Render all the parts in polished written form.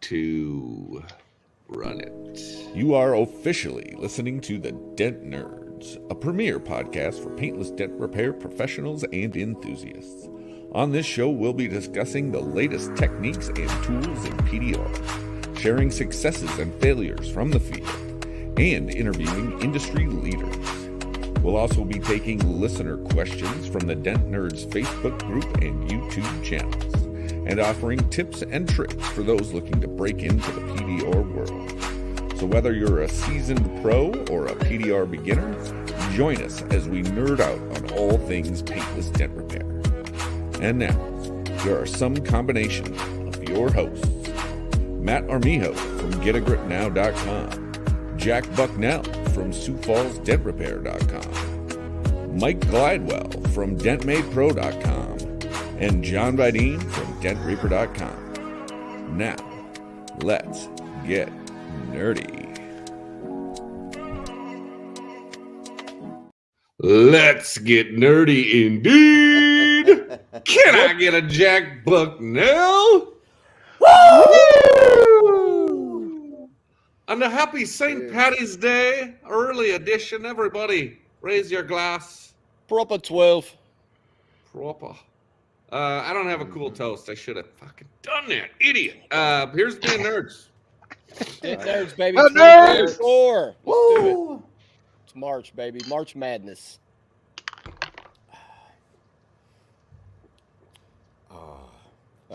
2, run it. You are officially listening to the Dent Nerds, a premier podcast for paintless dent repair professionals and enthusiasts. On this show, we'll be discussing the latest techniques and tools in PDR, sharing successes and failures from the field, and interviewing industry leaders. We'll also be taking listener questions from the Dent Nerds Facebook group and YouTube channels, and offering tips and tricks for those looking to break into the PDR world. So whether you're a seasoned pro or a PDR beginner, join us as we nerd out on all things paintless dent repair. And now, here are some combination of your hosts: Matt Armijo from GetAGripNow.com, Jack Bucknell from SiouxFallsDentRepair.com, Mike Glidewell from DentMadePro.com, and Jon Videen from DentReaper.com. Now, let's get nerdy. Let's get nerdy indeed. Can I get a Jack Bucknell? Woo! On the happy St. Patty's Day, early edition, everybody raise your glass. Proper 12. Proper. I don't have a cool toast. I should have fucking done that. Idiot. Here's the Nerds. Dent Nerds, baby. The Nerds! 2024. Let's Woo! do it. It's March, baby. March Madness.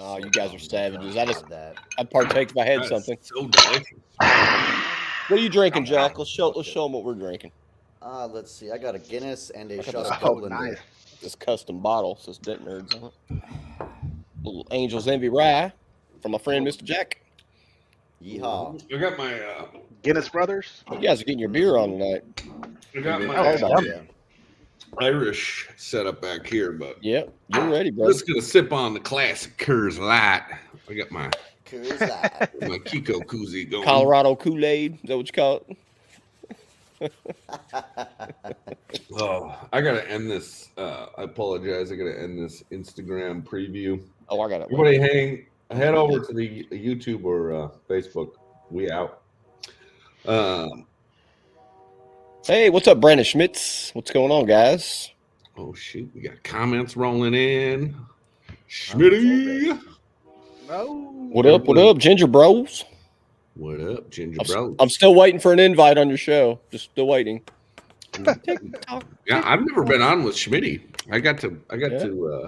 Oh, you guys are savages. I'd partake if I had something. So delicious. What are you drinking, Jack? Let's show them what we're drinking. Let's see. I got a Guinness and a I got shot this of Dublin. Nice. This custom bottle says Dent Nerds on it. Little Angel's Envy Rye from my friend Mr. Jack. Yeehaw. I got my Guinness Brothers. You guys are getting your beer on tonight. I got my Irish setup back here, but Yep, you're ready, bro. I'm just gonna sip on the classic Coors Light. I got my Kiko koozie going. Colorado Kool-Aid, is that what you call it? Oh, I gotta end this. I apologize. I gotta end this Instagram preview. Oh, I got it. Everybody head over to the YouTube or Facebook. We out. Hey, what's up, Brandon Schmitz? What's going on, guys? Oh shoot, we got comments rolling in. Schmitty. What up, Ginger Bros? What up, Ginger Bros? I'm still waiting for an invite on your show. Just still waiting. Yeah, I've never been on with Schmitty. I got to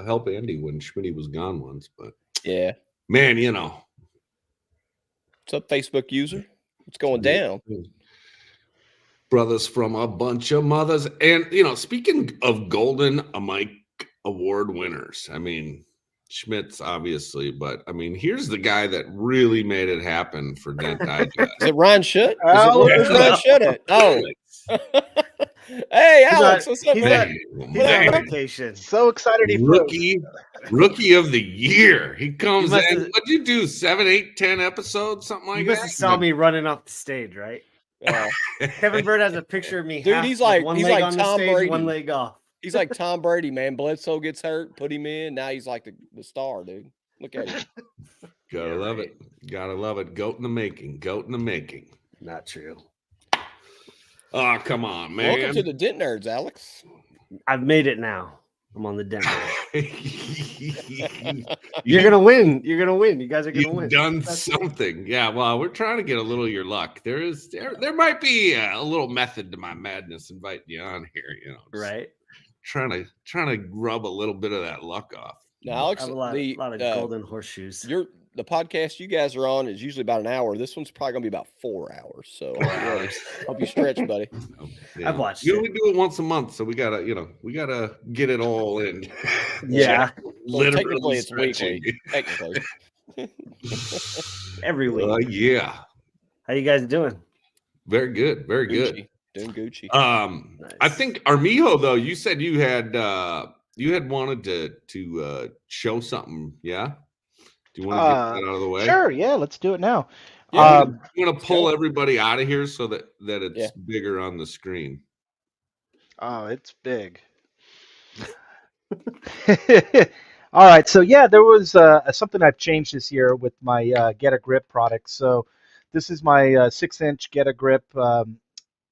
help Andy when Schmitty was gone once, but yeah, man, what's up, Facebook user? What's going down? Brothers from a bunch of mothers, and speaking of Golden Mike Award winners, I mean Schmitz obviously, but I mean here's the guy that really made it happen for Dent Digest. Is it Ryan Shutt? Where's Ryan Shutt at? Oh. Hey, Alex, what's up, man? He's on vacation. So excited he Rookie of the year. He comes in. What'd you do? 7, 8, 10 episodes, something like that? You must have saw me running off the stage, right? Kevin Bird has a picture of me. Dude, he's like Tom Brady. One leg off. He's like Tom Brady, man. Bledsoe gets hurt, put him in. Now he's like the star, dude. Look at him. Gotta love it. Gotta love it. Goat in the making. Goat in the making. Not true. Oh, come on, man. Welcome to the Dent Nerds, Alex. I've made it now. I'm on the Dent Nerds. You're gonna win. You're gonna win. You guys are gonna win. You've done something. Yeah, well, we're trying to get a little of your luck. There might be a little method to my madness inviting you on here, right? Trying to rub a little bit of that luck off. Now, Alex, a lot of golden horseshoes. The podcast you guys are on is usually about an hour. This one's probably gonna be about 4 hours. So hope you stretch, buddy. I've watched. You only do it once a month, so we gotta get it all in. Yeah, literally, technically it's weekly. Technically, every week. Yeah. How you guys doing? Very good. Very good. Doing Gucci. Nice. I think Armijo, though, you said you had wanted to show something. Yeah. Do you want to get that out of the way? Sure. Yeah. Let's do it now. Yeah, you want to pull everybody out of here so that it's bigger on the screen. Oh, it's big. All right, so yeah, there was something I've changed this year with my Get a Grip product. So this is my 6-inch Get a Grip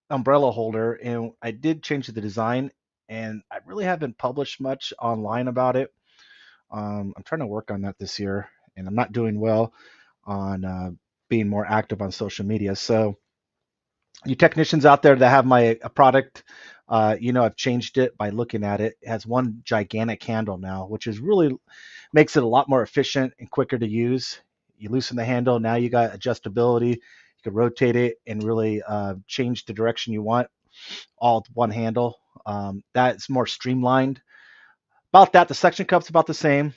umbrella holder, and I did change the design, and I really haven't published much online about it. I'm trying to work on that this year, and I'm not doing well on being more active on social media. So you technicians out there that have my product, I've changed it by looking at it. It has one gigantic handle now, which is really makes it a lot more efficient and quicker to use. You loosen the handle, now you got adjustability. You can rotate it and really change the direction you want, all with one handle. That's more streamlined. About that, the suction cup's about the same.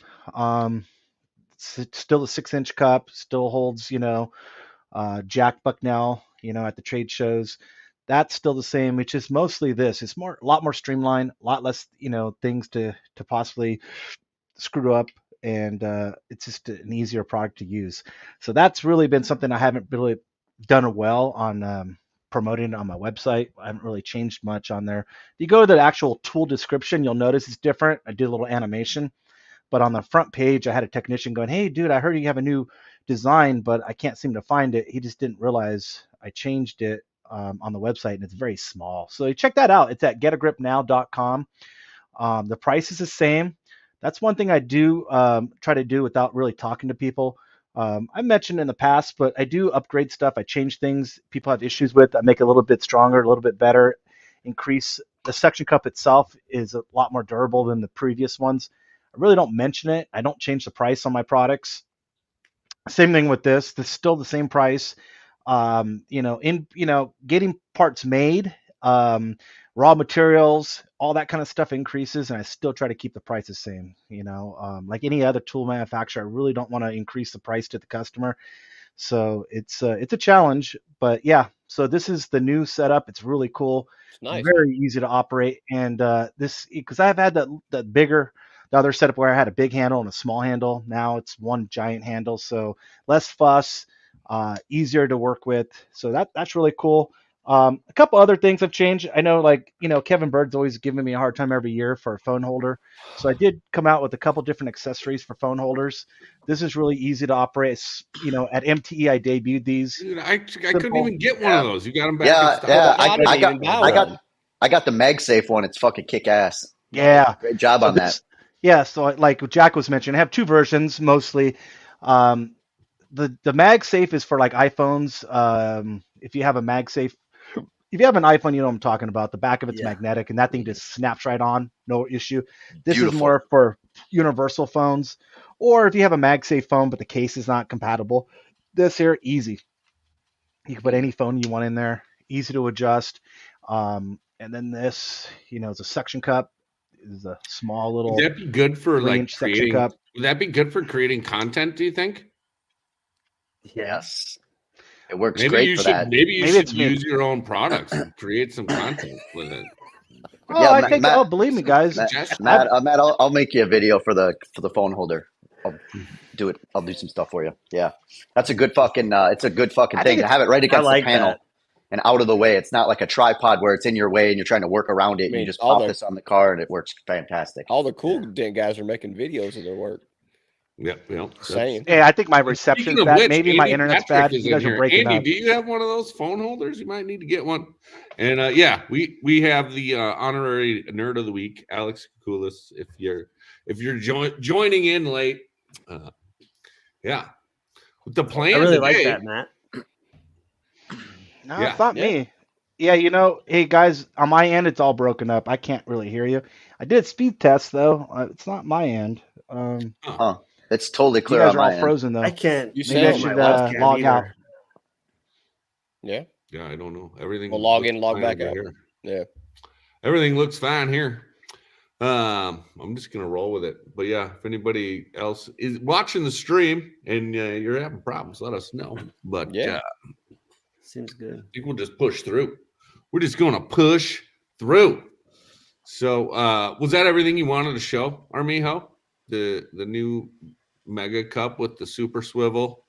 It's still a 6-inch cup, still holds, Jack Bucknell, at the trade shows. That's still the same. It's just mostly this. It's a lot more streamlined, a lot less, things to possibly screw up, and it's just an easier product to use. So that's really been something I haven't really done well on promoting on my website. I haven't really changed much on there. If you go to the actual tool description, you'll notice it's different. I did a little animation. But on the front page, I had a technician going, "Hey, dude, I heard you have a new design, but I can't seem to find it." He just didn't realize I changed it on the website, and it's very small. So you check that out. It's at getagripnow.com. The price is the same. That's one thing I do try to do without really talking to people. I mentioned in the past, but I do upgrade stuff. I change things people have issues with. I make it a little bit stronger, a little bit better. Increase the suction cup itself is a lot more durable than the previous ones. I really don't mention it. I don't change the price on my products. Same thing with this. This is still the same price. Getting parts made, raw materials, all that kind of stuff increases, and I still try to keep the price the same. Like any other tool manufacturer, I really don't want to increase the price to the customer. So it's a challenge, but yeah. So this is the new setup. It's really cool. It's nice. Very easy to operate, and this because I've had the other setup where I had a big handle and a small handle. Now it's one giant handle, so less fuss, easier to work with. So that's really cool. A couple other things have changed. I know, Kevin Bird's always giving me a hard time every year for a phone holder. So I did come out with a couple different accessories for phone holders. This is really easy to operate. At MTE, I debuted these. Dude, I couldn't even get one of those. You got them back in stock? Yeah. I got the MagSafe one. It's fucking kick ass. Yeah. Great job on that. Yeah, so like Jack was mentioning, I have two versions mostly. The MagSafe is for like iPhones. If you have a MagSafe, if you have an iPhone, you know what I'm talking about. The back of it's magnetic, and that thing just snaps right on, no issue. This is more for universal phones, or if you have a MagSafe phone but the case is not compatible. This here, easy. You can put any phone you want in there, easy to adjust. And then this, is a suction cup. Is a small little. Would that be good for creating? Cup. Would that be good for creating content? Do you think? Yes, it works great for that. Maybe you should use your own products and create some content with it. Oh, yeah, I think. Matt, believe me, guys. Matt, I'll make you a video for the phone holder. I'll do it. I'll do some stuff for you. Yeah, that's a good fucking. It's a good fucking thing to have it right against the panel. And out of the way. It's not like a tripod where it's in your way and you're trying to work around it. You just pop this on the car and it works fantastic. All the cool Dent guys are making videos of their work. Yep. Same. Yeah, I think my reception's bad. Maybe my internet's bad. You guys are breaking up. Do you have one of those phone holders? You might need to get one. And we have the honorary nerd of the week, Alex Koulis. If you're joining in late, with the plan. I really like that, Matt. No, it's not me. Yeah, hey guys, on my end, it's all broken up. I can't really hear you. I did speed test though. It's not my end. It's totally clear. You guys on are my all end. frozen though. I can't. Maybe I should log out. Yeah. Yeah, I don't know. Everything. We'll log in, log back out. Here. Yeah. Everything looks fine here. I'm just gonna roll with it. But yeah, if anybody else is watching the stream and you're having problems, let us know. But seems good. I think we'll just push through. We're just going to push through. So was that everything you wanted to show, Armijo? The new mega cup with the super swivel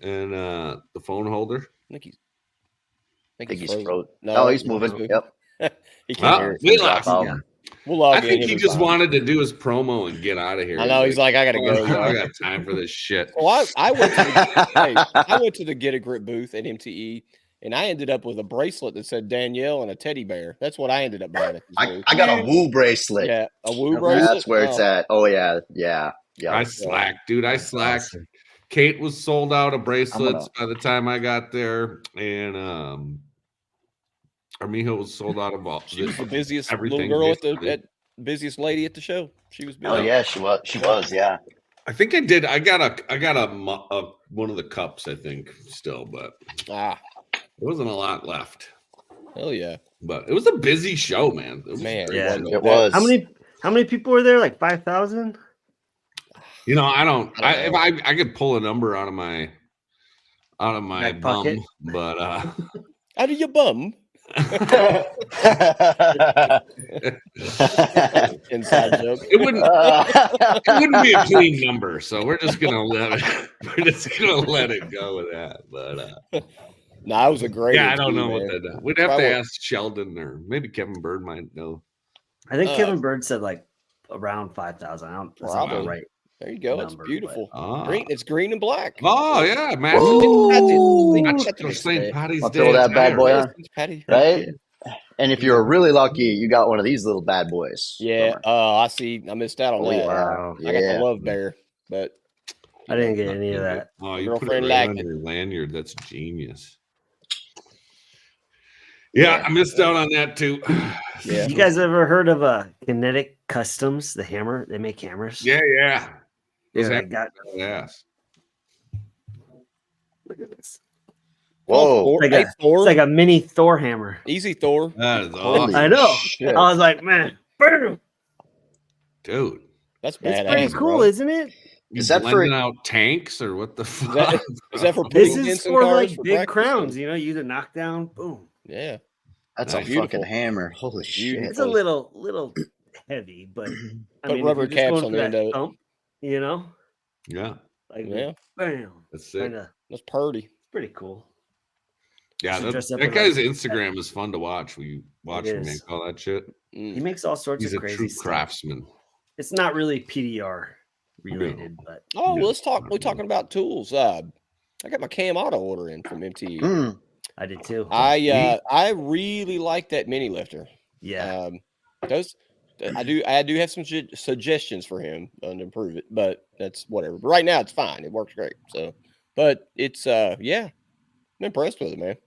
and the phone holder? I think he's frozen. No, he's moving. Yep. He can't hear we lost him. We'll log I in think he every just time. wanted to do his promo and get out of here. I know. He's like, I gotta go. I Y'all. got time for this shit. Well, I went to the, I went to the Get a Grip booth at MTE, and I ended up with a bracelet that said Danielle and a teddy bear. That's what I ended up buying at this booth. I got a Woo bracelet. Yeah, a Woo bracelet. That's where it's at. Oh yeah. I slacked, dude. I slacked. Awesome. Kate was sold out of bracelets by the time I got there, and Armijo was sold out of all. She was the busiest everything, little girl basically. at busiest lady at the show. She was busy. Oh yeah, she was. Yeah. I think I did. I got a one of the cups, I think, still, but Ah, there wasn't a lot left. hell yeah. But it was a busy show, man. It was Man, very yeah. busy. It was. How many people were there? Like 5,000? You know, I don't. I don't know. I could pull a number out of my Back bum, pocket? but Out of your bum. Inside joke. it wouldn't be a clean number. So we're just gonna let it go with that. But No, it was a great. yeah, I don't know man. what that. We'd have Probably- to ask Sheldon or maybe Kevin Bird might know. I think Kevin Bird said like around 5,000. I don't. That's not Probably. right. There you go. It's Number, beautiful. Ah. Green. It's green and black. Oh yeah, Matt. St. Patty's I'll Day. throw that bad boy attire. on. It's Patty. Right? And if you're really lucky, you got one of these little bad boys. Yeah. I see. I missed out on Oh, that. Wow. I got Yeah. the love bear, but I didn't get any of that. Oh, you put it Girlfriend right on liked it. your lanyard. That's genius. Yeah, I missed out on that too. Yeah. You guys ever heard of Kinetic Customs? The hammer? They make hammers. Yeah. Those Yeah, I hammers got. are badass. Look at this. Whoa. Thor, Like hey, a- Thor. It's like a mini Thor hammer. Easy Thor. That is Holy awesome, I know. shit. I was like, man, boom. dude. That's It's badass. pretty cool, bro. isn't it? You Is that for- blending out tanks or what the Is fuck? that, is that for This putting is dents in for cars like for big practice? crowns. You know, you either knock down, boom. Yeah. That's Nice. a fucking hammer. Holy shit. It's a little heavy, but I Put mean, rubber if you're just caps going on for the end that of it. thump, you know, Yeah, like Yeah. bam, that's sick. kind of That's purdy. pretty cool. Yeah, should that dress up that in guy's like- Instagram is fun to watch. We watch It him is. make all that shit. He Mm. makes all sorts He's of a crazy true stuff. craftsman. It's not really PDR related, but Oh, Yeah. let's talk. We're talking about tools. I got my Cam Auto order in from MTE. Mm. I did too. I really like that mini lifter. Yeah, Those I do have some suggestions for him to improve it, but that's whatever. But right now it's fine. It works great. So, but it's yeah, I'm impressed with it, man.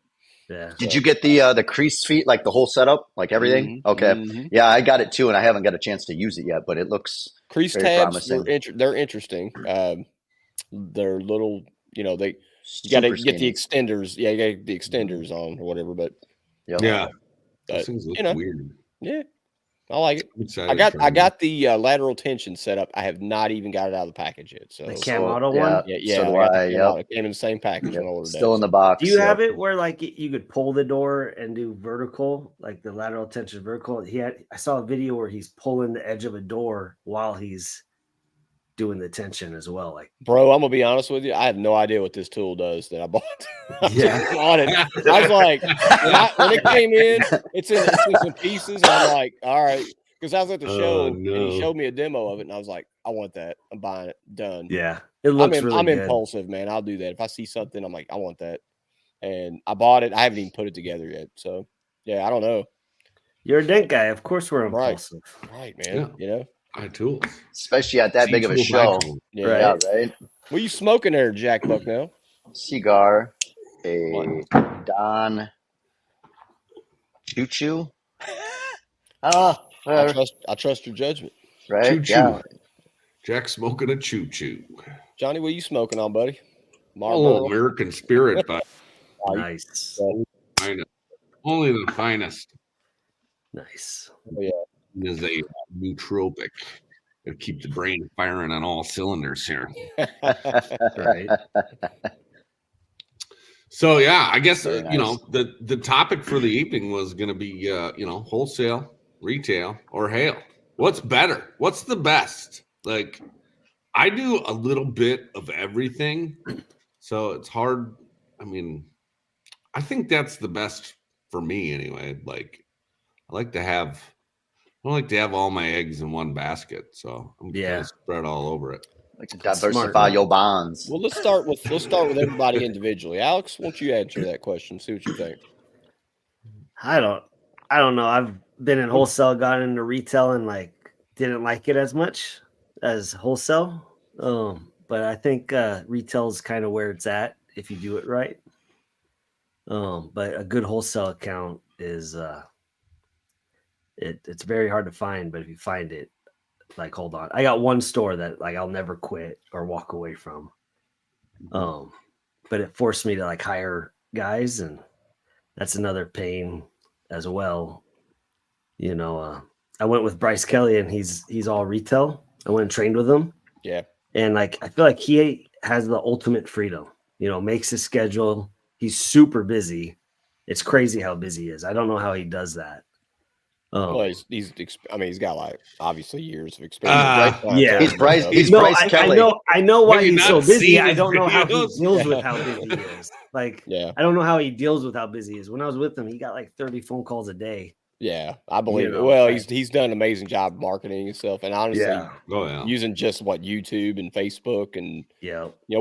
yeah. Did you get the crease feet, like the whole setup, like everything? Mhm, Okay. mhm. Yeah, I got it too, and I haven't got a chance to use it yet, but it looks Crease very tabs, promising. they're interesting. They're little, you know, you got to super get the skinny. extenders. Yeah, you got to get the extenders on or whatever. But Yep. Yeah, But, those things look you know, weird. yeah, I like it. I'm excited I got for I him. got the lateral tension set up. I have not even got it out of the package yet. So The Cam So, Auto yeah. one. yeah, So do I got the I, Cam yep. Auto. It came in the same package Yep. when I ordered Still that. in the box. Do you have yep. it where like you could pull the door and do vertical, like the lateral tension vertical? I saw a video where he's pulling the edge of a door while he's doing the tension as well. Like, Bro, I'm gonna be honest with you. I have no idea what this tool does that I bought. I Yeah. just bought it. I was like, when it came in, it's in some pieces, and I'm like, all right, because I was at the show and no. he showed me a demo of it, and I was like, I want that. I'm buying it. Done. yeah, it looks really I'm good. impulsive, man. I'll do that if I see something. I'm like, I want that, and I bought it. I haven't even put it together yet. So yeah, I don't know. You're a dent guy, of course. We're Right. impulsive. Right, man. Yeah. You know. High tools. Especially at that big of a show. Yeah. Right. Yeah, right? What you smoking there, Jack Bucknell? Cigar, a Don Choo Choo. Oh, I trust your judgment. right? Choo-choo. Yeah. Jack smoking a choo choo. Johnny, what you smoking on, buddy? A little American spirit, but Nice, finest. Only the finest nice. is a nootropic. Gotta keep the brain firing on all cylinders here. Right. So yeah, I guess Very you know nice. the topic for the evening was going to be wholesale, retail, or hail. What's better? What's the best? Like, I do a little bit of everything, so it's hard. I mean, I think that's the best for me anyway. Like, I like to have don't like to have all my eggs in one basket, so I'm kind of spread all over it. Like to diversify your bonds. Well, let's start with everybody individually. Alex, won't you answer that question? See what you think. I don't know. I've been in wholesale, got into retail, and like didn't like it as much as wholesale. But I think retail is kind of where it's at if you do it right. But a good wholesale account is it's very hard to find. But if you find it, like, hold on, I got one store that like I'll never quit or walk away from. But it forced me to like hire guys, and that's another pain as well. You know, I went with Bryce Kelly, and he's all retail. I went and trained with him. Yeah. And like I feel like he has the ultimate freedom, you know, makes his schedule. He's super busy. It's crazy how busy he is. I don't know how he does that. Well, he's got like obviously years of experience. Yeah, he's Bryce Kelly. I know why Maybe he's so not busy. seen I his don't know how he videos. deals with how busy he is. Like, Yeah. I don't know how he deals with how busy he is. When I was with him, he got like 30 phone calls a day. Yeah, I believe You it. know, Well, like- he's done an amazing job marketing himself, and honestly, using just YouTube and Facebook, and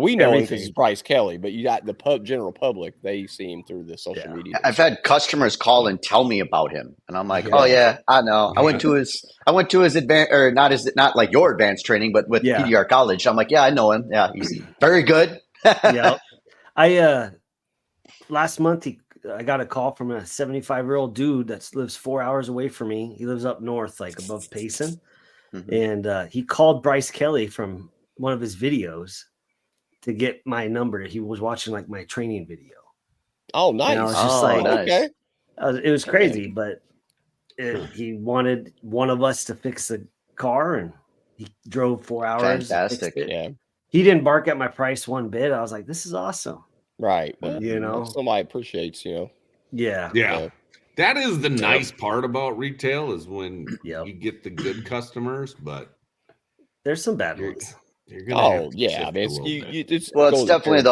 we know him because he's Bryce Kelly, but you got the general public, they see him through the social media. I've had customers call and tell me about him, and I'm like, oh yeah, I know. I went to his advanced, or not like your advanced training, but with PDR College. I'm like, yeah, I know him. Yeah, he's very good. I last month I got a call from a 75-year-old dude that lives 4 hours away from me. He lives up north, like above Payson. And he called Bryce Kelly from one of his videos to get my number. He was watching like my training video. Oh, nice. And I was just like, okay. It was crazy, but he wanted one of us to fix the car, and he drove 4 hours. Fantastic. Yeah. He didn't bark at my price one bit. I was like, this is awesome. Right. Well, you know, somebody appreciates, Yeah. That is the nice part about retail, is when you get the good customers, but there's some bad ones. You're gonna I mean, it's definitely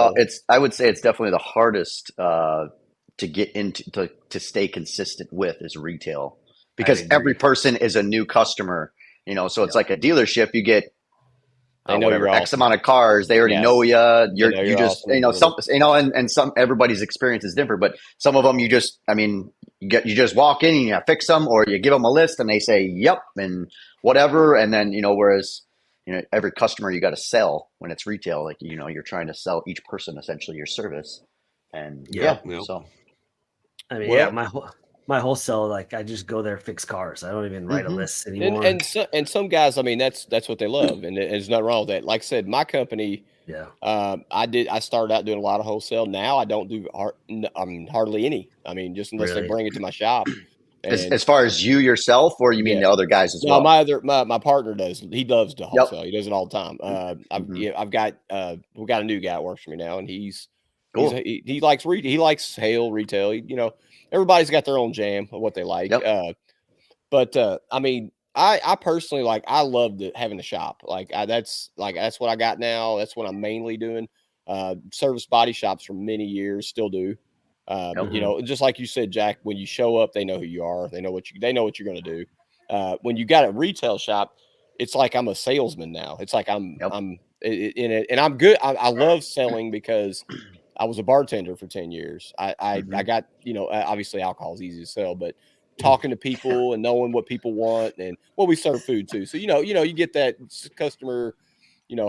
I would say it's definitely the hardest to get into to stay consistent with is retail, because every person is a new customer, you know. So it's like a dealership. You get whatever X amount of cars, they already know you. You just awesome. And some everybody's experience is different, but some of them you just walk in and you fix them, or you give them a list and they say yep and whatever, and then whereas every customer you got to sell when it's retail, like you're trying to sell each person essentially your service, and so I mean my wholesale, like I just go there, fix cars. I don't even write a list anymore. And some guys, I mean, that's what they love, and there's nothing wrong with that. Like I said, my company, I started out doing a lot of wholesale. Now I don't do hardly any. I mean, just unless they bring it to my shop. As far as you yourself, or you mean the other guys as well? My partner does. He loves to wholesale. He does it all the time. I've got we got a new guy that works for me now, and he's cool. He likes hail retail. Everybody's got their own jam of what they like. But I mean, I personally I love having a shop. That's what I got now. That's what I'm mainly doing. Service body shops for many years, still do. Just like you said, Jack, when you show up, they know who you are. They know what you're going to do. When you got a retail shop, it's like I'm a salesman now. It's like I'm in it, and I'm good. I love selling because I was a bartender for 10 years. I got, obviously alcohol is easy to sell, but talking to people and knowing what people want, and we serve food too. So, you get that customer,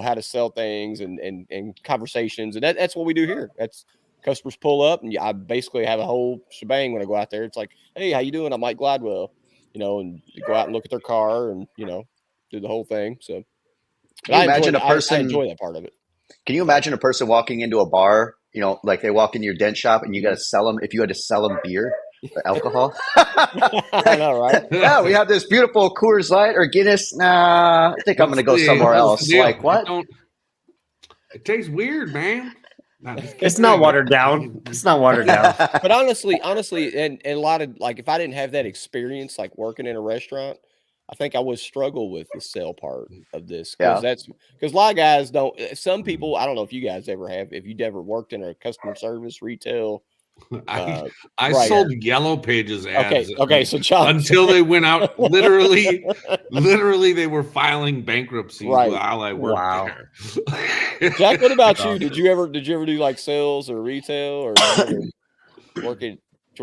how to sell things and conversations. And that's what we do here. That's customers pull up, and I basically have a whole shebang when I go out there. It's like, hey, how you doing? I'm Mike Glidewell, and go out and look at their car and, do the whole thing. So can you imagine a person, I enjoy that part of it. Can you imagine a person walking into a bar, like they walk into your dent shop and you got to sell them, if you had to sell them beer or alcohol? I know, right? Yeah, we have this beautiful Coors Light or Guinness. Nah, I think I'm going to go somewhere else. Like, what? It tastes weird, man. It's not watered down. It's not watered down. But honestly, and a lot of, if I didn't have that experience, working in a restaurant, I think I would struggle with the sell part of this, because a lot of guys don't. Some people, I don't know if you guys ever have, if you've ever worked in a customer service retail I right. sold Yellow Pages ads. Okay. So John, until they went out, literally, they were filing bankruptcy while I worked there. Jack, what about you? Did you ever do like sales or retail, or did you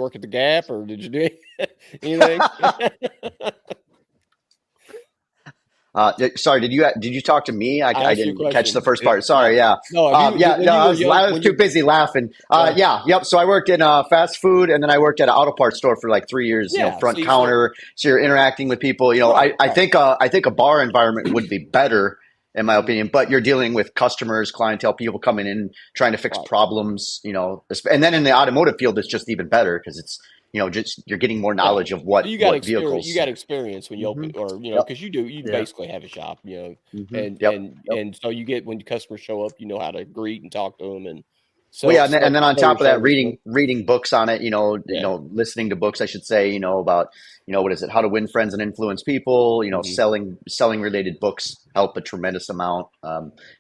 work at the Gap, or did you do anything? Sorry, did you talk to me? I didn't catch the first part. Sorry, No, I was too busy laughing. Yep. So I worked in fast food, and then I worked at an auto parts store for like 3 years. Front counter. So you're interacting with people. I think a bar environment would be better, in my opinion. But you're dealing with customers, clientele, people coming in trying to fix problems. And then in the automotive field, it's just even better because it's. Just you're getting more knowledge of what vehicles. You got experience when you open, or because you basically have a shop, and so you get, when customers show up, you know how to greet and talk to them, and so and then on top of that, reading books on it, listening to books, I should say, about what is it, how to win friends and influence people, selling related books help a tremendous amount.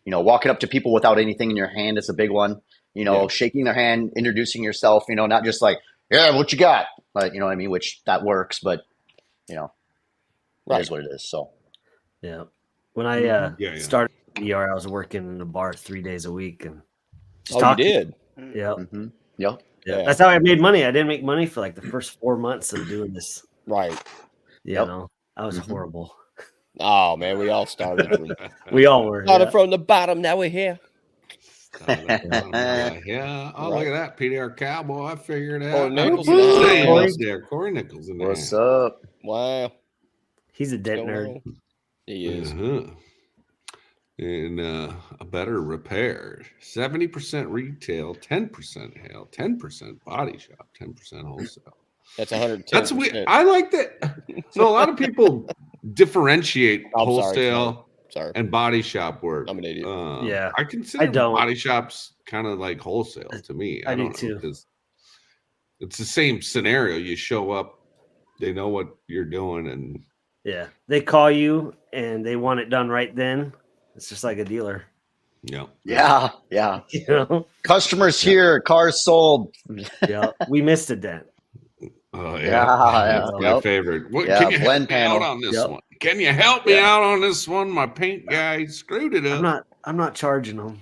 Walking up to people without anything in your hand is a big one. Shaking their hand, introducing yourself, not just like, yeah, what you got? Like, you know what I mean? Which that works, but it is what it is. So, yeah. When I started PDR, I was working in a bar 3 days a week, and you did? Yeah. Yeah. That's how I made money. I didn't make money for like the first 4 months of doing this. Right. I was horrible. Oh man, we all started. We all were. Started from the bottom. Now we're here. Look at that PDR cowboy. I figured out. Corey Nichols in there. What's up? Wow, he's a dent nerd. He is. And a better repair. 70% retail, 10% hail, 10% body shop, 10% wholesale. That's 110%. That's weird. I like that. So a lot of people differentiate wholesale. Sorry. And body shop work. I'm an idiot. I consider body shops kind of like wholesale to me. I do too. Because it's the same scenario. You show up, they know what you're doing, and they call you and they want it done right then. It's just like a dealer. Yeah. Customers here, cars sold. Yeah, we missed a dent. Oh that's my favorite. Can you help me out on this one? Can you help me out on this one? My paint guy screwed it up. I'm not charging them.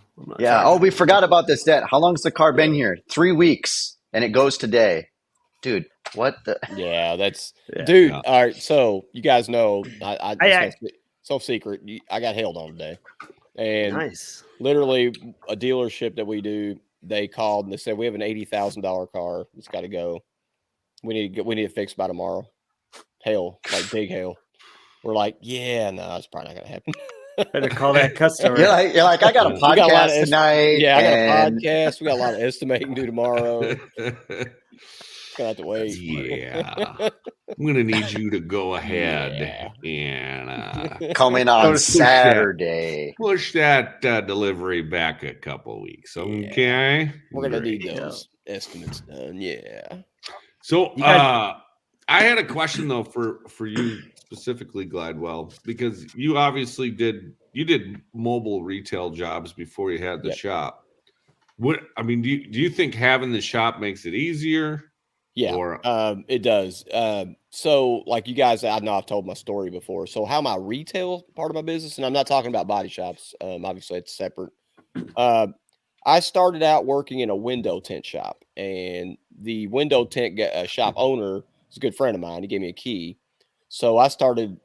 We forgot about this dent. How long's the car been here? 3 weeks, and it goes today. Dude, what the? Yeah, that's dude. All right, so you guys know, I self secret. I got hailed on today, and literally a dealership that we do, they called and they said we have an $80,000 car. It's got to go. We need to fix by tomorrow. Hail, like big hail. We're like, no, it's probably not gonna happen. Better call that customer. You're like, I got a podcast tonight. Yeah, I got a podcast. We got a lot of estimating to do tomorrow. Gonna have to wait. Yeah, I'm gonna need you to go ahead and come in on Saturday. Push that delivery back a couple weeks. Okay, we're gonna need those estimates done. Yeah. So I had a question though for you specifically, Glidewell, because you obviously did mobile retail jobs before you had the shop. Do you think having the shop makes it easier? Yeah, it does. So like you guys, I know I've told my story before. So how my retail part of my business, and I'm not talking about body shops. Obviously it's separate. I started out working in a window tint shop, and the window tint shop owner is a good friend of mine. He gave me a key. So I started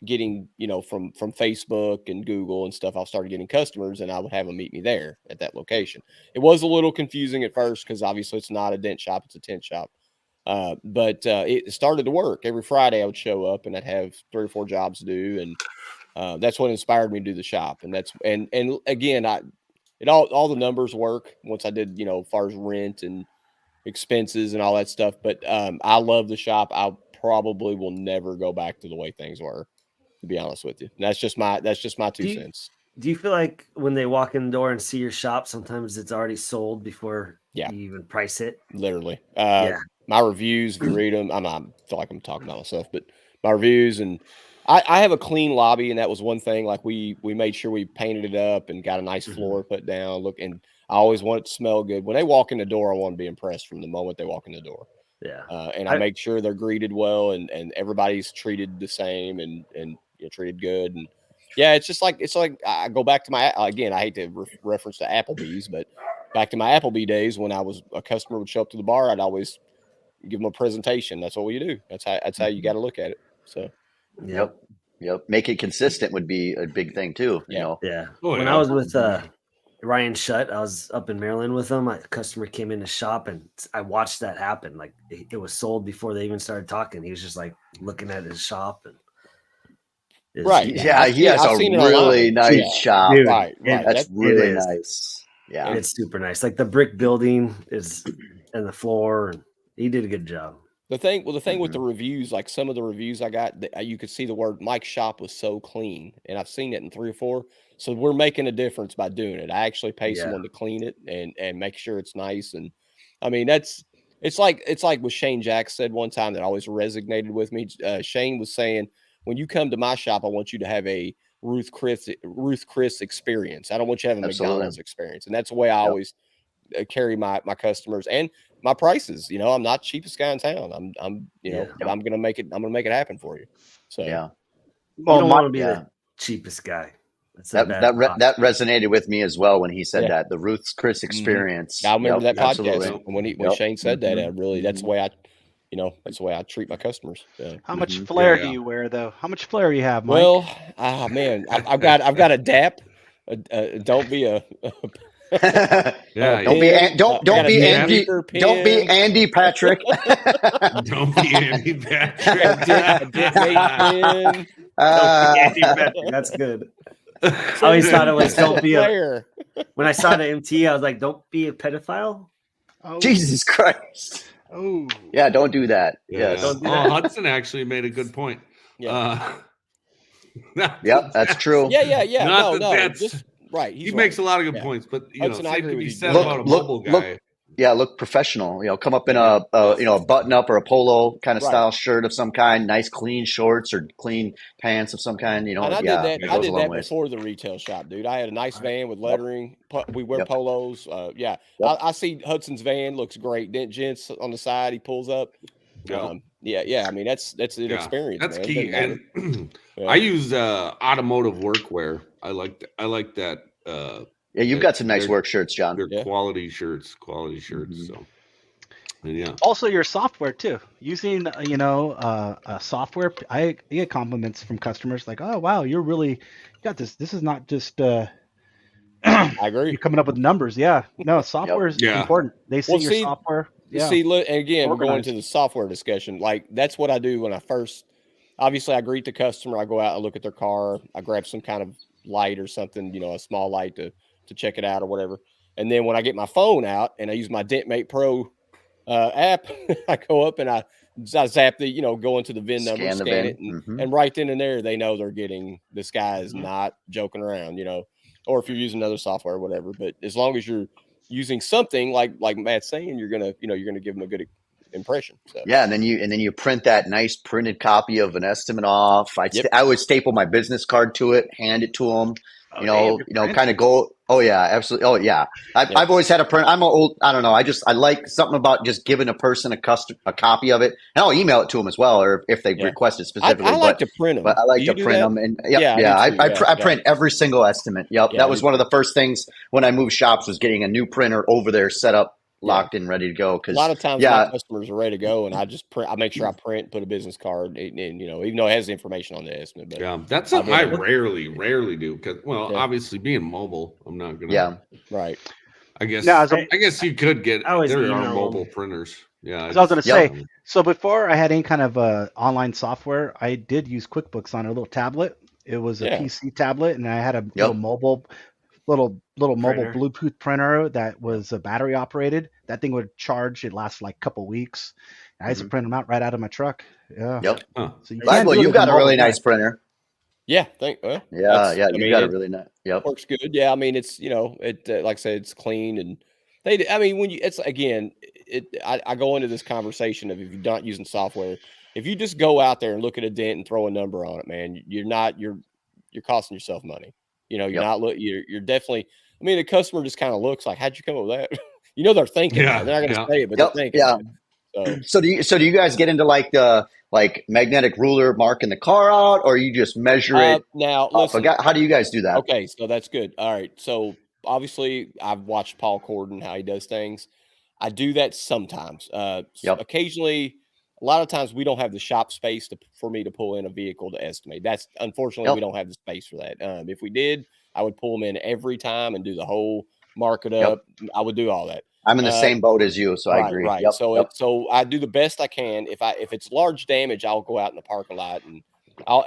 getting, from Facebook and Google and stuff, I started getting customers, and I would have them meet me there at that location. It was a little confusing at first because obviously it's not a dent shop, it's a tint shop. But it started to work. Every Friday I would show up and I'd have 3 or 4 jobs to do. And that's what inspired me to do the shop. And again, all the numbers work once I did, as far as rent and expenses and all that stuff. But I love the shop. I probably will never go back to the way things were, to be honest with you. And that's just my 2 cents. Do you feel like when they walk in the door and see your shop, sometimes it's already sold before you even price it? Literally. My reviews, if you read them, I feel like I'm talking about myself, but my reviews, and I have a clean lobby, and that was one thing. Like we made sure we painted it up and got a nice floor put down. Look, and I always want it to smell good. When they walk in the door, I want to be impressed from the moment they walk in the door. Yeah. And I make sure they're greeted well and everybody's treated the same and treated good. And yeah, it's like I go back to my, again, I hate to reference to Applebee's, but back to my Applebee days when I was a customer would show up to the bar, I'd always give them a presentation. That's what we do. That's how you got to look at it. So, Yep. Make it consistent would be a big thing too. You know? Yeah. Oh, when yeah. I was with Ryan Shutt, I was up in Maryland with him. A customer came in to shop, and I watched that happen. Like it was sold before they even started talking. He was just like looking at his shop, and right. Yeah, he has a really nice shop. Dude, Right. That's really nice. Yeah, it's super nice. Like the brick building is and the floor, and he did a good job. The thing with the reviews, like some of the reviews I got, you could see the word Mike's shop was so clean, and I've seen it in 3 or 4. So we're making a difference by doing it. I actually pay someone to clean it and make sure it's nice. And I mean, it's like what Shane Jack said one time that always resonated with me. Shane was saying, when you come to my shop, I want you to have a Ruth Chris experience. I don't want you to have a McDonald's experience. And that's the way I always carry my customers and my prices. You know, I'm not the cheapest guy in town. I'm but I'm gonna make it happen for you. So yeah. Well, you don't want to be the cheapest guy. That resonated with me as well when he said that, the Ruth's Chris experience. I remember that podcast absolutely. when Shane said that. That's the way I treat my customers. How much flare do you wear though? How much flare you have, Mike? Well, man, I've got a DAP. Don't be a don't be Andy Patrick. Don't be Andy Patrick. That's good. I always thought it was don't be a. When I saw the MT, I was like, don't be a pedophile. Oh. Jesus Christ. Oh yeah, don't do that. Yeah. Yes. Don't do that. Hudson actually made a good point. Yeah, that's true. Yeah. Not no, that's just, right. He makes a lot of good points, but Hudson, same could be said look, about a mobile guy. Look professional. You know, come up in a button up or a polo kind of style shirt of some kind, nice clean shorts or clean pants of some kind. You know, and I did that. I did that ways. before the retail shop, dude. I had a nice van with lettering. We wear polos. I see Hudson's van looks great. Dent Gents on the side. He pulls up. I mean, that's an experience. That's man. key. And I use automotive workwear. I like that. Yeah, you've got some nice work shirts, John. They're quality shirts. So, yeah. Also, your software too. Using software, I get compliments from customers like, "Oh wow, you got this. This is not just." I agree. You're coming up with numbers. Yeah, no, software is important. They see your software. Yeah. See, look, and again, we're going to the software discussion. Like that's what I do when I first. Obviously, I greet the customer. I go out and look at their car. I grab some kind of light or something, a small light to check it out or whatever. And then when I get my phone out and I use my DentMate Pro app, I go up and I zap go into the VIN number, scan it, and right then and there, they know they're getting, this guy is not joking around, or if you're using other software or whatever. But as long as you're using something like Matt's saying, you're gonna give them a good impression. So. Yeah, and then you print that nice printed copy of an estimate off. I would staple my business card to it, hand it to them. Kind of go. Oh yeah, absolutely. Oh yeah. I've always had a print. I'm old. I don't know. I like something about just giving a person a copy of it, and I'll email it to them as well, or if they request it specifically. I like to print them. But I like to print them, and I print every single estimate. Yep, that was one of the first things when I moved shops was getting a new printer over there set up. Locked and ready to go, because a lot of times my customers are ready to go, and I just print. I make sure I print, put a business card, and even though it has the information on the estimate. But that's something I rarely do because, obviously being mobile, I'm not gonna. Yeah, right. I guess you could get. There are mobile printers. Yeah, I was going to say. So before I had any kind of online software, I did use QuickBooks on a little tablet. It was a PC tablet, and I had a little mobile Bluetooth printer that was battery operated. That thing would charge. It lasts like a couple weeks. I used to print them out right out of my truck. Yeah. Yep. Huh. So you've got a really nice printer. Yeah. You've got a really nice. Yep. Works good. Yeah. I mean, it's it like I said, it's clean, and I go into this conversation of if you're not using software, if you just go out there and look at a dent and throw a number on it, man, you're costing yourself money. You're not. You're definitely. I mean, the customer just kind of looks like, "How'd you come up with that?" They're thinking. Yeah, They're not going to say it, but Yep, they're thinking. yeah. So do you guys get into like the magnetic ruler marking the car out, or you just measure it? Now, listen, how do you guys do that? Okay, so that's good. All right, so obviously I've watched Paul Corden how he does things. I do that sometimes. Occasionally, a lot of times we don't have the shop space for me to pull in a vehicle to estimate. That's unfortunately we don't have the space for that. If we did, I would pull them in every time and do the whole mark it up. I would do all that. I'm in the same boat as you, so I agree. Right. So I do the best I can. If it's large damage, I'll go out in the parking lot and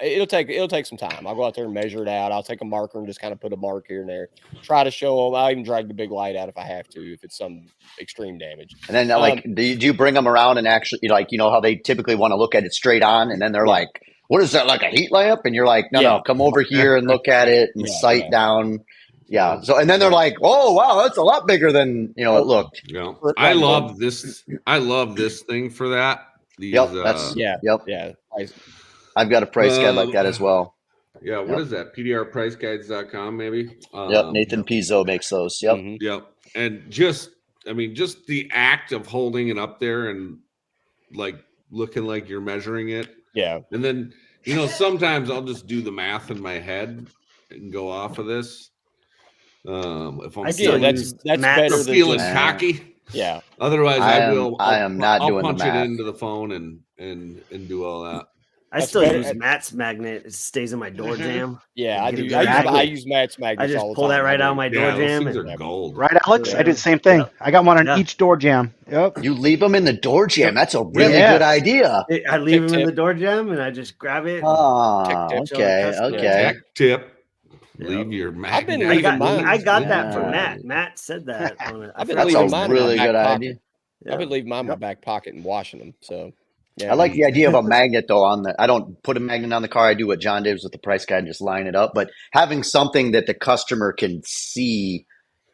it'll take some time. I'll go out there and measure it out. I'll take a marker and just kind of put a mark here and there. Try to show them. I'll even drag the big light out if I have to, if it's some extreme damage. And then do you bring them around and actually how they typically want to look at it straight on, and then they're like, "What is that, like a heat lamp?" And you're like, "No, come over here and look at it and sight down." Yeah. So, and then they're like, "Oh, wow, that's a lot bigger than it looked." Yeah. I love this. I love this thing for that. These, I've got a price guide like that as well. Yeah. What is that? PDRPriceGuides.com, maybe. Nathan Pizzo makes those. Yep. Mm-hmm. Yep. And just the act of holding it up there and like looking like you're measuring it. Yeah. And then sometimes I'll just do the math in my head and go off of this. If I'm that's better than feeling cocky. Yeah. Otherwise, I'll punch it into the phone and do all that. I still use Matt's magnet. It stays in my door jam. Yeah, I do. I use Matt's magnet. I just pull that right out of my door jam. Those things are gold. Right, Alex? I did the same thing. Yep. I got one on each door jam. Yep. You leave them in the door jam. That's a really good idea. I leave them in the door jam and I just grab it. Okay. Tip. Leave your magnet. I got that from Matt. Matt said that. That's a really good idea. I've been leaving mine in my back pocket and washing them. So I like the idea of a magnet though I don't put a magnet on the car. I do what John did with the price guide and just line it up. But having something that the customer can see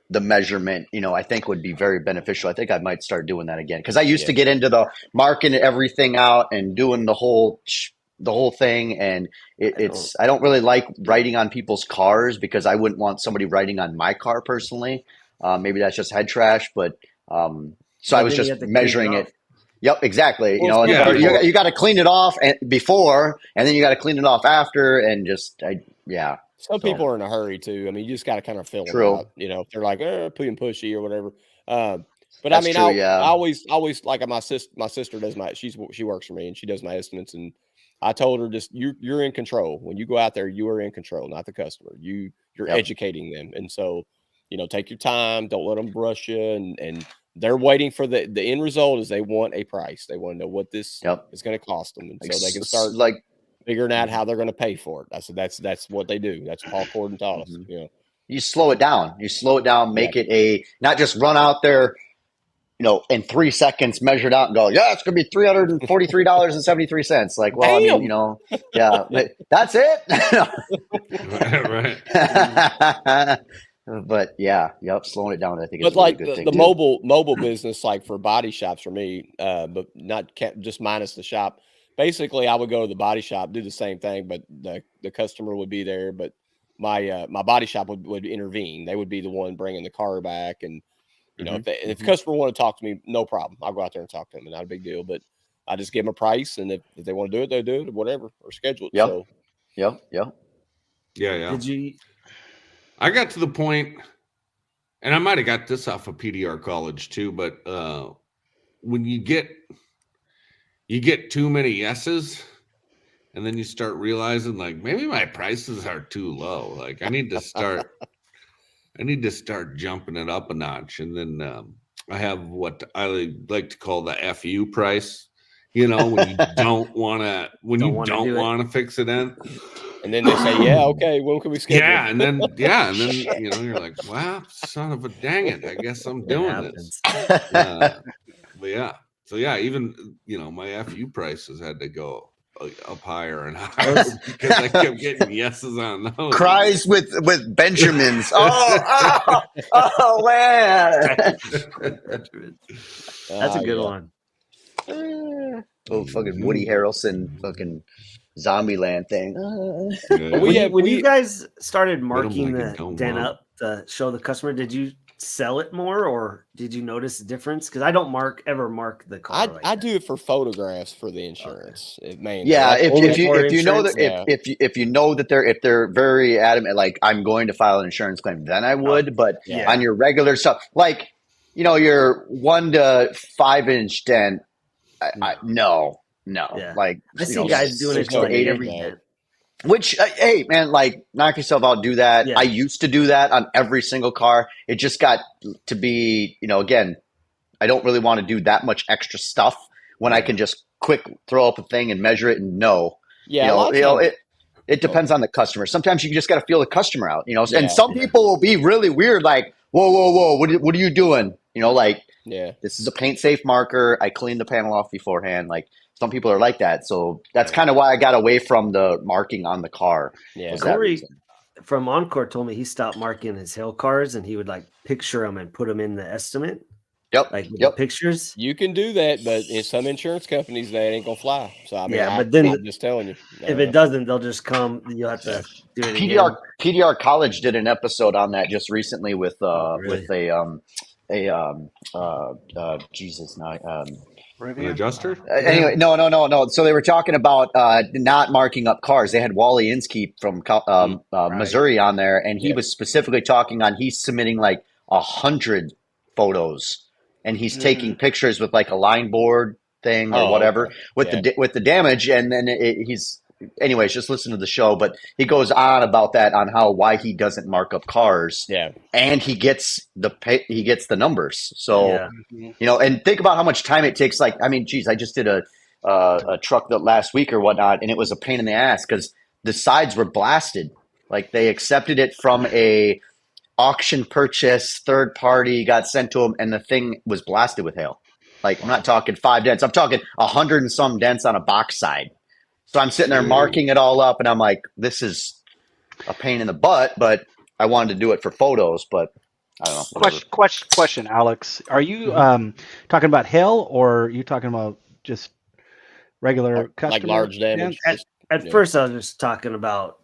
the measurement, I think would be very beneficial. I think I might start doing that again because I used to get into the marking everything out and doing the whole thing, and I don't really like writing on people's cars because I wouldn't want somebody writing on my car personally. Maybe that's just head trash, but so I was just measuring it. Yep, exactly. You got to clean it off before, and then you got to clean it off after, and Some people are in a hurry too. I mean, you just got to kind of fill it out. If they're like pushy or whatever. But that's I always like my sister does she works for me and she does my estimates, and I told her just you're in control. When you go out there, you are in control, not the customer. You're educating them, and so take your time. Don't let them brush you, and they're waiting for the end result is they want a price. They want to know what this is going to cost them, and so they can start figuring out how they're going to pay for it. I said that's what they do. That's what Paul Corden taught us. You slow it down. Make it not just run out there, in 3 seconds, measure it out and go, it's going to be $343.73. Like, well, damn. But that's it. Right. But slowing it down, I think. But like the mobile business, like for body shops for me, but just minus the shop. Basically, I would go to the body shop, do the same thing, but the customer would be there. But my body shop would intervene. They would be the one bringing the car back, and if the customer want to talk to me, no problem. I'll go out there and talk to them, not a big deal. But I just give them a price, and if they want to do it, they do it, whatever, or schedule it. Yep. Yeah. Did you? I got to the point, and I might have got this off of PDR college too, but when you get too many yeses, and then you start realizing like maybe my prices are too low. Like I need to start jumping it up a notch. And then I have what I like to call the FU price. When you don't want to fix it in. And then they say, okay, when can we schedule? And then you're like, wow, son of a dang it, I guess I'm doing this. But even my FU prices had to go up higher and higher because I kept getting yeses on those. Cries with Benjamins. Oh man. That's a good one. Fucking Woody Harrelson fucking Zombieland thing. Yeah. When you guys started them marking like a the dumb dent mom. up to show the customer, did you sell it more, or did you notice a difference? Because I don't ever mark the car. I do it for photographs for the insurance. Mainly. Yeah, That's if you know insurance? that if you know that they're very adamant, like I'm going to file an insurance claim, then I would. But Yeah. on your regular stuff, like your 1 to 5 inch dent, no. Yeah. Like I see guys doing it there's to no like need of every that. dent. Which, hey, man, like knock yourself out, do that. Yeah. I used to do that on every single car. It just got to be, again, I don't really want to do that much extra stuff when I can just quick throw up a thing and measure it and know. Yeah, a lot of times- it depends on the customer. Sometimes you just got to feel the customer out, Yeah, and some people will be really weird, like, whoa, what are you doing? Like, this is a paint safe marker. I cleaned the panel off beforehand. Like, some people are like that. So that's kind of why I got away from the marking on the car. Yeah. Corey from Encore told me he stopped marking his hail cars and he would like picture them and put them in the estimate. Yep. Like the pictures. You can do that, but in some insurance companies that ain't gonna fly. So I mean, but then I'm just telling you, if it doesn't, they'll just come. You'll have to do it again. PDR College did an episode on that just recently with An adjuster? Anyway, no. So they were talking about not marking up cars. They had Wally Inskeep from Missouri on there, and he was specifically talking on he's submitting like 100 photos, and he's taking pictures with like a line board thing or whatever with the damage, and then he's. Anyways, just listen to the show, but he goes on about that on why he doesn't mark up cars. Yeah, and he gets the numbers. So and think about how much time it takes. Like, I mean, geez, I just did a truck that last week or whatnot, and it was a pain in the ass because the sides were blasted. Like they accepted it from a auction purchase, third party, got sent to them, and the thing was blasted with hail. Like I'm not talking 5 dents, I'm talking 100 and some dents on a box side. So I'm sitting there marking it all up, and I'm like, this is a pain in the butt, but I wanted to do it for photos, but I don't know. Question, Alex. Are you talking about hail, or are you talking about just regular customer like large damage? At first, I was just talking about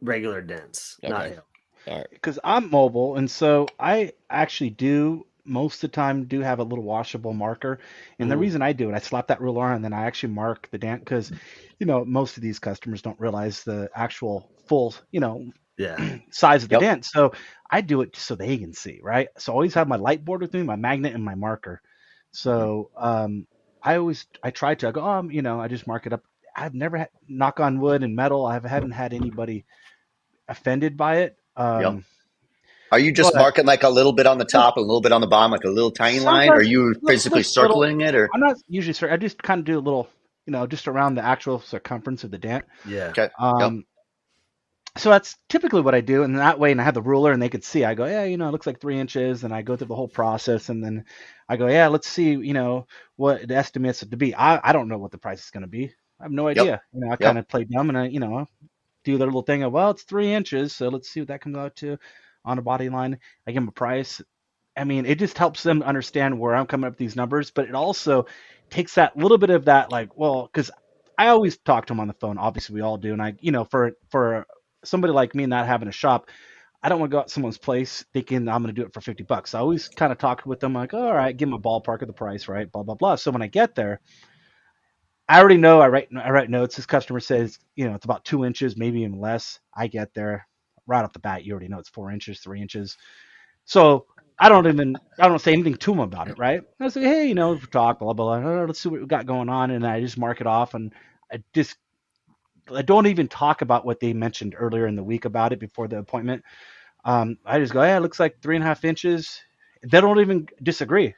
regular dents, not hail. All right. Because I'm mobile, and so I actually do most of the time do have a little washable marker. And the reason I do it, I slap that ruler on and then I actually mark the dent because, most of these customers don't realize the actual full, size of the dent. So I do it so they can see, right? So I always have my light board with me, my magnet and my marker. So I try to go, I just mark it up. I've never had, knock on wood and metal, I haven't had anybody offended by it. Are you just marking like a little bit on the top, a little bit on the bottom, like a little tiny line? Or are you physically circling it? Or I'm not usually. I just kind of do a little, just around the actual circumference of the dent. Yeah. Okay. So that's typically what I do, and that way, and I have the ruler, and they could see. I go, it looks like 3 inches, and I go through the whole process, and then I go, let's see, what it estimates it to be. I don't know what the price is going to be. I have no idea. I kind of play dumb, and I, do their little thing of, it's 3 inches, so let's see what that comes out to. On a body line, I give them a price. I mean, it just helps them understand where I'm coming up with these numbers, but it also takes that little bit of that, like, because I always talk to them on the phone. Obviously, we all do, and I, for somebody like me not having a shop, I don't want to go out to someone's place thinking I'm going to do it for $50. I always kind of talk with them like, all right, give them a ballpark of the price, right? Blah blah blah. So when I get there, I already know. I write notes. This customer says, it's about 2 inches, maybe even less. I get there. Right off the bat, you already know it's 4 inches, 3 inches. So I don't say anything to them about it, right? I say, hey, we talk, blah, blah, blah. Let's see what we got going on. And I just mark it off. And I don't even talk about what they mentioned earlier in the week about it before the appointment. I just go, it looks like 3.5 inches. They don't even disagree.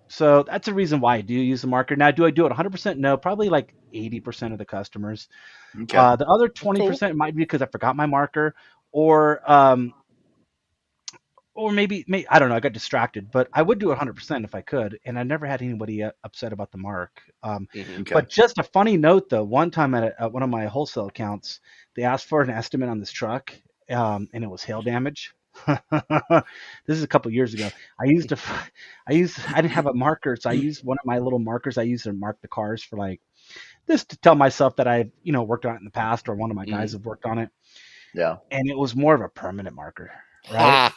So that's the reason why I do use the marker. Now, do I do it 100%? No, probably like 80% of the customers. Okay. The other 20% might be because I forgot my marker. Or maybe I don't know. I got distracted, but I would do 100% if I could, and I never had anybody upset about the mark. But just a funny note, though. One time at one of my wholesale accounts, they asked for an estimate on this truck, and it was hail damage. This is a couple years ago. I didn't have a marker, so I used one of my little markers I used to mark the cars for like This to tell myself that I've, worked on it in the past, or one of my guys have worked on it. Yeah. And it was more of a permanent marker, right?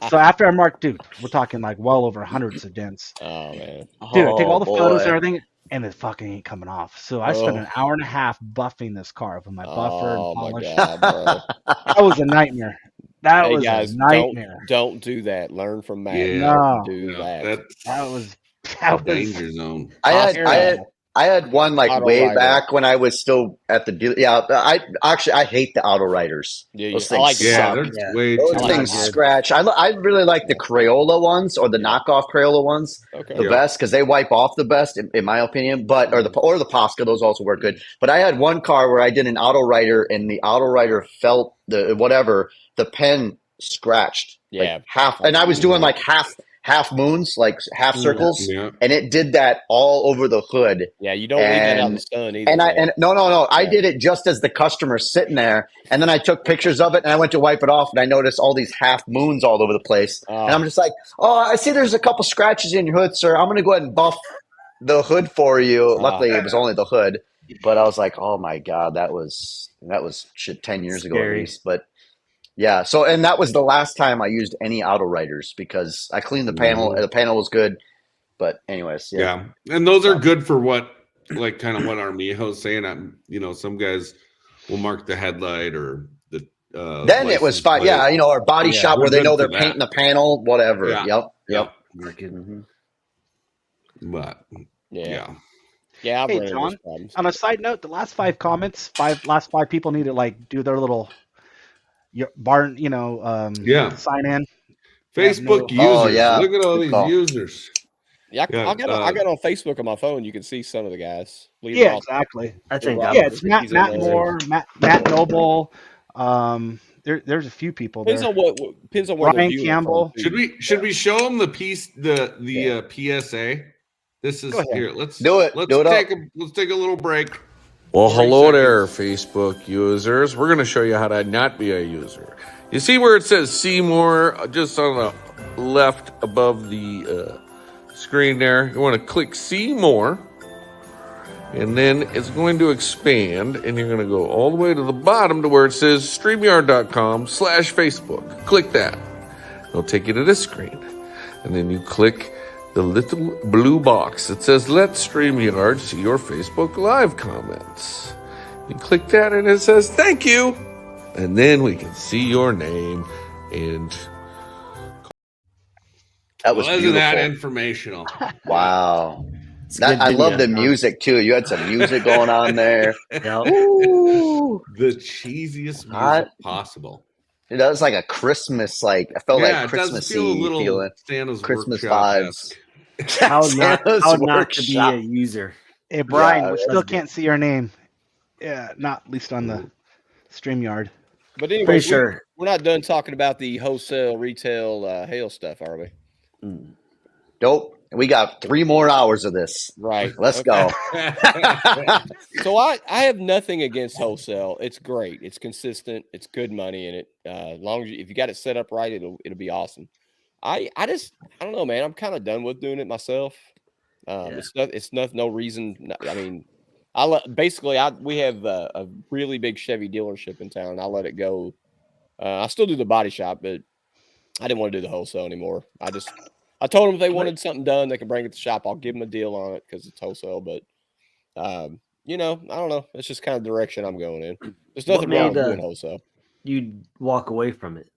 So after I marked, dude, we're talking like well over hundreds of dents. Oh man. Dude, I take all the photos and boy. everything, and it fucking ain't coming off. So I spent an hour and a half buffing this car with my buffer and Oh my polish. God, bro. That was a nightmare. That Hey was guys, a nightmare. don't do that. Learn from Matt. Yeah. No. Don't do that. That was danger zone. I had one like Auto way rider. back when I was still at the deal. Yeah, I hate the auto riders. Yeah, Those I things like the suck. They're way Those too things good. scratch. I really like the Crayola ones or the knockoff Crayola ones Okay. the best because they wipe off the best in my opinion. But or the Posca, those also work good. But I had one car where I did an auto rider and the auto rider felt the pen scratched like half, and I was doing like half moons, like half circles, and it did that all over the hood. Yeah, you don't leave that out in the sun either. And no, I did it just as the customer's sitting there, and then I took pictures of it, and I went to wipe it off, and I noticed all these half moons all over the place, and I'm just like, oh, I see there's a couple scratches in your hood, sir. I'm gonna go ahead and buff the hood for you. Luckily, it was only the hood, but I was like, oh my God, that was shit 10 years ago at least, but. Yeah. So, and that was the last time I used any auto riders because I cleaned the panel. The panel was good, but anyways, yeah. And those are good for what, like, kind of what Armijo's saying. Some guys will mark the headlight or the. Then it was fine. Yeah, our body shop where they know they're painting the panel, whatever. Yeah. Yep. But yeah. Hey, John, on a side note, the last five people need to like do their little barn, sign in. Facebook users. Oh, yeah. Look at all these users. Yeah, I got on Facebook on my phone. You can see some of the guys. Yeah, exactly. I think it's Matt Moore, Matt Noble. There's a few people there. Depends on what Ryan Campbell. Should we show them the piece the PSA? This is here. Let's do it. Let's take a little break. Well, hello there, Facebook users. We're going to show you how to not be a user. You see where it says see more just on the left above the screen there? You want to click see more, and then it's going to expand, and you're going to go all the way to the bottom to where it says StreamYard.com/Facebook. Click that. It'll take you to this screen, and then you click the little blue box that says let StreamYard see your Facebook Live comments. You click that and it says thank you, and then we can see your name. And that was isn't that informational? Wow. I love the music too. You had some music going on there. Ooh, the cheesiest music possible. That was like a Christmas, I felt like Christmassy feeling. Santa's Christmas vibes. How not to be a user. Hey, Brian, we still can't see your name. Yeah, not at least on the StreamYard. But anyway, we're not done talking about the wholesale, retail, hail stuff, are we? Nope. We got 3 more hours of this. Right. Let's go. So I have nothing against wholesale. It's great. It's consistent. It's good money in it. As long as if you got it set up right, it'll be awesome. I don't know, man. I'm kind of done with doing it myself. It's no reason. I mean, we have a really big Chevy dealership in town. I let it go. I still do the body shop, but I didn't want to do the wholesale anymore. I told them if they wanted something done, they could bring it to the shop. I'll give them a deal on it because it's wholesale. But, I don't know. It's just kind of the direction I'm going in. There's nothing wrong with doing wholesale. You'd walk away from it.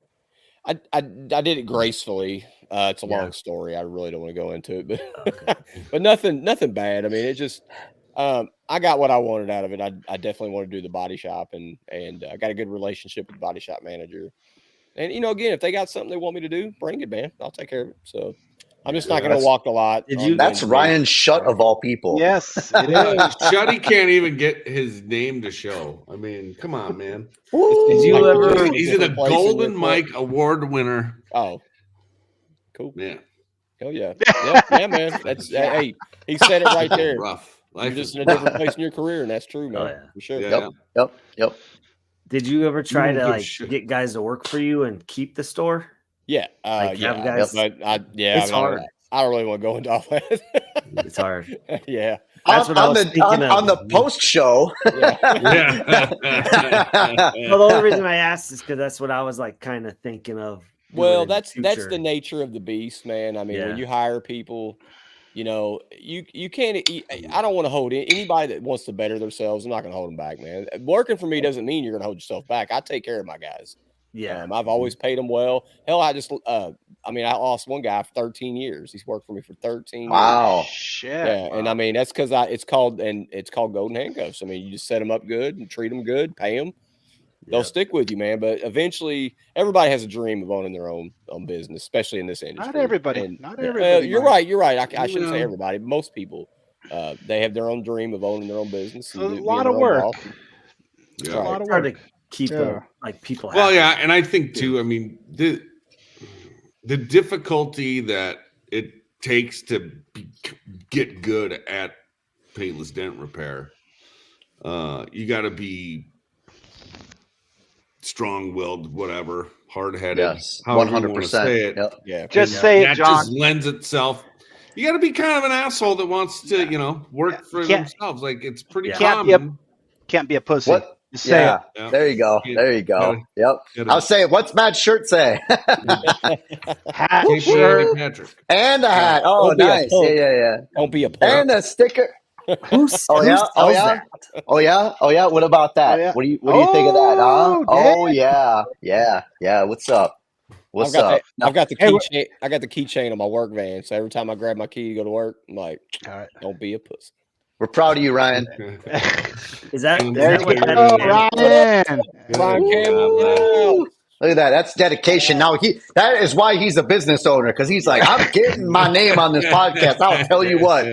I did it gracefully. It's a long story. I really don't want to go into it, but but nothing bad. I mean, it just I got what I wanted out of it. I definitely want to do the body shop, and I got a good relationship with the body shop manager. And again, if they got something they want me to do, bring it, man. I'll take care of it. So I'm just not going to walk a lot. That's Ryan Shutt of all people. Yes, it is. Shutty can't even get his name to show. I mean, come on, man. Did you ever? He's a Golden Mike Award winner. Oh, cool. Yeah. Oh yeah. Yeah, man. That's hey. He said it right there. Rough. You're just in a different place in your career, and that's true, man. Oh, yeah. For sure. Yep. Did you ever try to get guys to work for you and keep the store? Yeah. Guys, but it's hard. I don't really want to go into all that. It's hard. Yeah. That's what I was thinking of. On the post show. Yeah. Well, the only reason I asked is because that's what I was like kind of thinking of. Well, that's the nature of the beast, man. I mean, when Yeah. you hire people, you know, you can't. I don't want to hold anybody that wants to better themselves. I'm not going to hold them back, man. Working for me doesn't mean you're going to hold yourself back. I take care of my guys. Yeah. I've always paid them well. Hell, I lost one guy for 13 years. He's worked for me for 13 years. Wow. Shit. Yeah, and I mean that's because it's called golden handcuffs. I mean, you just set them up good and treat them good, pay them. They'll stick with you, man. But eventually, everybody has a dream of owning their own business, especially in this industry. Not everybody. And, Not everybody. you're right. You're right. I shouldn't say everybody. Most people, they have their own dream of owning their own business. It's a lot of work. Yeah. A lot of Try work. to keep them like people. Well, happy. yeah, and I think too. I mean, the difficulty that it takes to get good at paintless dent repair, you got to be strong-willed, whatever, hard-headed. Yes, however you wanna say 100%. it. Yep. Yeah, Just say it, That John. just lends itself. You got to be kind of an asshole that wants to, work for themselves. Like it's pretty common. Can't be a pussy. What? Just say Yeah. Yeah. There you go. There you go. Yep. Gotta- I'll say it. What's Matt's shirt say? it. Hat, Hey, shirt. Patrick. And a hat. Oh, Don't be a nice. punk. Yeah. don't be a punk. And a sticker. Who Oh, yeah? sells Oh, yeah? that? Oh yeah. What about that? Oh, yeah. What do you think of that? Huh? Oh, Oh yeah. What's up? What's I've got up? I've got the Hey, keychain. I got the keychain on my work van. So every time I grab my key to go to work, I'm like, All right. don't be a pussy. We're proud of you, Ryan. Is that There you what that go, is? Ryan. Ryan Campbell, Woo! Look at that. That's dedication. Now that is why he's a business owner, because he's like, I'm getting my name on this podcast. I'll tell you what.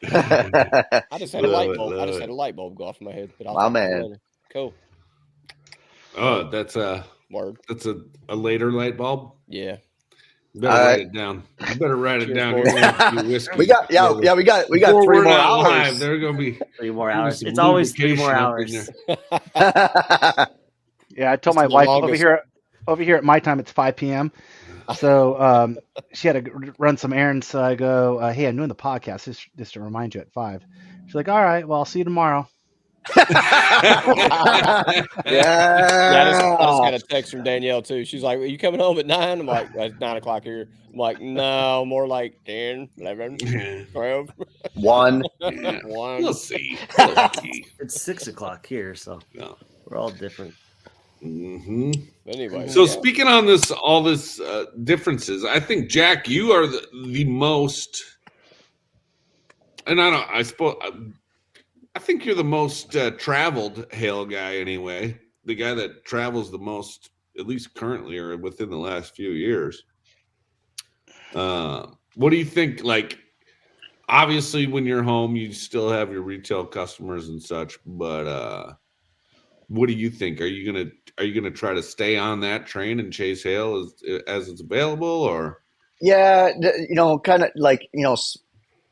I just had a light Love it, bulb. I love just it. had a light bulb go off in my head. But I'll My talk about it man. later. Cool. Oh, that's a later light bulb. Yeah. You better All write right. it down. You better write it Cheers, down. boys. You're gonna have to do whiskey. we got we got Before 3 we're more not live, hours. there are gonna be 3 more Give me hours. some It's always 3 more lubrication up in hours. Yeah, I told It's my the wife longest. over here at my time it's 5 p.m. So she had to run some errands. So I go, hey, I'm doing the podcast just to remind you at 5. She's like, all right, well, I'll see you tomorrow. Yeah, I just Yeah. got a text from Danielle too. She's like, "Are you coming home at 9?" I'm like, "It's 9 o'clock here." I'm like, "No, more like 10, 11, 12, One. Yeah. 1." We'll see. We'll see. It's 6 o'clock here, so No. we're all different. hmm Anyway, So yeah. speaking on all this differences, I think Jack, you are the most, and I think you're the most traveled Hale guy anyway. The guy that travels the most, at least currently or within the last few years. What do you think? Like, obviously, when you're home, you still have your retail customers and such, but what do you think? Are you gonna try to stay on that train and chase Hale as it's available, or? Yeah, kind of like,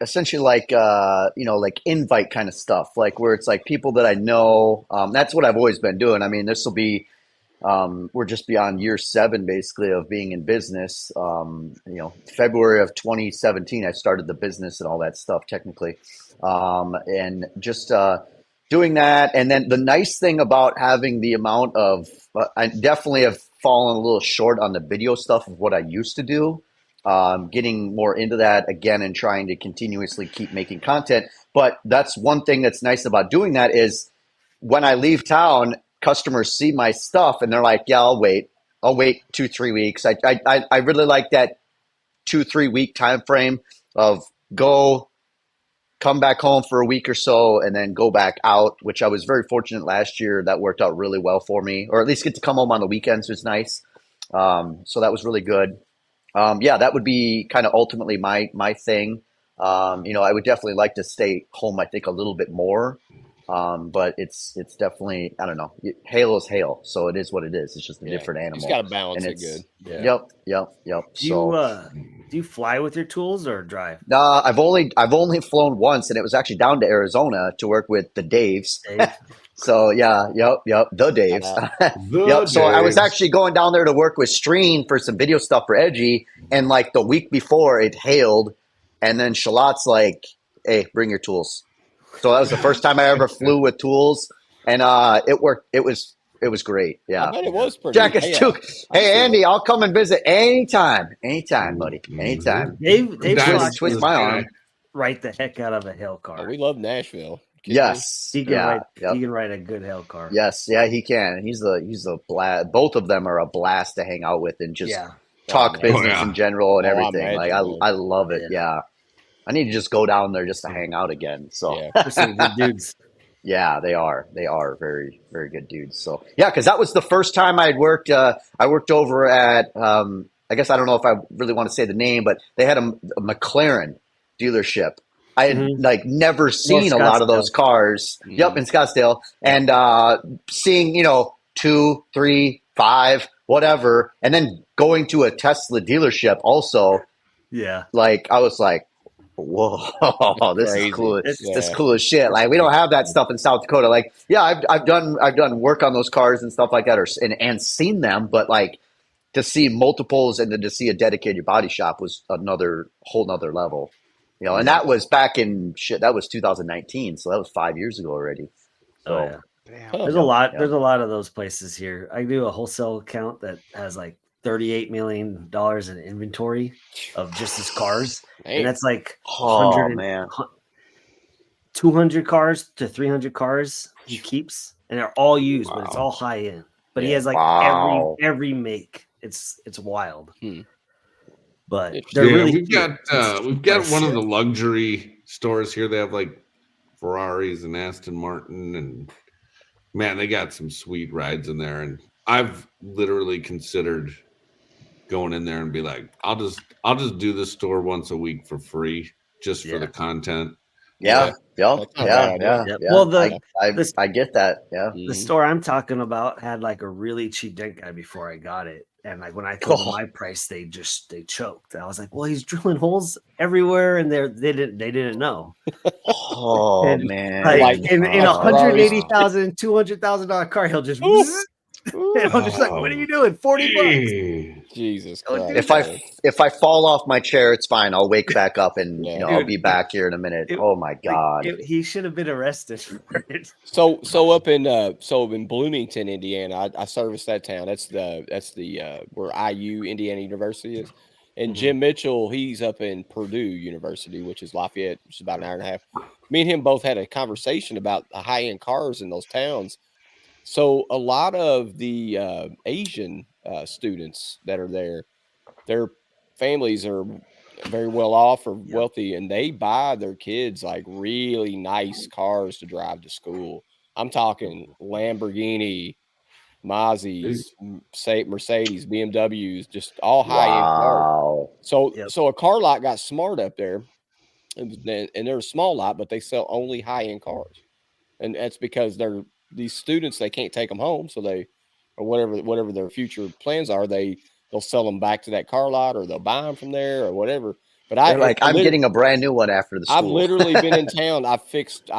essentially like, like invite kind of stuff, like where it's like people that I know. That's what I've always been doing. I mean, this will be, we're just beyond year 7 basically of being in business. February of 2017, I started the business and all that stuff technically. And just doing that. And then the nice thing about having the amount of, I definitely have fallen a little short on the video stuff of what I used to do. Getting more into that again and trying to continuously keep making content. But that's one thing that's nice about doing that is when I leave town, customers see my stuff and they're like, yeah, I'll wait 2-3 weeks. I really like that 2-3 week time frame of come back home for a week or so and then go back out, which I was very fortunate last year. That worked out really well for me, or at least get to come home on the weekends was nice. So that was really good. That would be kind of ultimately my thing. I would definitely like to stay home, I think, a little bit more. But it's definitely, I don't know. Hale is Hale, so it is what it is. It's just a different animal. He's got to balance And it good. Yep. Do you Do you fly with your tools or drive? I've only flown once, and it was actually down to Arizona to work with the Daves. Dave? So yeah, yep, the Daves. Yep. So I was actually going down there to work with Stream for some video stuff for Edgy, and like the week before it hailed, and then Shalot's like, "Hey, bring your tools." So that was the first time I ever flew with tools, and it worked. It was great. Yeah, I bet it was pretty. Jack is too. Hey, Andy, I'll come and visit anytime, buddy, anytime. Dave Twist my arm. Write the heck out of a hail car. Oh, we love Nashville. Yes, he can write a good hail car. Yes, yeah, he can. He's a blast. Both of them are a blast to hang out with and just talk business in general and everything. Like I love it. Yeah. I need to just go down there just to hang out again. So good dudes. Yeah, they are. They are very, very good dudes. So yeah, because that was the first time I'd worked. I worked over at I guess I don't know if I really want to say the name, but they had a McLaren dealership. I had like never seen a lot of those cars. Mm-hmm. Yep, in Scottsdale, and seeing 2, 3, 5, whatever, and then going to a Tesla dealership also. Yeah, like I was like, whoa, this is cool. This is cool as shit. Like we don't have that stuff in South Dakota. Like, yeah, I've done work on those cars and stuff like that, and seen them, but like to see multiples and then to see a dedicated body shop was whole nother level. And that was back in that was 2019, so that was 5 years ago already. So there's a lot. There's a lot of those places here. I do a wholesale account that has like $38 million in inventory of just his cars, and that's like 200 cars to 300 cars he keeps, and they're all used, but it's all high end. But he has like every make. It's wild. But we've got one of the luxury stores here. They have like Ferraris and Aston Martin, and man, they got some sweet rides in there. And I've literally considered going in there and be like, I'll just do this store once a week for free, just for the content. Yeah. Well, I get that. Yeah. The store I'm talking about had like a really cheap dent guy before I got it. And like when I told them my price, they choked. I was like, well, he's drilling holes everywhere, and they didn't know. Man. Like in a $180,000, $200,000 car, he'll just and I'm just like, what are you doing? $40. Jesus Christ. If I fall off my chair, it's fine. I'll wake back up and I'll be back here in a minute. Oh my God. He should have been arrested for it. So up in Bloomington, Indiana, I service that town. That's the where IU, Indiana University is. And Jim Mitchell, he's up in Purdue University, which is Lafayette, which is about an hour and a half. Me and him both had a conversation about the high-end cars in those towns. So a lot of the Asian students that are there, their families are very well off or wealthy, and they buy their kids like really nice cars to drive to school. I'm talking Lamborghini, Mazis, Mercedes, BMWs, just all high-end cars. So a car lot got smart up there, and they're a small lot, but they sell only high-end cars, and that's because these students, they can't take them home, so or whatever their future plans are, they'll sell them back to that car lot, or they'll buy them from there, or whatever. But I'm getting a brand new one after the school. I've literally been in town. I've fixed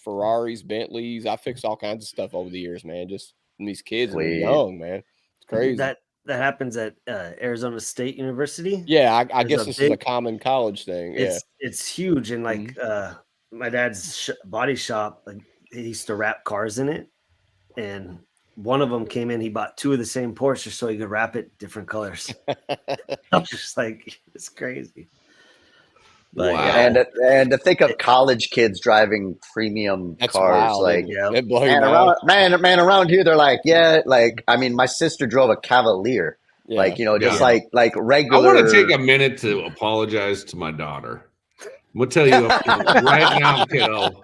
Ferraris, Bentleys. I fixed all kinds of stuff over the years, man. Just from these kids when they're young, man. It's crazy. That happens at Arizona State University. Yeah, I guess this is a common college thing. It's huge, and like my dad's body shop, like he used to wrap cars in it, and one of them came in. He bought 2 of the same Porsche so he could wrap it different colors. I'm just like, it's crazy. But, and to think of college kids driving premium cars, wild, around here they're like, I mean, my sister drove a Cavalier, like regular. I want to take a minute to apologize to my daughter. I'm gonna tell you right now, kiddo.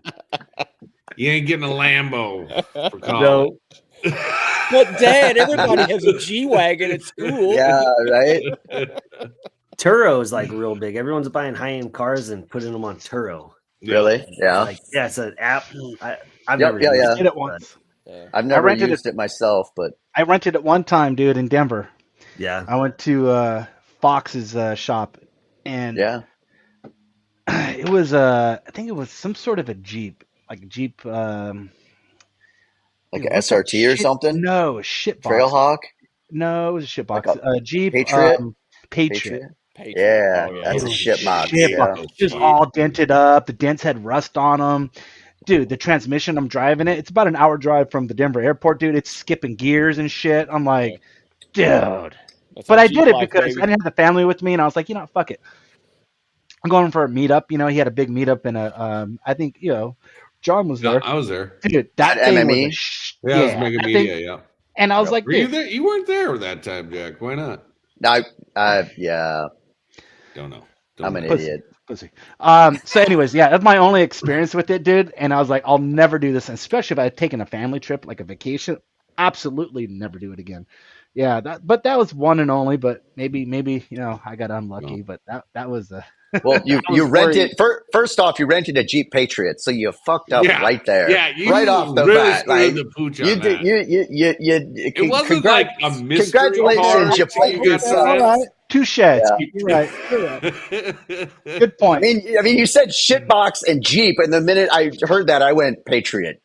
You ain't getting a Lambo for college. No. But Dad, everybody has a G-Wagon at school. Yeah, right. Turo is like real big. Everyone's buying high-end cars and putting them on Turo. Really? Yeah. It's an app. I've never used it once. I've never used it myself, but I rented it one time, dude, in Denver. Yeah. I went to Fox's shop, and Yeah. it was I think it was some sort of a Jeep, like a Jeep, Like dude, a what's that SRT or shit? something? No, a shit box. Trailhawk? No, it was a shit Like box. a Jeep, Patriot? Patriot. Patriot. Yeah, Oh, yeah. that's a Dude, shit box. shit Yeah. box. Just all dented up. The dents had rust on them. Dude, the transmission, I'm driving it. It's about an hour drive from the Denver airport, dude. It's skipping gears and shit. I'm like, dude. That's But a I Jeep did it life, because baby. I didn't have the family with me, and I was like, fuck it. I'm going for a meetup. He had a big meetup in a, I think, John was there. I was there. Dude, that At thing MME? was Yeah, it was Mega that Media. thing- Yeah. And I was Yep. like, Were you dude, there? You weren't there that time, Jack. Why not? Yeah, Don't know. I'm an Pussy. idiot. pussy. So anyways, yeah, that's my only experience with it, dude. And I was like, I'll never do this, especially if I had taken a family trip, like a vacation. Absolutely never do it again. Yeah, but that was one and only. But maybe I got unlucky. No. But that was Well, you was rented first off. You rented a Jeep Patriot, so you fucked up Yeah. right there. Yeah, you right off the really bat. screwed Like the pooch you on did, that. It wasn't like a mystery congratulations, car you till you got fucked to up. all that. right. Touche. Yeah. You're right. Good I point. mean, you said shitbox and Jeep, and the minute I heard that, I went Patriot.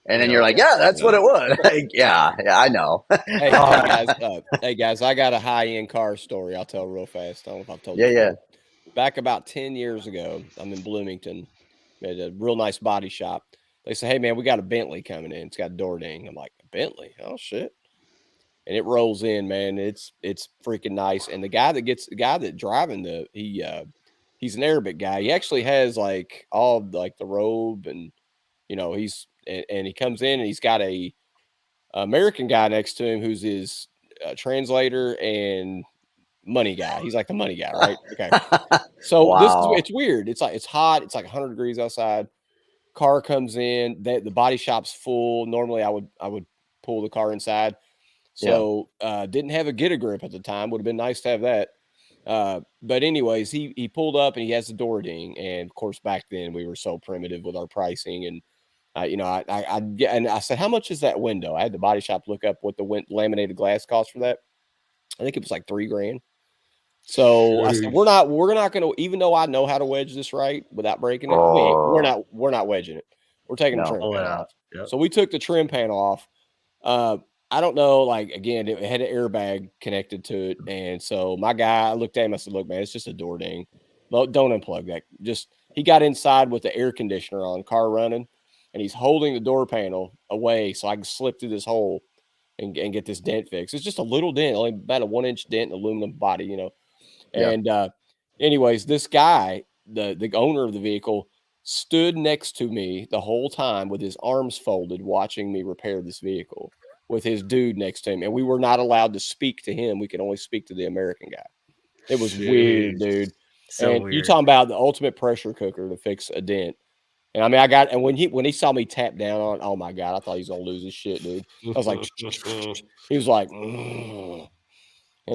And then you're like, yeah, that's what it was. Like, yeah, I know. Hey guys, I got a high-end car story I'll tell real fast. I don't know if I've told you. Yeah. Back about 10 years ago, I'm in Bloomington at a real nice body shop. They say, hey, man, we got a Bentley coming in. It's got a door ding. I'm like, a Bentley? Oh, shit. And it rolls in, man. It's freaking nice. And the guy that driving he's an Arabic guy. He actually has like all like the robe and, and he comes in and he's got a American guy next to him who's his translator and money guy. He's like the money guy, right? Okay. So Wow. it's weird. It's hot. It's like 100 degrees outside. Car comes in. The body shop's full. Normally I would pull the car inside. So didn't have a get a grip at the time. Would have been nice to have that. But anyways, he pulled up and he has the door ding. And of course, back then we were so primitive with our pricing. And I said, how much is that window? I had the body shop look up what the laminated glass cost for that. I think it was like $3,000. So I said, we're not going to, even though I know how to wedge this right without breaking it, we're not wedging it. We're taking the trim panel off. Yep. So we took the trim panel off. I don't know, like, again, it had an airbag connected to it. And so my guy, I looked at him, I said, look, man, it's just a door ding. Don't unplug that. He got inside with the air conditioner on, car running, and he's holding the door panel away so I can slip through this hole and get this dent fixed. It's just a little dent, only about a 1-inch dent in the aluminum body, And anyways, this guy, the owner of the vehicle, stood next to me the whole time with his arms folded, watching me repair this vehicle with his dude next to him. And we were not allowed to speak to him. We could only speak to the American guy. It was weird, dude. So and weird. you talking about the ultimate pressure cooker to fix a dent. And I mean, when he saw me tap down on, oh my God, I thought he was going to lose his shit, dude. I was like, he was like, and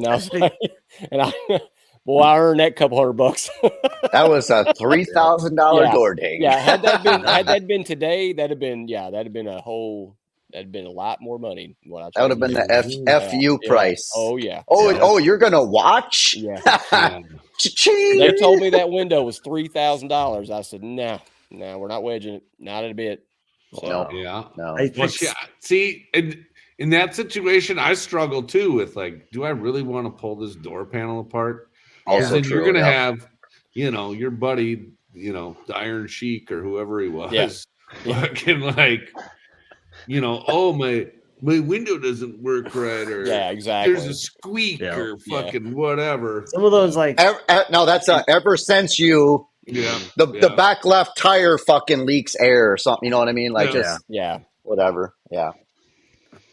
I was like, boy, I earned that couple $100. That was a $3,000 door ding. Yeah, had that been today, that'd have been a lot more money. That would have been the FU price. Oh yeah. Oh, you're gonna watch? Yeah. Cha-ching! They told me that window was $3,000. I said, no, we're not wedging it, not a bit. So No. See, in that situation, I struggle too with like, do I really want to pull this door panel apart? Also then true, you're gonna have, your buddy, the Iron Sheik or whoever he was, fucking like, oh my window doesn't work right, or exactly. There's a squeak or fucking whatever. Some of those like no, that's ever since you. The back left tire fucking leaks air or something. You know what I mean? Like whatever. Yeah.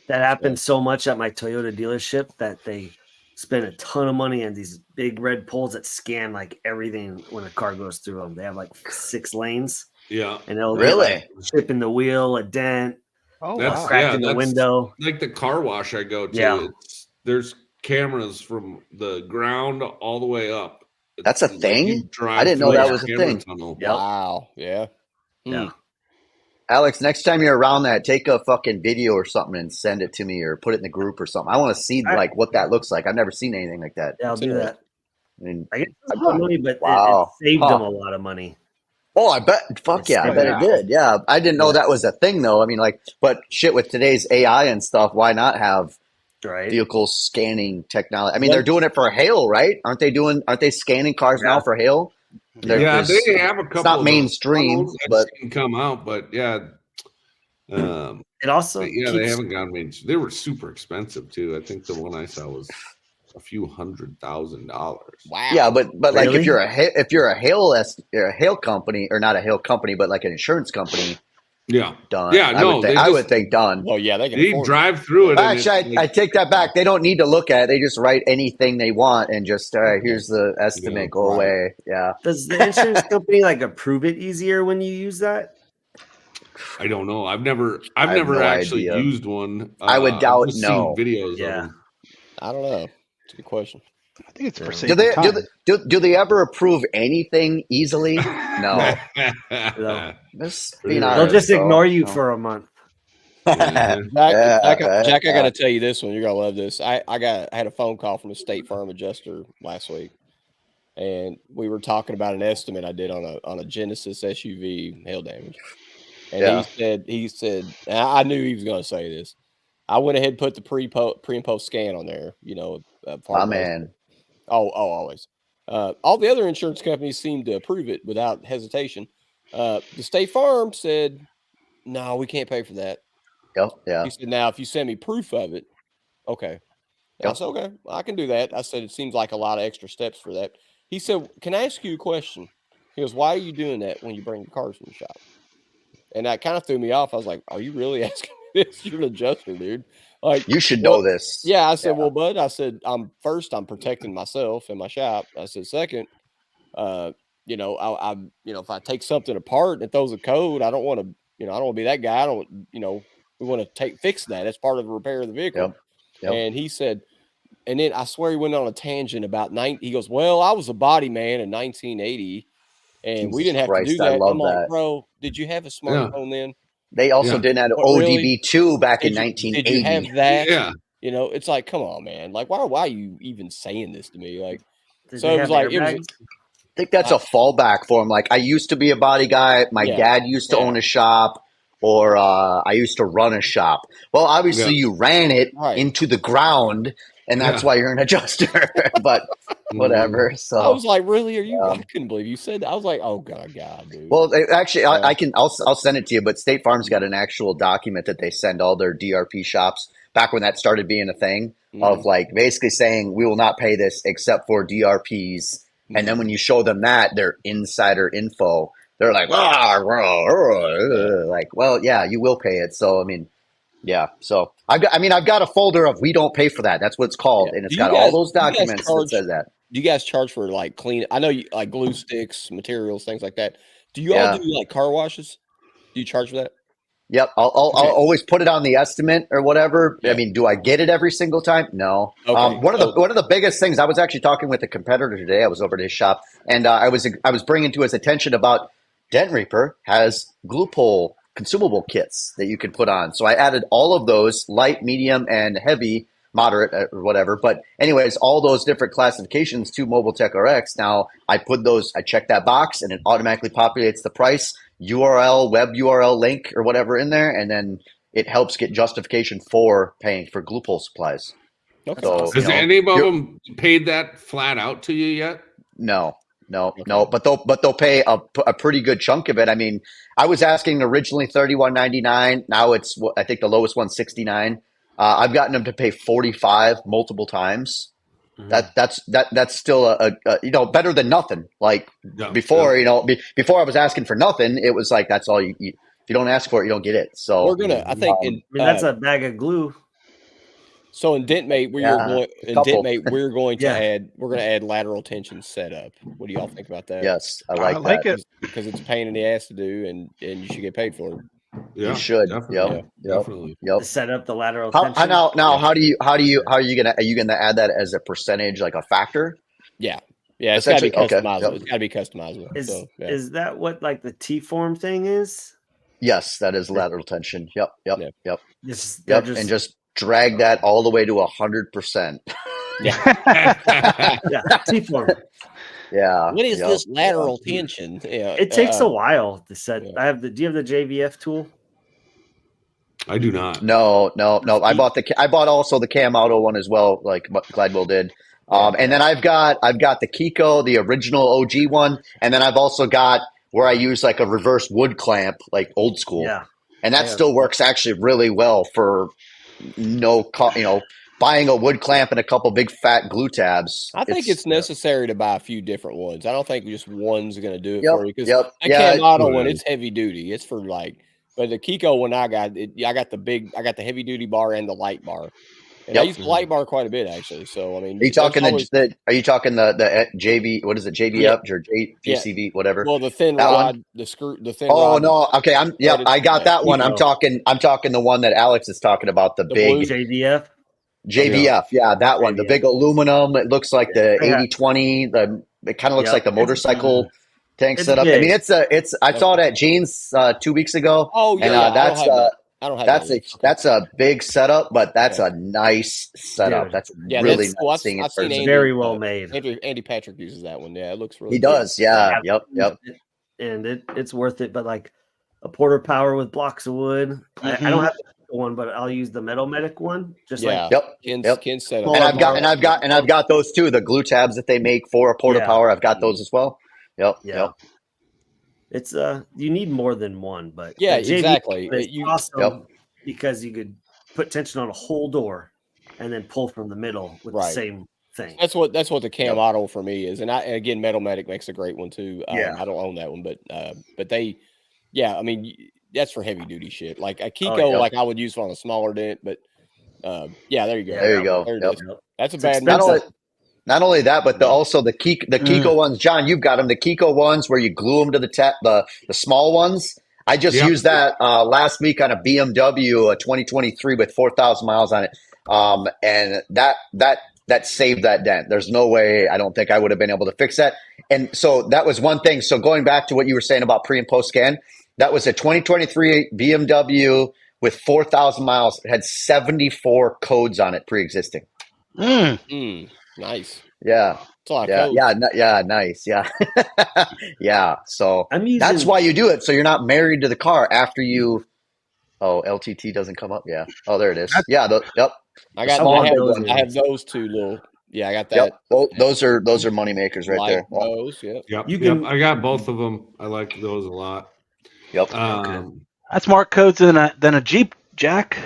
That happened so much at my Toyota dealership that they spend a ton of money on these big red poles that scan like everything when a car goes through them. They have like 6 lanes. Yeah. And they'll really chip in the wheel, a dent, wow. crack in the window. Like the car wash I go to. Yeah. There's cameras from the ground all the way up. That's a thing? I didn't know that was a thing. Yep. Wow. Yeah. Yeah. Alex, next time you're around that, take a fucking video or something and send it to me or put it in the group or something. I want to see like what that looks like. I've never seen anything like that. Yeah, I'll do that. I mean, I guess it's a lot of money, but wow. it saved them a lot of money. Oh, I bet. Fuck yeah, I bet it did. Yeah, I didn't know that was a thing though. I mean, like, but shit, with today's AI and stuff, why not have vehicle scanning technology? I mean, they're doing it for hail, right? Aren't they scanning cars now for hail? They have a couple. It's not mainstream, but can come out. But yeah, it also they haven't gone mainstream. They were super expensive too. I think the one I saw was a few $100,000. Wow. Yeah, but like if you're a hail company, or not a hail company, but like an insurance company. Yeah. Done. Yeah. I would think done. Well, yeah, they drive through it. Actually, I take that back. They don't need to look at it. They just write anything they want and just, all right, here's the estimate. Go away. Yeah. Does the insurance company like approve it easier when you use that? I don't know. I've never actually used one. I would doubt. I've no seen videos of them. I don't know. It's a good question. I think it's for saving time. Do they ever approve anything easily? No. No. They'll just ignore you for a month. Jack, I got to tell you this one. You're gonna love this. I had a phone call from a State Farm adjuster last week, and we were talking about an estimate I did on a Genesis SUV hail damage. And he said, I knew he was going to say this. I went ahead and put the pre and post scan on there. Man. Always. All the other insurance companies seem to approve it without hesitation. The State Farm said, no, we can't pay for that. Yeah. He said, now, if you send me proof of it, okay. I said, okay, I can do that. I said, it seems like a lot of extra steps for that. He said, can I ask you a question? He goes, why are you doing that when you bring your cars in the shop? And that kind of threw me off. I was like, are you really asking me this? You're an adjuster, dude. Like, you should know this. Yeah. I said, well, bud, I said, I'm protecting myself and my shop. I said, second, if I take something apart and it throws a code, I don't want to be that guy. We want to fix that. That's part of the repair of the vehicle. Yep. And he said, and then I swear he went on a tangent about he goes, well, I was a body man in 1980 and we didn't have to do that. I'm like, bro, did you have a smartphone then? They also didn't have ODB2 back in 1980. Did you have that? Yeah. It's like, come on, man. Like, why are you even saying this to me? Like, so it was like, I think that's a fallback for him. Like, I used to be a body guy. My dad used to own a shop, or I used to run a shop. Well, obviously you ran it into the ground, and that's why you're an adjuster. But whatever. So I was like, really? Are you? I couldn't believe you said that. I was like, oh god, dude. Well, actually, I'll send it to you. But State Farm's got an actual document that they send all their DRP shops back when that started being a thing of like basically saying we will not pay this except for DRPs. And then when you show them that, their insider info, they're like, well, yeah, you will pay it. So I mean. Yeah, so I've got a folder of we don't pay for that. That's what it's called, and it's got all those documents that says that. Do you guys charge for like clean? I know you like glue sticks, materials, things like that. Do you all do like car washes? Do you charge for that? Yep, I'll always put it on the estimate or whatever. Yeah. I mean, do I get it every single time? No. Okay. One of the biggest things, I was actually talking with a competitor today. I was over at his shop, and I was bringing to his attention about Dent Reaper has glue pole consumable kits that you can put on. So I added all of those, light, medium, and heavy, moderate, or whatever. But anyways, all those different classifications to Mobile Tech RX. Now I check that box and it automatically populates the price, URL, web URL link or whatever in there. And then it helps get justification for paying for glue pole supplies. Okay. So, has any of them paid that flat out to you yet? No, but they'll pay a pretty good chunk of it. I mean, I was asking originally $31.99. Now it's, I think the lowest one's $69. I've gotten them to pay $45 multiple times. Mm-hmm. That's still a better than nothing. Like before I was asking for nothing. It was like that's all you if you don't ask for it, you don't get it. So we're gonna. I think that's a bag of glue. So in DentMate, we're going to add lateral tension setup. What do y'all think about that? Yes, I like it because it's a pain in the ass to do, and you should get paid for it. Yeah, you should. Definitely. Definitely. To set up the lateral tension. Now, are you gonna add that as a percentage, like a factor? Yeah. Yeah, it's got to be customizable. Okay. It's got to be customizable. Is that what like the T-form thing is? Yes, that is lateral tension. Yep. And just drag that all the way to 100%. T-form. Yeah. What is this lateral tension? Yeah, it takes a while to set. Yeah. Do you have the JVF tool? I do not. No. I bought also the Cam Auto one as well, like Glidewell did. And then I've got the Kiko, the original OG one, and then I've also got where I use like a reverse wood clamp, like old school. Yeah. And that still works actually really well for buying a wood clamp and a couple big fat glue tabs. I think it's necessary to buy a few different ones. I don't think just one's going to do it for you because the Cam Auto one, it's heavy duty. It's for but the Kiko one I got the heavy duty bar and the light bar. And I use the light bar quite a bit actually. So I mean, are you talking the JV? What is it? JVF or JCV? Whatever. Well, the thin rod, the screw, the thin. Oh rod, no, okay. I got that one. I'm talking the one that Alex is talking about. The big JVF. JVF, that one. The big aluminum. It looks like the 80-20. It kind of looks like the motorcycle tank setup. Big. I mean, I saw it at Gene's 2 weeks ago. Oh yeah, that's a big setup, but that's a nice setup. Dude. That's really nice. It's very well made. Andy Patrick uses that one. Yeah, it looks really. He does. Yeah. Yep. And it's worth it. But like a Porter Power with blocks of wood, I don't have the one, but I'll use the Metal Medic one. Just Ken's setup. And I've got those too. The glue tabs that they make for a Porter Power. I've got those as well. Yep. It's you need more than one, but exactly. It's awesome because you could put tension on a whole door and then pull from the middle with the same thing. That's what the Cam Auto for me is, and again, Metal Medic makes a great one too. I don't own that one, but they, I mean, that's for heavy duty shit. Like a Kiko, like I would use on a smaller dent, but there you go. There you go. That's a bad. Not only that, but also the Kiko ones, John, you've got them. The Kiko ones where you glue them to the small ones. I just used that last week on a BMW, a 2023 with 4,000 miles on it, and that saved that dent. There's no way. I don't think I would have been able to fix that. And so that was one thing. So going back to what you were saying about pre and post scan, that was a 2023 BMW with 4,000 miles. It had 74 codes on it pre-existing. Nice. Yeah. Nice. Yeah. Yeah. So that's why you do it. So you're not married to the car after you. Oh, LTT doesn't come up. Yeah. Oh, there it is. I have those two little. Yeah, I got that. Yep. Those are money makers right there. Those. Yep. I got both of them. I like those a lot. Yep. That's more codes than a Jeep, Jack.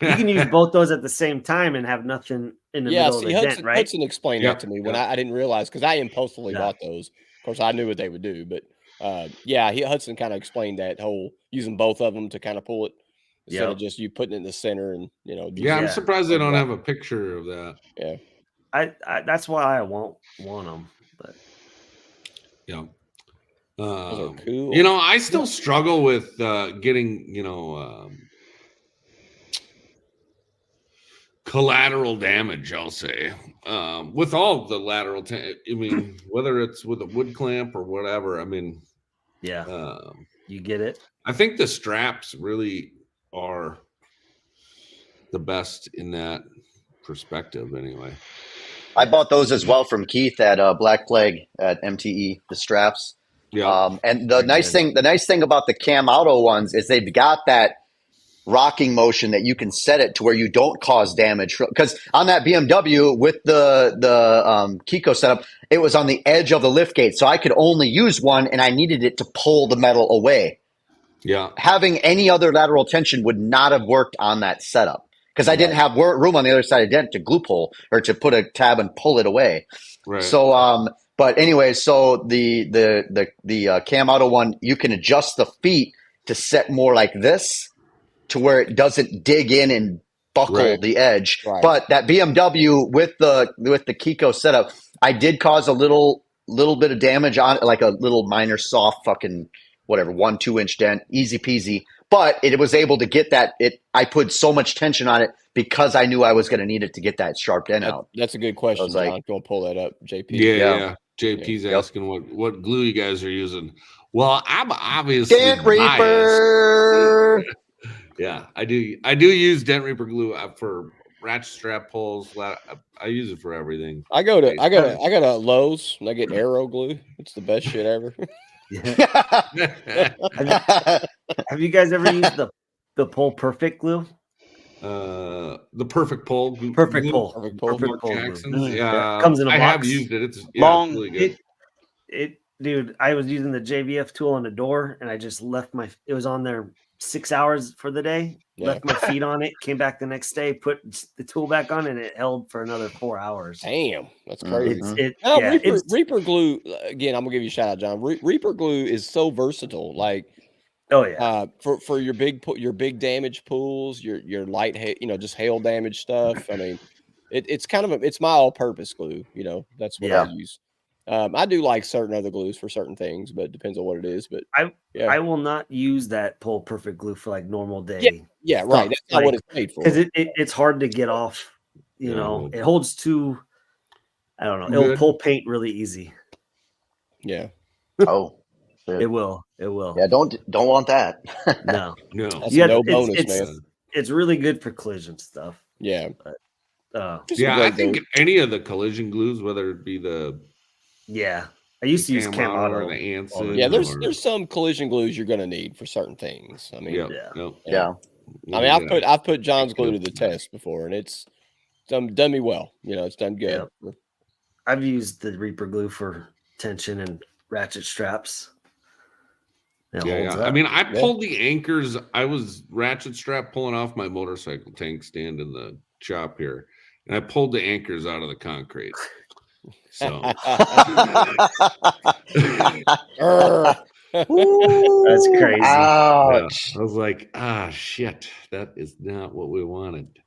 You can use both those at the same time and have nothing in the middle of the dent, right? Hudson explained that to me when I didn't realize because I impulsively bought those. Of course, I knew what they would do, but Hudson kind of explained that whole using both of them to kind of pull it instead of just you putting it in the center and I'm surprised they don't have a picture of that. Yeah, I that's why I won't want them, but those are cool. I still struggle with getting collateral damage, I'll say, with all the lateral. I mean, whether it's with a wood clamp or whatever. I mean, you get it. I think the straps really are the best in that perspective. Anyway, I bought those as well from Keith at Black Plague at MTE. The straps. Yeah. And the nice thing about the Cam Auto ones is they've got that rocking motion that you can set it to where you don't cause damage. Because on that BMW with the Kiko setup, it was on the edge of the lift gate, so I could only use one, and I needed it to pull the metal away. Yeah, having any other lateral tension would not have worked on that setup because I didn't have room on the other side of the dent to glue pull or to put a tab and pull it away. Right. So, but anyway, so the Cam Auto one, you can adjust the feet to set more like this, to where it doesn't dig in and buckle the edge. Right. But that BMW with the Kiko setup, I did cause a little bit of damage on it, like a little minor soft fucking whatever 1-2 inch dent, easy peasy. But it was able to get that. I put so much tension on it because I knew I was going to need it to get that sharp dent out. That's a good question. John. Go pull that up, JP. Yeah. JP's asking what glue you guys are using. Well, I'm obviously Dent Reaper. Yeah, I do use Dent Reaper glue for ratchet strap pulls. I use it for everything. I go to Lowe's and I get Aero glue. It's the best shit ever. Have you guys ever used the Pull Perfect glue? The perfect pull. Perfect pull. Mark Jackson's. Yeah, comes in a box. I have used it. It's Long. really good. Dude, I was using the JVF tool on the door, and I just left it was on there 6 hours for the day. Yeah. Left my feet on it. Came back the next day, put the tool back on, and it held for another 4 hours. Damn, that's crazy. Reaper glue. Again, I'm gonna give you a shout out, John. Reaper glue is so versatile. Like, oh yeah, for your big damage pools, your light, just hail damage stuff. I mean, it's kind of it's my all-purpose glue. That's what I use. I do like certain other glues for certain things, but it depends on what it is. But I will not use that Pull Perfect glue for like normal day. Yeah, right. That's not what it's made for. Because it's hard to get off. It holds too. I don't know. It'll pull paint really easy. Yeah. Oh, it will. It will. Yeah. Don't want that. No. That's no bonus, man. It's really good for collision stuff. Yeah. But, I think any of the collision glues, whether it be the I used to use Camauto or the Anson. Yeah, there's some collision glues you're gonna need for certain things. I mean, yeah. I mean, I've put John's glue to the test before, and it's done me well. It's done good. Yeah. I've used the Reaper glue for tension and ratchet straps. I mean, I pulled the anchors. I was ratchet strap pulling off my motorcycle tank stand in the shop here, and I pulled the anchors out of the concrete. So that's crazy. Ouch. I was like, shit, that is not what we wanted.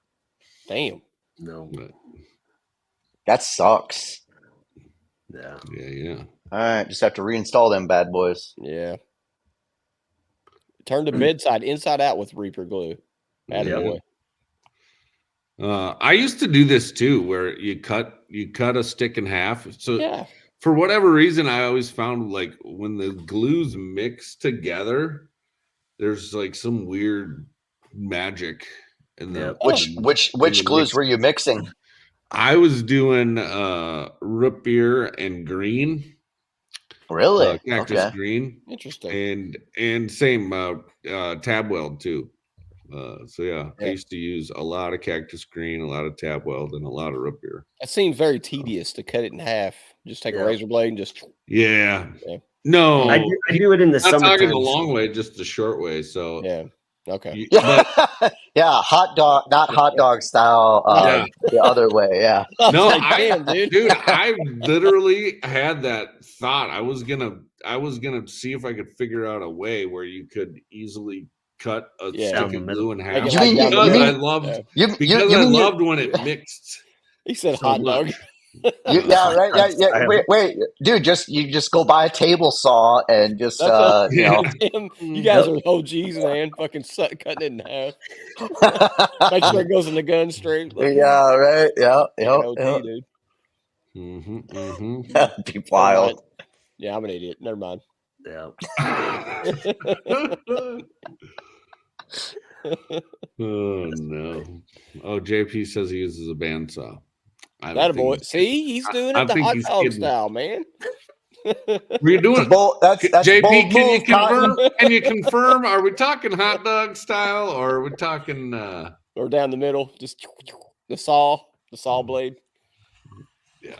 Damn. No. But, that sucks. Yeah. Yeah. All right, just have to reinstall them bad boys. Yeah. Turn the bedside inside out with Reaper glue. Attaboy. I used to do this too, where you cut a stick in half. So for whatever reason, I always found like when the glues mix together, there's like some weird magic in the which glues were you mixing? I was doing root beer and green. Really? Cactus green. Interesting. And same tab weld too. I used to use a lot of cactus green, a lot of tab weld, and a lot of root beer. It seems very tedious to cut it in half. Just take a razor blade and just. Yeah. No, I do it in the summer. Not talking the long way, just the short way. So okay. Hot dog, not hot dog style. The other way. Yeah. No, dude, I literally had that thought. I was gonna see if I could figure out a way where you could easily cut a stick of glue in half. I loved when it mixed. He said hot dog. Right. Yeah. Wait, dude. You just go buy a table saw and just Damn, you guys are OGs, man. Fucking cutting it in half. Make sure it goes in the gun straight. Yeah. Right. Yeah. OG, dude. That'd be wild. Yeah, I'm an idiot. Never mind. Yeah. Oh no! Oh, JP says he uses a bandsaw. That boy. See, he's doing it the hot dog style, man. Were you doing that's JP? Can you confirm? Can you confirm? Are we talking hot dog style, or are we talking or down the middle? Just the saw blade. Yeah,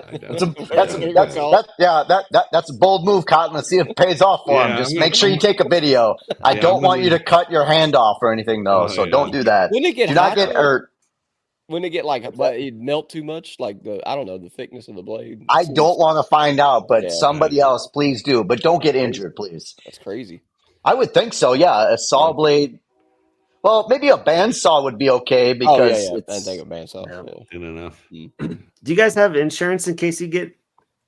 that's a bold move, Cotton. Let's see if it pays off for him. Just make sure you take a video. I don't want you to cut your hand off or anything, though. So don't do that. Wouldn't it get do not get hurt. Wouldn't it get it'd melt too much? Like the thickness of the blade. I don't want to find out, but somebody else, please do. But don't get injured, please. That's crazy. I would think so. Yeah, a saw blade. Well, maybe a bandsaw would be okay because I think a bandsaw. Good enough. Do you guys have insurance in case you get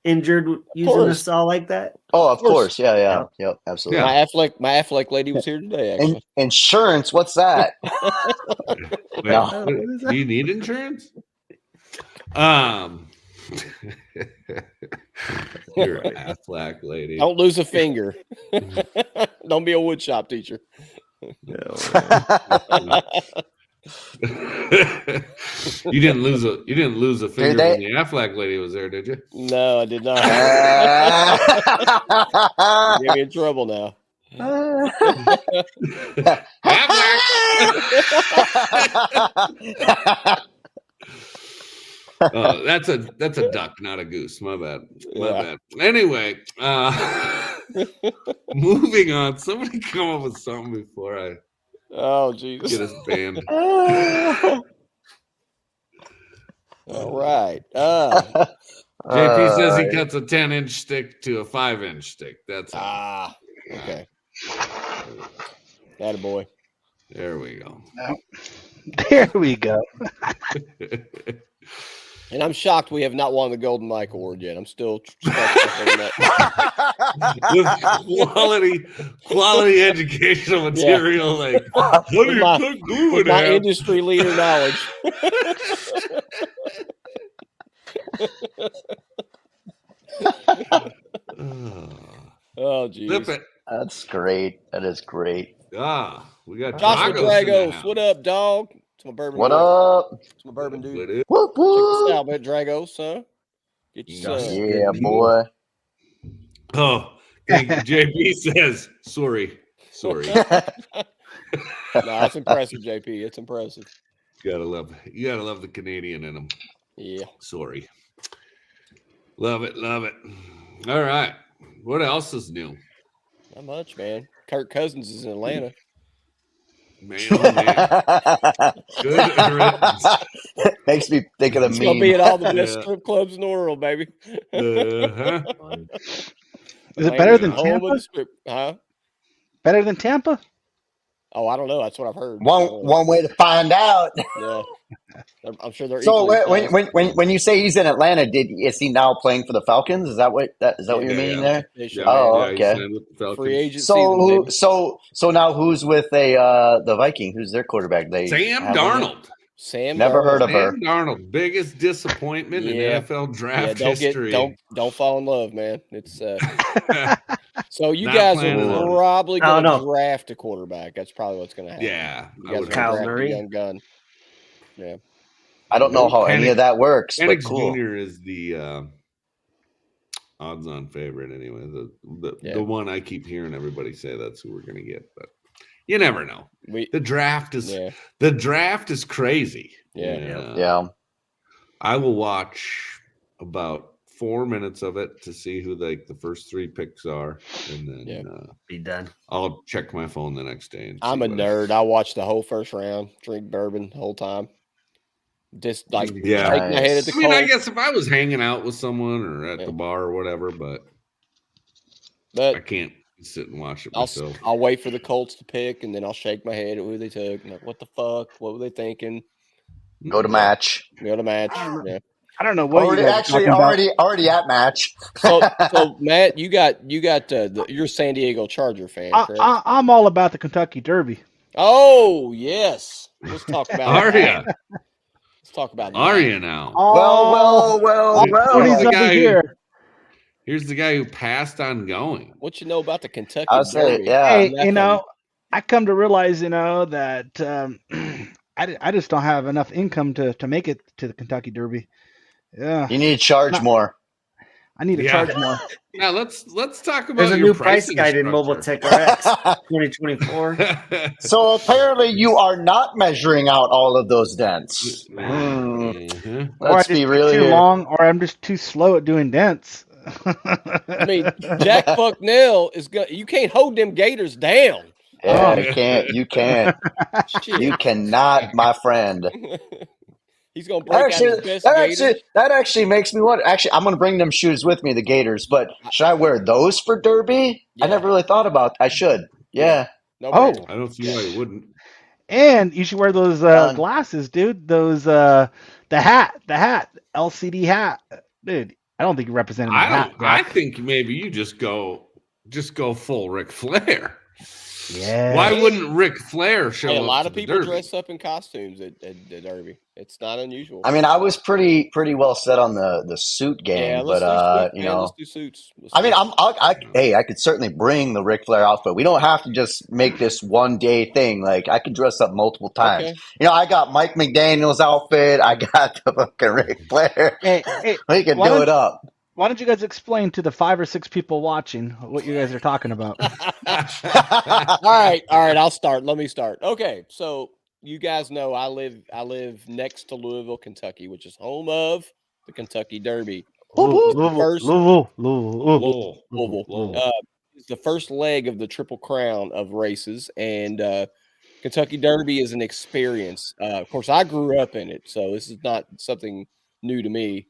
injured using a saw like that? Oh, of course. Yeah. Yep, absolutely. My Affleck lady was here today. Actually. Insurance? What's that? Do you need insurance? You're an Affleck lady. Don't lose a finger. Don't be a woodshop teacher. You didn't lose a finger when the Aflac lady was there, did you? No, I did not. Get me in trouble now. Oh, that's a duck, not a goose. My bad. Anyway, moving on. Somebody come up with something before I Jesus, get us banned. All right. JP says he cuts a 10-inch stick to a 5-inch stick. That's okay. Attaboy. There we go. There we go. And I'm shocked we have not won the Golden Mike Award yet. I'm still with quality educational material. Like, what do you put glue in my industry leader knowledge. Oh, geez. That's great. That is great. We got Joshua Dragos. What up, dog? It's my bourbon. What up? It's my bourbon dude. Whoop, whoop. Check this out, man. Dragos, son. Get your son. Yeah, boy. Oh, JP says sorry. No, it's impressive, JP. It's impressive. You gotta love the Canadian in them. Yeah. Sorry. Love it. All right. What else is new? Not much, man. Kirk Cousins is in Atlanta. Man, oh man. Good riddance. Makes me think of the meme. He's gonna be at all the best strip clubs in the world, baby. Is it better than Tampa? Better than Tampa? Oh, I don't know. That's what I've heard. One way to find out. Yeah, I'm sure they're. So when you say he's in Atlanta, is he now playing for the Falcons? Is that what you're meaning there? Okay. Free agency. So now who's with the Viking? Who's their quarterback? Sam Darnold. Never heard of her. Sam Darnold, biggest disappointment in NFL draft history. Don't fall in love, man. It's so you guys are probably going to draft a quarterback. That's probably what's going to happen. Yeah, you guys Kyle Murray, young gun. Yeah, I don't know how any of that works. Penix but cool. Jr. is the odds-on favorite anyway. The one I keep hearing everybody say that's who we're going to get, but you never know. The draft is crazy. Yeah. I will watch about 4 minutes of it to see who the first 3 picks are, and then be done. I'll check my phone the next day. And I'm a nerd. I watch the whole first round, drink bourbon the whole time. Just shake my head at the cold. I guess if I was hanging out with someone or at the bar or whatever, but I can't sit and watch it myself. I'll wait for the Colts to pick, and then I'll shake my head at who they took. I'm like, what the fuck? What were they thinking? Go to match. Yeah. I don't know what already at match. So Matt, you got you're a San Diego Charger fan, correct? I'm all about the Kentucky Derby. Oh yes, let's talk about. Are you? Let's talk about. Are you now? Well. Here's the guy who passed on going. What you know about the Kentucky Derby? Hey, I come to realize, that I just don't have enough income to make it to the Kentucky Derby. Yeah, you need to charge more. I need to charge more. Now let's talk about. There's a new price guide in Mobile Tech RX 2024. So apparently, you are not measuring out all of those dents. Let's be really too long, or I'm just too slow at doing dents. I mean, Jack Bucknell is good. You can't hold them gators down. Yeah, you can't. You cannot, my friend. He's gonna break out his best gators. That actually makes me wonder. Actually, I'm gonna bring them shoes with me, the Gators. But should I wear those for Derby? Yeah. I never really thought about. I should. Yeah. I don't see why you wouldn't. And you should wear those glasses, dude. Those the hat, LCD hat, dude. I don't think you represented the hat. I think maybe you just go full Ric Flair. Yeah. Why wouldn't Ric Flair show Hey, a up lot to of the people Derby? dress up in costumes at the Derby. It's not unusual. I mean, I was pretty well set on the suit game, Yeah, let's do but suits, you man. know, Let's do suits. I mean, hey, I could certainly bring the Ric Flair outfit. We don't have to just make this one day thing. Like, I could dress up multiple times. Okay. You know, I got Mike McDaniel's outfit. I got the fucking Ric Flair. Hey, We can do it up. why don't you guys explain to the 5 or 6 people watching what you guys are talking about? All right. I'll start. Let me start. Okay, so you guys know I live next to Louisville, Kentucky, which is home of the Kentucky Derby. Louisville. It's the first leg of the Triple Crown of races, and Kentucky Derby is an experience. Of course, I grew up in it, so this is not something new to me.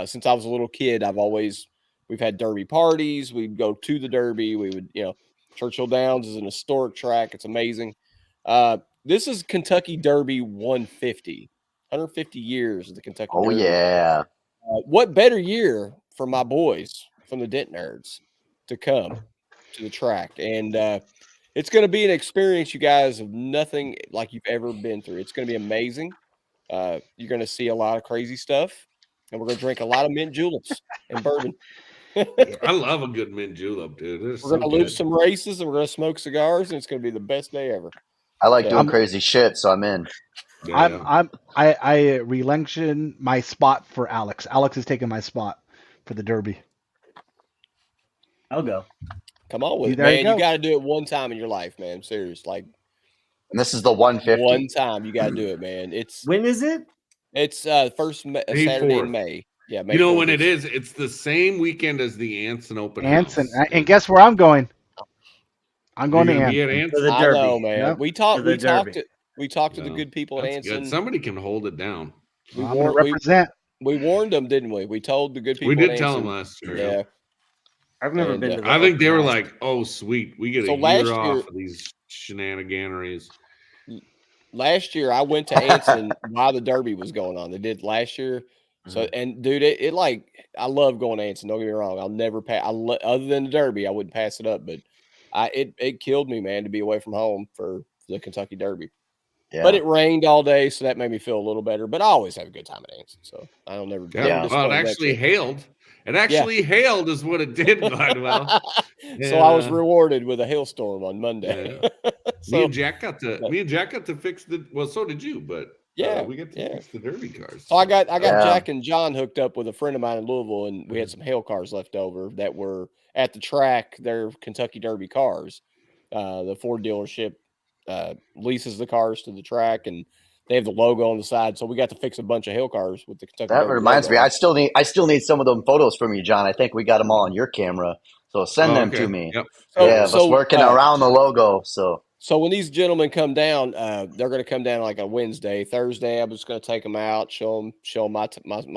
Since I was a little kid, we've had Derby parties. We'd go to the Derby. We would, Churchill Downs is an historic track. It's amazing. This is Kentucky Derby 150 years of the Kentucky Oh, Derby. yeah. What better year for my boys from the Dent Nerds to come to the track? And it's going to be an experience, you guys, of nothing like you've ever been through. It's going to be amazing. You're going to see a lot of crazy stuff, and we're going to drink a lot of mint juleps and bourbon. I love a good mint julep, dude. We're going to lose some races, and we're going to smoke cigars, and it's going to be the best day ever. I like doing crazy shit, so I'm in. Yeah. I relinquish my spot for Alex. Alex is taking my spot for the Derby. I'll go. Come on with it, There man. you go. You got to do it one time in your life, man. I'm serious. Like, And this is the 150. one time you got to do it, man. When is it? It's first Saturday 4th. in May. Yeah, May You know 4th when it is? It's the same weekend as the Anson Open Anson, House. and guess where I'm going? I'm going to You're gonna be at Anson. For the I Derby. know, man. Yep. We talked For the to the No, good people at That's Anson. good. Somebody can hold it down. We I'm going to represent. we warned them, didn't we? We told the good people. We at did tell them Anson. last year. Yeah. I've never And, been to the I think they were open house. like, "Oh, sweet, we get So a last year year- off of these shenaniganeries." Last year I went to Anson while the Derby was going on. They did last year. So and dude, it like I love going to Anson. Don't get me wrong. I'll never pass. Other than the Derby, I wouldn't pass it up. But it killed me, man, to be away from home for the Kentucky Derby. Yeah. But it rained all day, so that made me feel a little better. But I always have a good time at Anson, so I don't never. Yeah. never Well, it disappoint that actually trip. hailed. It actually hailed, is what it did, Glidewell. So I was Yeah. rewarded with a hailstorm on Monday. Me and Jack got to fix the. Well, so did you, but Yeah, we got to fix the Derby cars. So I got Yeah. Jack and John hooked up with a friend of mine in Louisville, and we had some hail cars left over that were at the track. They're Kentucky Derby cars. The Ford dealership leases the cars to the track, and they have the logo on the side. So we got to fix a bunch of hail cars with the Kentucky. That Derby reminds logo. me. I still need some of them photos from you, John. I think we got them all on your camera. So send them to me. Yep. Yeah, of us working around the logo. So when these gentlemen come down, they're going to come down like on Wednesday. Thursday, I'm just going to take them out, show them my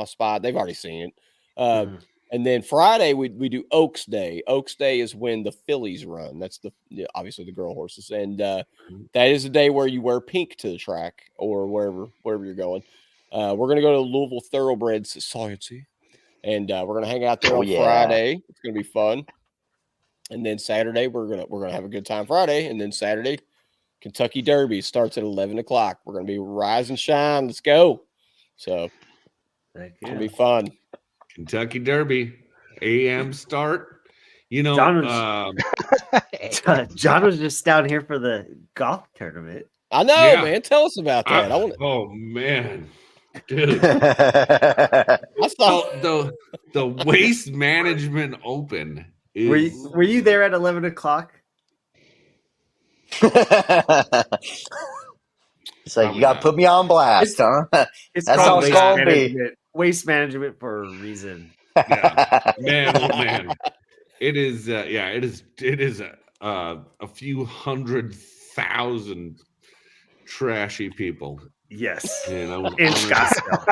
spot. They've already seen it. And then Friday we do Oaks Day. Oaks Day is when the fillies run. That's obviously the girl horses, and that is the day where you wear pink to the track or wherever you're going. We're going to go to Louisville Thoroughbred Society, and we're going to hang out there on Friday. It's going to be fun. And then Saturday we're gonna have a good time. Friday, and then Saturday, Kentucky Derby starts at 11 o'clock. We're gonna be rise and shine. Let's go. So it's gonna be fun. Kentucky Derby, AM start. You know, John was just down here for the golf tournament. I know, man. Tell us about that. Oh man, dude! I saw the Waste Management Open. Were you there at 11 o'clock? It's like, you got to put me on blast, huh? It's That's called how it's going to be. Waste management for a reason. Yeah, man, oh man, it is. It is a few 100,000 trashy people. Yes, and I was in Scottsdale.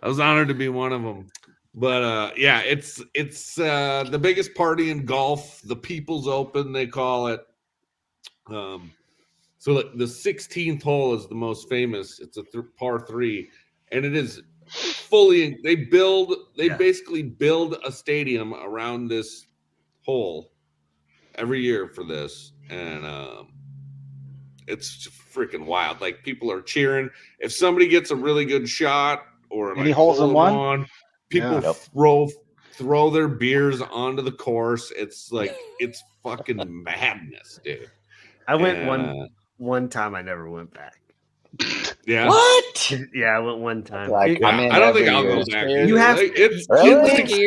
I was honored to be one of them. But it's the biggest party in golf, the People's Open, they call it. So the 16th hole is the most famous. It's a par 3, and it is fully. They basically build a stadium around this hole, every year for this, and it's freaking wild. Like people are cheering if somebody gets a really good shot or Any like holes in one? People Yeah. throw their beers onto the course. It's like it's fucking madness, dude. I went one time. I never went back. Yeah. What? Yeah, I went one time. Like, I'm in I don't think every I'll year. go back. You have like, to. it's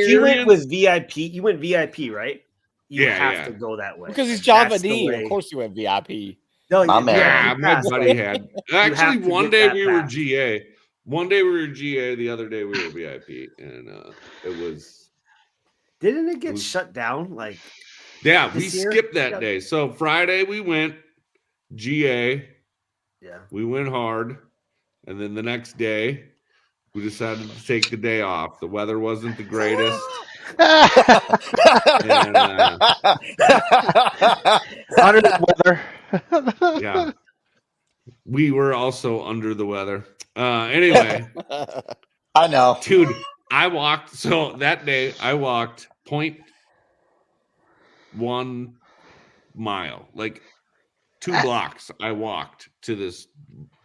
You went with VIP. You went VIP, right? You have to go that way because he's Jon Videen. Of course, you went VIP. No, My man. Yeah, my buddy had. Actually, one day we were pass. GA. One day we were GA. The other day we were VIP, and it was. Didn't it get shut down? Like, yeah, we skipped that day. So Friday we went GA. Yeah, we went hard, and then the next day we decided to take the day off. The weather wasn't the greatest. And, under the weather. Yeah, we were also under the weather. Anyway, I know, dude. I walked. So that day I walked 0.1 mile, like 2 blocks. I walked to this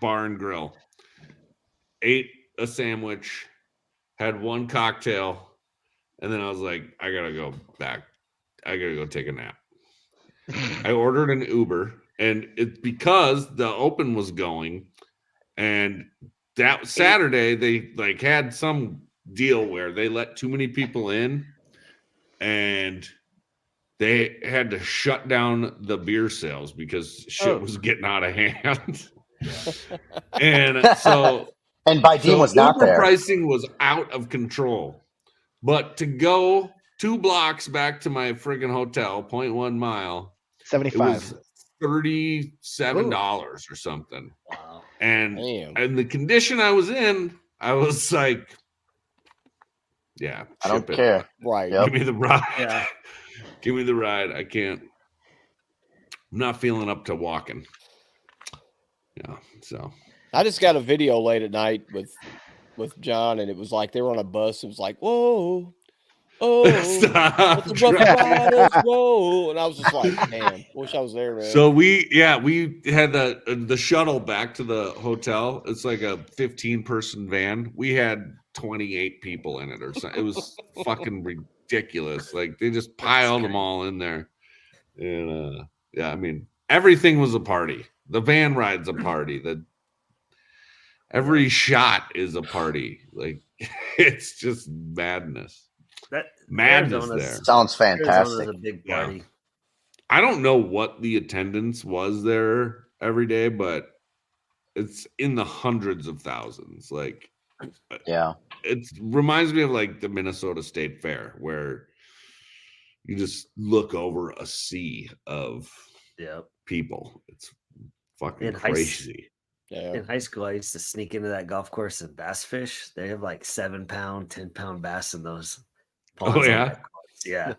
bar and grill, ate a sandwich, had one cocktail, and then I was like, I gotta go back. I gotta go take a nap. I ordered an Uber, and it's because the Open was going, and that Saturday they like had some deal where they let too many people in, and they had to shut down the beer sales because shit was getting out of hand. And so Videen was not Uber there. Pricing was out of control. But to go 2 blocks back to my friggin' hotel, 0.1 mile, 75. it was $37 or something. Wow. And the condition I was in, I was like, yeah, I don't care. Right. Give me the ride. Yeah. Give me the ride. I can't. I'm not feeling up to walking. Yeah. So I just got a video late at night with John, and it was like they were on a bus. It was like, whoa, stop. Whoa, and I was just like, man, wish I was there, man. So we had the shuttle back to the hotel. It's like a 15-person van. We had 28 people in it or something. It was fucking ridiculous. Like they just piled them all in there. And yeah, I mean, everything was a party. The van ride's a party. Every shot is a party. Like it's just madness. Madness there. Sounds fantastic. Arizona's a big party. Yeah. I don't know what the attendance was there every day, but it's in the hundreds of thousands. Like, yeah, it reminds me of like the Minnesota State Fair, where you just look over a sea of people. It's fucking crazy. In high school, I used to sneak into that golf course and bass fish. They have like 7-pound, 10-pound bass in those ponds. Oh yeah, yeah.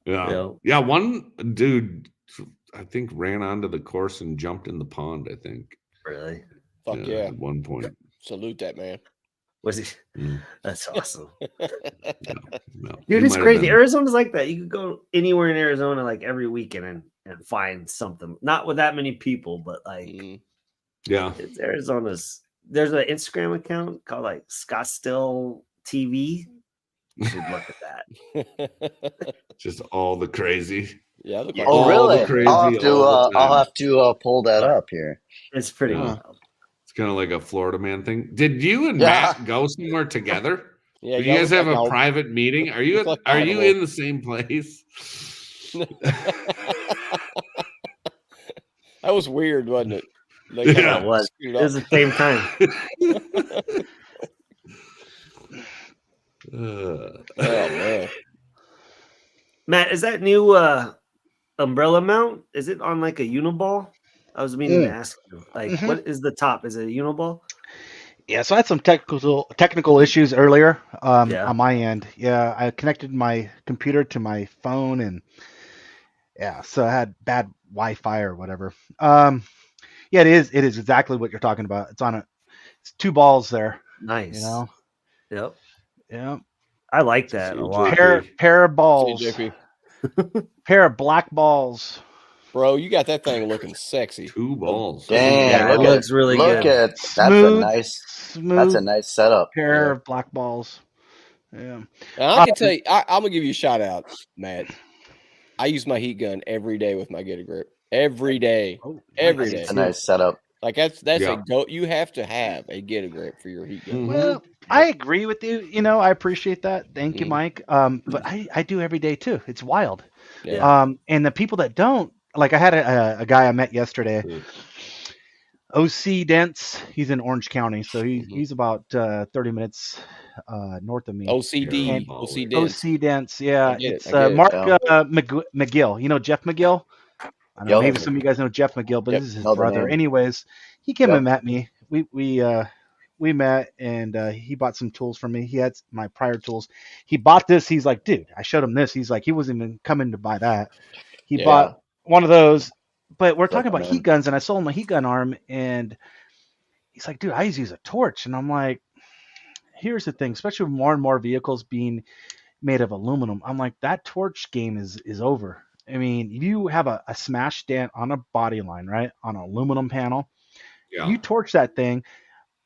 Yeah. One dude, I think, ran onto the course and jumped in the pond. I think. Really? Fuck yeah! At one point. Salute that man. Was he? That's awesome. No, dude, it's crazy. Arizona's like that. You could go anywhere in Arizona like every weekend and find something. Not with that many people, but like, it's Arizona's. There's an Instagram account called like Scottsdale TV. You should look at that. Just all the crazy. Yeah. Oh, really? I'll have to pull that up here. It's pretty wild. It's kind of like a Florida man thing. Did you and Matt go somewhere together? Yeah. Did you guys have a private meeting? Are you in the same place? That was weird, wasn't it? Yeah, it was. It was the same time. Oh man, Matt, is that new umbrella mount? Is it on like a uniball? I was meaning to ask you. Like, what is the top? Is it a uniball? Yeah, so I had some technical issues earlier on my end. Yeah, I connected my computer to my phone, and so I had bad Wi-Fi or whatever. Yeah, it is exactly what you're talking about. It's 2 balls there. Nice. You know. Yep. Yeah. I like that a lot. Pair of balls. Pair of black balls. Bro, you got that thing looking sexy. 2 balls. Dang, Yeah, it looks really look good. at Smooth, that's a nice setup. pair of black balls. Yeah. And I can tell you, I'm gonna give you a shout out, Matt. I use my heat gun every day with my Get a Grip. Every day. Every day. It's a nice setup. Like that's Yeah. a go. You have to have a Get a Grip for your heat gun. Well, I agree with you. You know, I appreciate that. Thank you, Mike. But I do every day too. It's wild. Yeah. And the people that don't, like I had a guy I met yesterday, OC Dents. He's in Orange County, so he's about 30 minutes north of me. OC Dents. OC Dents, yeah. It's Mark McGill. You know Jeff McGill? I don't know, maybe some of you guys know Jeff McGill, but this is his brother. Anyways, he came and met me. We met, and he bought some tools for me. He had my prior tools. He bought this. He's like, dude, I showed him this. He's like, he wasn't even coming to buy that. He bought one of those. But we're talking about heat guns, and I sold him a heat gun arm, and he's like, dude, I use a torch. And I'm like, here's the thing, especially with more and more vehicles being made of aluminum, I'm like, that torch game is over. I mean, you have a smash dent on a body line, right, on an aluminum panel. Yeah. You torch that thing.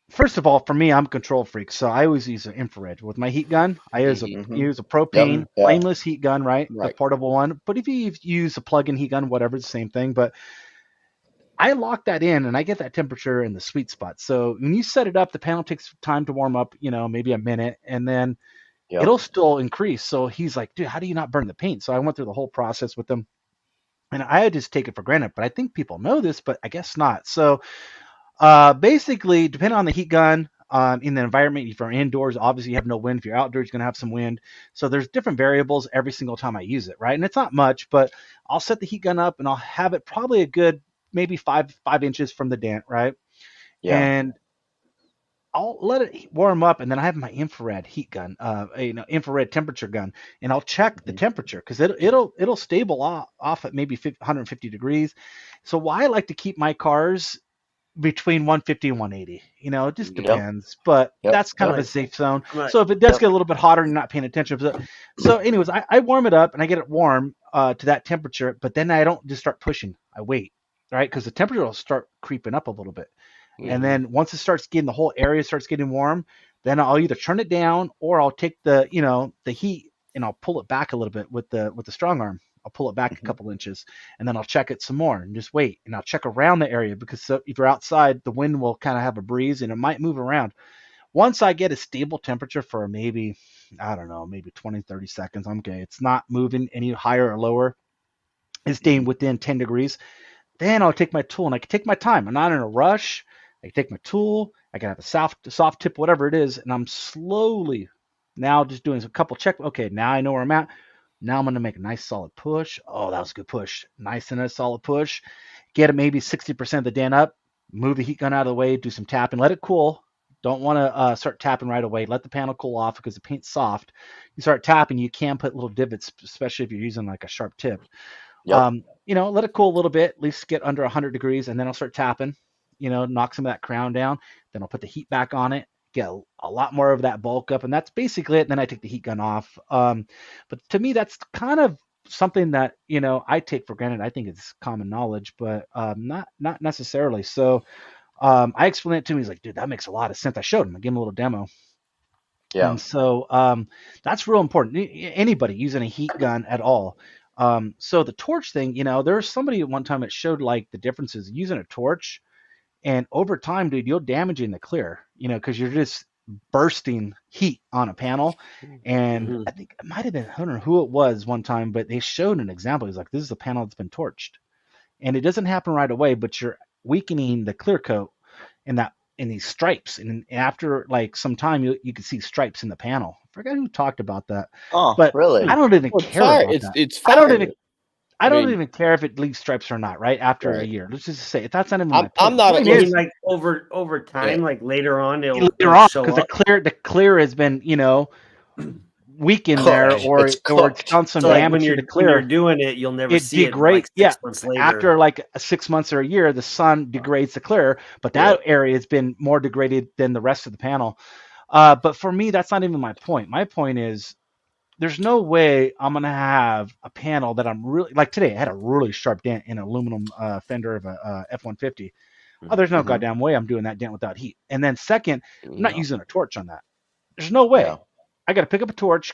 First of all, for me, I'm a control freak, so I always use an infrared. With my heat gun, I use a propane flameless heat gun, right? The portable one. But if you use a plug-in heat gun, whatever, it's the same thing. But I lock that in, and I get that temperature in the sweet spot. So when you set it up, the panel takes time to warm up, maybe a minute, and then it'll still increase. So he's like, dude, how do you not burn the paint? So I went through the whole process with him, and I just take it for granted. But I think people know this, but I guess not. So basically, depending on the heat gun, in the environment, if you're indoors, obviously you have no wind. If you're outdoors, you're going to have some wind. So there's different variables every single time I use it, right? And it's not much, but I'll set the heat gun up, and I'll have it probably a good maybe 5 inches from the dent, right? Yeah. And I'll let it warm up, and then I have my infrared heat gun, infrared temperature gun, and I'll check the temperature because it'll stable off at maybe 150 degrees. So why I like to keep my cars between 150 and 180, it just depends, but that's kind of a safe zone. So if it does get a little bit hotter and you're not paying attention. So anyways, I warm it up and I get it warm to that temperature, but then I don't just start pushing. I wait, right? Because the temperature will start creeping up a little bit. And then once it starts getting, the whole area starts getting warm, then I'll either turn it down or I'll take the heat and I'll pull it back a little bit with the strong arm. I'll pull it back a couple inches, and then I'll check it some more and just wait. And I'll check around the area because if you're outside, the wind will kind of have a breeze and it might move around. Once I get a stable temperature for maybe 20, 30 seconds, I'm okay. It's not moving any higher or lower. It's staying within 10 degrees. Then I'll take my tool and I can take my time. I'm not in a rush. I can take my tool. I can have a soft tip, whatever it is, and I'm slowly now just doing a couple check. Okay, now I know where I'm at. Now I'm going to make a nice solid push. Oh, that was a good push. Nice and a solid push. Get it maybe 60% of the dent up. Move the heat gun out of the way. Do some tapping. Let it cool. Don't want to start tapping right away. Let the panel cool off because the paint's soft. You start tapping, you can put little divots, especially if you're using like a sharp tip. Yep. Let it cool a little bit. At least get under 100 degrees, and then I'll start tapping. Knock some of that crown down. Then I'll put the heat back on it. Get a lot more of that bulk up, and that's basically it. And then I take the heat gun off. But to me, that's kind of something that I take for granted. I think it's common knowledge, but not necessarily. So I explained it to him. He's like, dude, that makes a lot of sense. I showed him. I gave him a little demo. Yeah. And so that's real important. Anybody using a heat gun at all. So the torch thing, there was somebody at one time that showed like the differences using a torch. And over time, dude, you're damaging the clear, because you're just bursting heat on a panel. And I think it might have been, I don't know who it was one time, but they showed an example. He's like, this is a panel that's been torched. And it doesn't happen right away, but you're weakening the clear coat in these stripes. And after like some time, you can see stripes in the panel. I forgot who talked about that. Oh, but really? I don't even care about that. It's fire. I don't even care if it leaves stripes or not, right? After a year. Let's just say that's not even my point. I'm not like over time, like later on, it'll show because up. the clear has been, weakened there, or it's done some damage to the clear. When you're doing it, you'll never see it. Like 6 months later. After like 6 months or a year, the sun degrades the clear, but that area has been more degraded than the rest of the panel. But for me, that's not even my point. My point is, there's no way I'm gonna have a panel that I'm really like today. I had a really sharp dent in an aluminum fender of a F-150. Oh, there's no goddamn way I'm doing that dent without heat. And then second, I'm not using a torch on that. There's no way. I got to pick up a torch,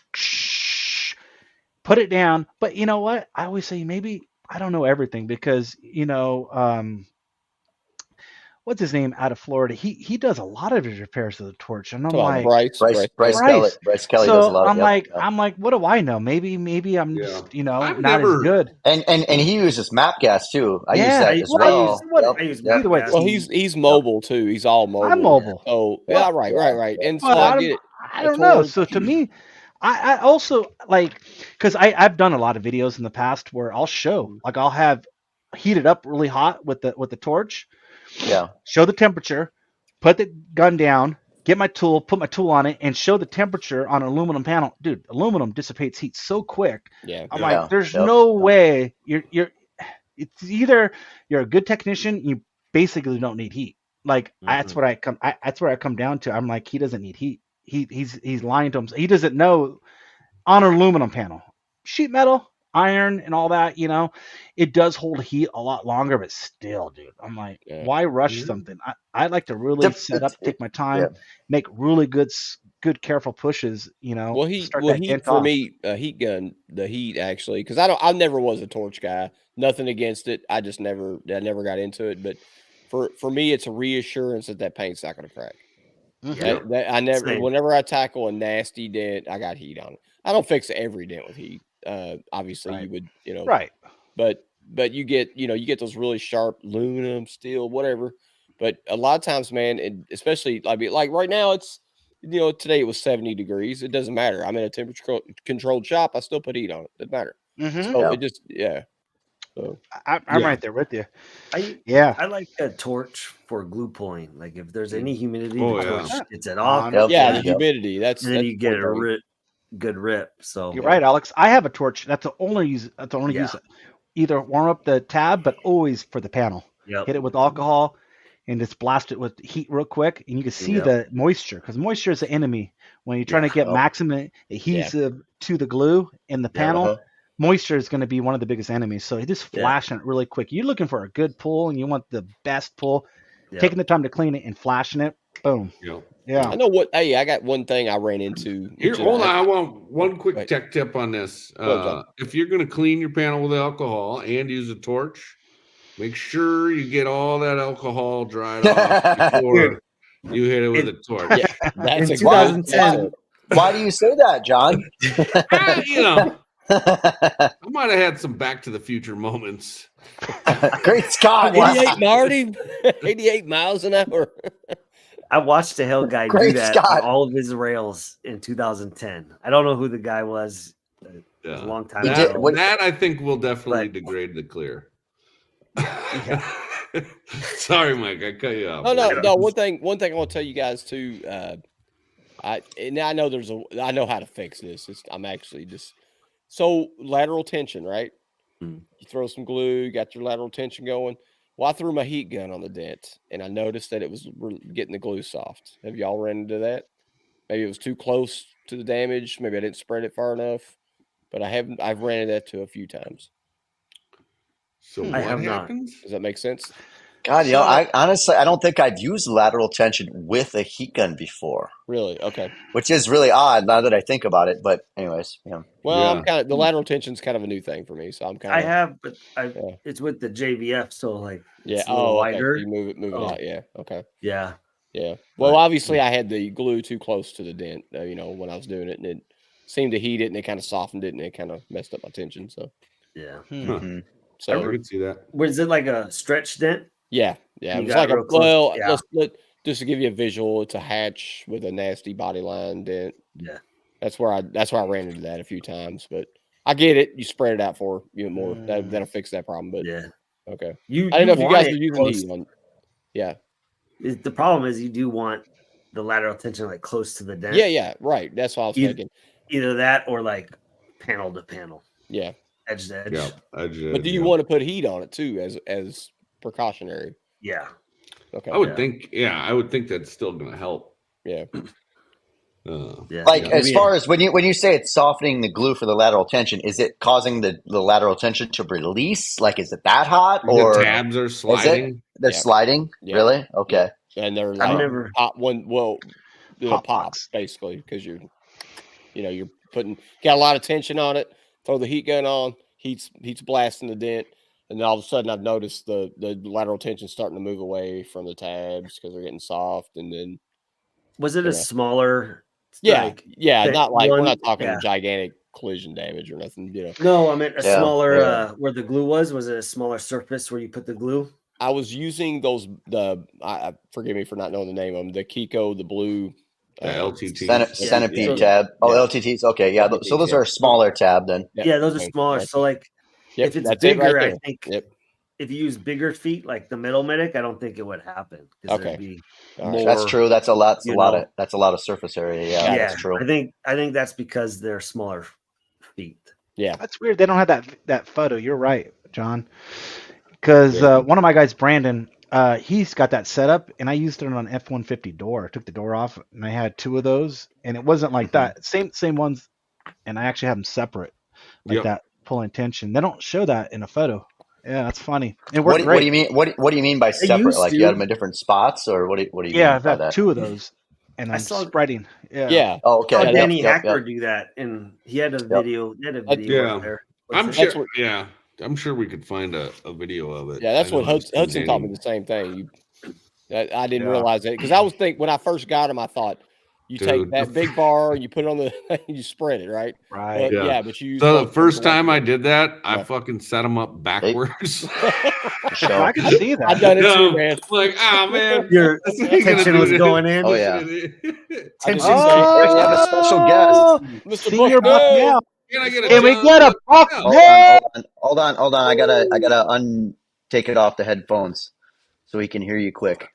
put it down. But you know what? I always say maybe I don't know everything because what's his name out of Florida? He does a lot of his repairs to the torch, and I'm like Bryce Kelly. Bryce Kelly so does a lot. I'm like, what do I know? Maybe I'm just not as good. And he uses map gas too. I use that as well. Either way, well, he's mobile too. He's all mobile. I'm mobile. Oh yeah, right. And so I get it. I don't know. So to me, I also like because I've done a lot of videos in the past where I'll show like I'll have heated up really hot with the torch. Yeah. Show the temperature, put the gun down, get my tool, put my tool on it, and show the temperature on an aluminum panel. Dude, aluminum dissipates heat so quick. Yeah. I'm like, there's no way you're. It's either you're a good technician, you basically don't need heat. Like that's what that's where I come down to. I'm like, he doesn't need heat. He's lying to himself. He doesn't know on an aluminum panel, sheet metal, iron, and all that. It does hold heat a lot longer, but still, dude, I'm like, why rush something? I like to really set up, take my time, make really good, careful pushes. Well, heat for me, heat gun, the heat actually, because I never was a torch guy. Nothing against it. I never got into it. But for me, it's a reassurance that paint's not going to crack. Whenever I tackle a nasty dent, I got heat on it. I don't fix every dent with heat. Obviously you would, right. But you get those really sharp aluminum, steel, whatever. But a lot of times, man, and especially like right now, it's today it was 70 degrees. It doesn't matter. I'm in a temperature controlled shop. I still put heat on it. Doesn't matter. So it just So I'm right there with you. I like a torch for glue pulling. Like if there's any humidity, it's it off. The humidity. That's you get a good rip. So you're right, Alex. I have a torch. That's the only use. Either warm up the tab, but always for the panel. Hit it with alcohol and just blast it with heat real quick, and you can see the moisture because moisture is the enemy when you're trying to get maximum adhesive to the glue in the panel. Moisture is going to be one of the biggest enemies. So you just flashing it really quick. You're looking for a good pull and you want the best pull. Taking the time to clean it and flashing it. Boom. Yeah. I know what. Hey, I got one thing I ran into. Here, hold on. I want one quick tech tip on this. If you're going to clean your panel with alcohol and use a torch, make sure you get all that alcohol dried off before you hit it with a torch. That's in 2010. Why do you say that, John? I might have had some Back to the Future moments. Great Scott! 88 Marty, 88 miles an hour. I watched the Hell guy do that on all of his rails in 2010. I don't know who the guy was. It was a long time ago. That I think will definitely degrade the clear. Sorry, Mike, I cut you off. No. One thing I want to tell you guys too. I know how to fix this. I'm actually just lateral tension, right? You throw some glue, got your lateral tension going. Well, I threw my heat gun on the dent, and I noticed that it was getting the glue soft. Have y'all run into that? Maybe it was too close to the damage. Maybe I didn't spread it far enough. But I've ran into that too a few times. So what happens? Does that make sense? God, I honestly don't think I've used lateral tension with a heat gun before. Really? Okay. Which is really odd now that I think about it. But anyways, Well, I'm the lateral tension is kind of a new thing for me, so I'm kind of. I have, but it's with the JVF, so like it's a little wider. Okay. You move it out. Yeah. Okay. Yeah. Well, obviously, I had the glue too close to the dent, when I was doing it, and it seemed to heat it, and it kind of softened it, and it kind of messed up my tension. So. Yeah. So I could see that. Was it like a stretch dent? Yeah. It was like just to give you a visual, it's a hatch with a nasty body line dent. Yeah. That's where I ran into that a few times, but I get it. You spread it out for more. That'll fix that problem. But okay. I don't know if you guys are using heat on. Yeah. The problem is you do want the lateral tension like close to the dent. Yeah, right. That's what I was thinking. Either that or like panel to panel. Yeah. Edge to edge. Yeah. But do you want to put heat on it too as precautionary? Yeah. Okay. I would think that's still going to help. Yeah. Yeah, Like yeah. as far as when you say it's softening the glue for the lateral tension, is it causing the lateral tension to release? Like, is it that hot, or the tabs are sliding? They're sliding? Yeah. Really? Okay. Yeah. And they're I've like never pop one. Well, Hot pop box. basically because you're got a lot of tension on it. Throw the heat gun on, heat's blasting the dent, and then all of a sudden I've noticed the lateral tension starting to move away from the tabs because they're getting soft, and then was it a smaller? not like we're not talking yeah. gigantic collision damage or nothing. No, I meant a smaller. Yeah. Where the glue was it a smaller surface where you put the glue? I was using those forgive me for not knowing the name of them. The Kiko, the blue. The LTT centipede tab. Oh, yeah. LTTs. Okay, yeah. So those are a smaller tab then. Yeah, those are smaller. So like, if it's bigger, I think if you use bigger feet, like the middle medic, I don't think it would happen. Okay, more, that's true. That's a lot. That's a lot of surface area. Yeah, that's true. I think that's because they're smaller feet. Yeah, that's weird. They don't have that photo. You're right, John. Because one of my guys, Brandon, he's got that set up, and I used it on an F-150 door. I took the door off, and I had 2 of those, and it wasn't like that. Same ones, and I actually have them separate, like that pulling tension. They don't show that in a photo. Yeah, that's funny. It worked great. What do you mean? What do you mean by separate? Like you had them in different spots, or what do you mean by I've had that? 2 of those, and I'm spreading. Yeah. Oh, okay. I saw Danny Hacker do that, and he had a video. He had a video there. I'm sure. I'm sure we could find a video of it. Yeah, that's what Hudson taught me the same thing. I didn't realize that because I was thinking when I first got him, I thought you take that big bar and you put it on you spread it, right? Right. But, but you use the first time I did that, I fucking set them up backwards. I can see that. I've done it too, man. Like, man, your tension was going in. Oh yeah. Tension. We have a special guest, Mr. Senior Bucknell. Can we get a Bucknell? Hold on. I gotta take it off the headphones so he can hear you quick.